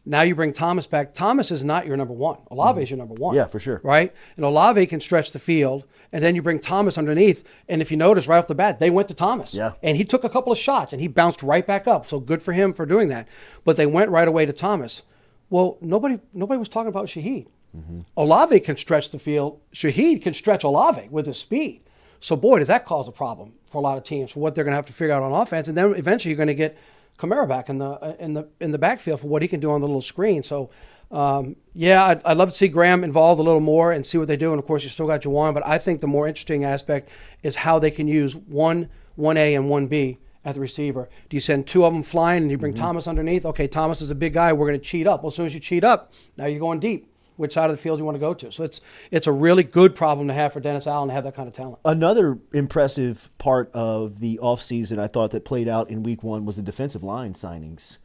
Now you bring Thomas back. Thomas is not your number 1. Olave is your number 1. Yeah, for sure. Right? And Olave can stretch the field, and then you bring Thomas underneath. And if you notice right off the bat, they went to Thomas. Yeah. And he took a couple of shots, and he bounced right back up. So good for him for doing that. But they went right away to Thomas. Well, nobody was talking about Shaheed. Olave can stretch the field. Shaheed can stretch Olave with his speed. So, boy, does that cause a problem for a lot of teams for what they're going to have to figure out on offense. And then eventually you're going to get Kamara back in the backfield for what he can do on the little screen. So, I'd love to see Graham involved a little more and see what they do. And, of course, you still got Juwan. But I think the more interesting aspect is how they can use 1A and 1B at the receiver. Do you send 2 of them flying and you bring Thomas underneath? Okay, Thomas is a big guy. We're going to cheat up. Well, as soon as you cheat up, now you're going deep. Which side of the field you want to go to. So it's a really good problem to have for Dennis Allen to have that kind of talent. Another impressive part of the offseason I thought that played out in week 1 was the defensive line signings.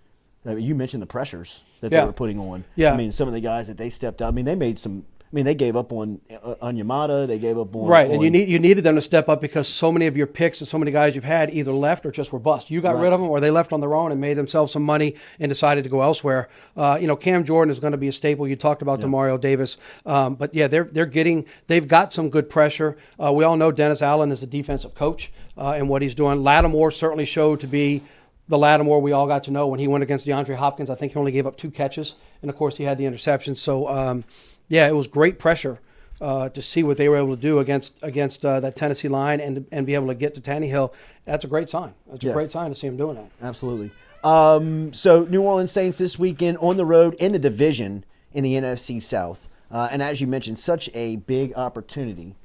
I mean, you mentioned the pressures that they were putting on. Yeah. I mean, some of the guys that they stepped up. I mean, they made some. I mean, they gave up on Yamada. They gave up on right, and you needed them to step up because so many of your picks and so many guys you've had either left or just were bust. You got rid of them, or they left on their own and made themselves some money and decided to go elsewhere. Cam Jordan is going to be a staple. You talked about Demario Davis, but yeah, they've got some good pressure. We all know Dennis Allen is a defensive coach and what he's doing. Lattimore certainly showed to be the Lattimore we all got to know when he went against DeAndre Hopkins. I think he only gave up 2 catches, and of course he had the interception. So. Yeah, it was great pressure to see what they were able to do against that Tennessee line and be able to get to Tannehill. That's a great sign. That's a great sign to see him doing that. Absolutely. So New Orleans Saints this weekend on the road in the division in the NFC South. And as you mentioned, such a big opportunity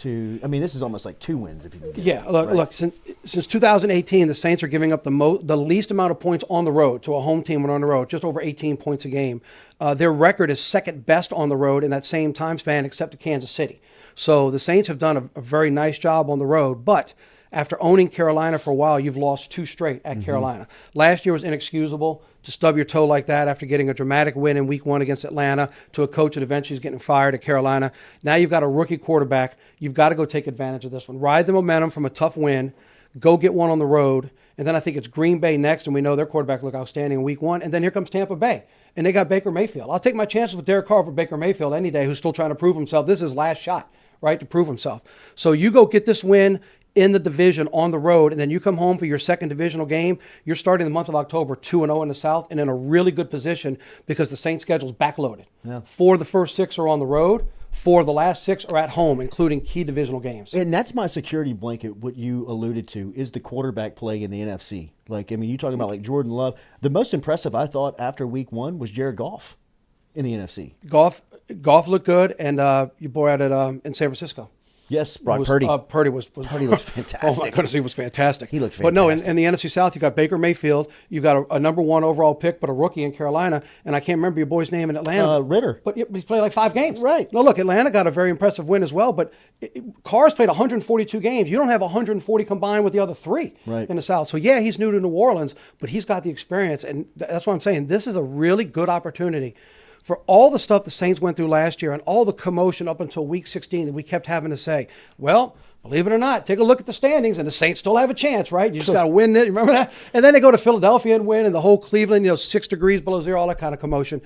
this is almost like 2 wins if you can get it. Look, since 2018, the Saints are giving up the least amount of points on the road to a home team when on the road, just over 18 points a game. Their record is second best on the road in that same time span except to Kansas City. So the Saints have done a very nice job on the road, but after owning Carolina for a while, you've lost 2 straight at Carolina. Last year was inexcusable to stub your toe like that after getting a dramatic win in week 1 against Atlanta to a coach that eventually is getting fired at Carolina. Now you've got a rookie quarterback. You've got to go take advantage of this one. Ride the momentum from a tough win. Go get one on the road. And then I think it's Green Bay next, and we know their quarterback looked outstanding in week 1. And then here comes Tampa Bay. And they got Baker Mayfield. I'll take my chances with Derek Carr over Baker Mayfield any day, who's still trying to prove himself. This is his last shot, right, to prove himself. So you go get this win in the division on the road, and then you come home for your second divisional game. You're starting the month of October 2-0 in the South and in a really good position because the Saints' schedule is backloaded. 4 of the first 6 are on the road. 4 of the last 6 are at home, including key divisional games. And that's my security blanket, what you alluded to, is the quarterback play in the NFC. Like, I mean, you're talking about like Jordan Love. The most impressive, I thought, after week 1 was Jared Goff in the NFC. Goff looked good, and your boy out at in San Francisco. Yes, Purdy. Purdy was Purdy looks fantastic. Oh my goodness, he was fantastic. He looked fantastic. But no, in the NFC South, you got Baker Mayfield. You got a number 1 overall pick, but a rookie in Carolina, and I can't remember your boy's name in Atlanta. Ritter. But he's played like 5 games. Right. No, look, Atlanta got a very impressive win as well. But Carr's played 142 games. You don't have 140 combined with the other 3 in the South. So yeah, he's new to New Orleans, but he's got the experience, and that's what I'm saying. This is a really good opportunity. For all the stuff the Saints went through last year and all the commotion up until week 16 that we kept having to say, well, believe it or not, take a look at the standings and the Saints still have a chance, right? You just got to win it. Remember that? And then they go to Philadelphia and win, and the whole Cleveland, 6 degrees below zero, all that kind of commotion.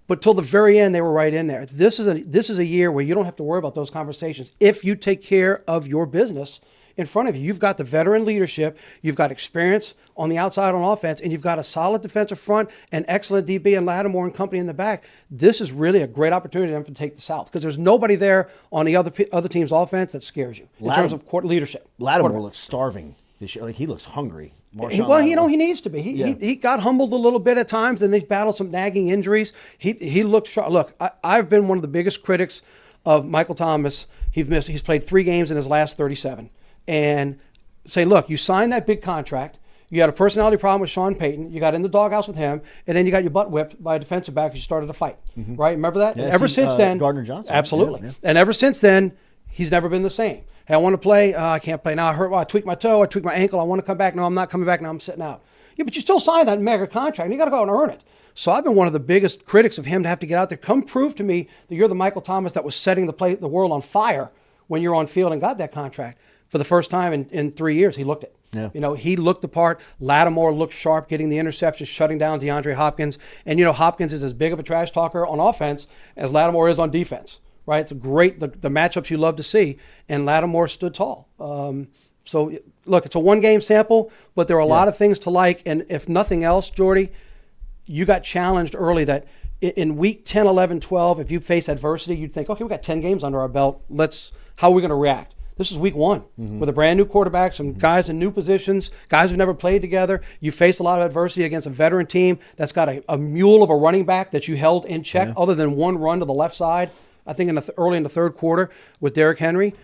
But till the very end, they were right in there. This is a year where you don't have to worry about those conversations if you take care of your business in front of you. You've got the veteran leadership, you've got experience on the outside on offense, and you've got a solid defensive front and excellent DB and Lattimore and company in the back. This is really a great opportunity for them to take the South because there's nobody there on the other team's offense that scares you in terms of leadership. Lattimore looks starving this year. Like, he looks hungry. Well, he needs to be. He got humbled a little bit at times, and they've battled some nagging injuries. He looks sharp. Look, I've been one of the biggest critics of Michael Thomas. He's played 3 games in his last 37. And say, look, you signed that big contract. You had a personality problem with Sean Payton. You got in the doghouse with him, and then you got your butt whipped by a defensive back because you started a fight. Right? Remember that? Yeah, and ever since then, Gardner Johnson. Absolutely. Yeah. And ever since then, he's never been the same. Hey, I want to play. I can't play now. I tweaked my toe. I tweaked my ankle. I want to come back. No, I'm not coming back. Now I'm sitting out. Yeah, but you still signed that mega contract, and you got to go out and earn it. So I've been one of the biggest critics of him to have to get out there. Come prove to me that you're the Michael Thomas that was setting the world on fire when you're on field and got that contract. For the first time in 3 years, he looked it. Yeah. He looked the part. Lattimore looked sharp, getting the interceptions, shutting down DeAndre Hopkins. And, Hopkins is as big of a trash talker on offense as Lattimore is on defense, right? It's a great, the matchups you love to see. And Lattimore stood tall. So, look, it's a 1-game sample, but there are a lot of things to like. And if nothing else, Jordy, you got challenged early that in week 10, 11, 12, if you face adversity, you'd think, okay, we got 10 games under our belt. How are we going to react? This is week 1 with a brand new quarterback, some guys in new positions, guys who've never played together. You faced a lot of adversity against a veteran team that's got a mule of a running back that you held in check other than one run to the left side, I think early in the third quarter with Derrick Henry.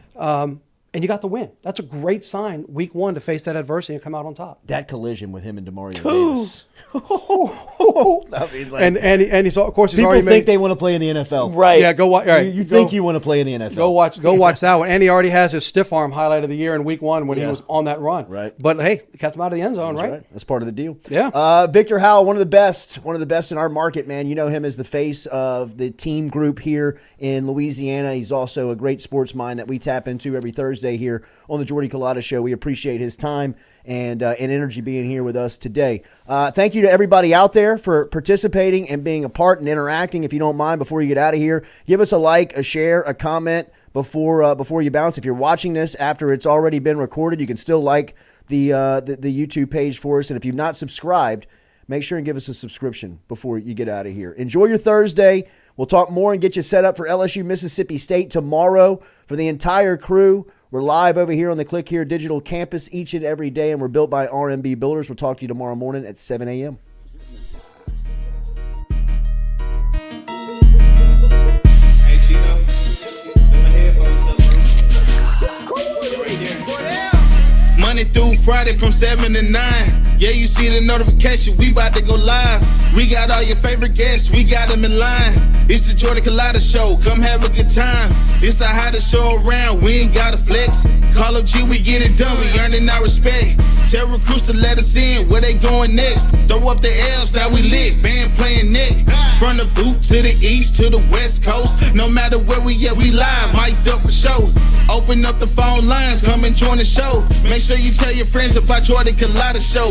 And you got the win. That's a great sign, week 1, to face that adversity and come out on top. That collision with him and DeMario Davis. And he's of course he's people already think they want to play in the NFL, right? Yeah, go watch. Right, you think you want to play in the NFL? Go watch that one. And he already has his stiff arm highlight of the year in week 1 when he was on that run. Right. But hey, kept him out of the end zone, That's right? That's part of the deal. Yeah. Victor Howell, one of the best in our market, man. You know him as the face of the team group here in Louisiana. He's also a great sports mind that we tap into every Thursday here on the Jordy Culotta Show. We appreciate his time and energy being here with us today. Thank you to everybody out there for participating and being a part and interacting. If you don't mind, before you get out of here, give us a like, a share, a comment before you bounce. If you're watching this after it's already been recorded, you can still like the YouTube page for us. And if you've not subscribed, make sure and give us a subscription before you get out of here. Enjoy your Thursday. We'll talk more and get you set up for LSU Mississippi State tomorrow. For the entire crew, we're live over here on the Click Here Digital Campus each and every day, and we're built by RMB Builders. We'll talk to you tomorrow morning at 7 a.m. Hey, Chino, put my headphones up, bro. Right there. Monday through Friday from 7 to 9. Yeah, you see the notification, we about to go live. We got all your favorite guests, we got them in line. It's the Jordy Culotta Show, come have a good time. It's the hottest show around, we ain't gotta flex. Call up G, we get it done, we earning our respect. Tell recruits to let us in, where they going next. Throw up the L's, now we lit, band playing Nick. From the boot to the east to the west coast. No matter where we at, we live, mic'd up for show. Open up the phone lines, come and join the show. Make sure you tell your friends about Jordy Culotta Show.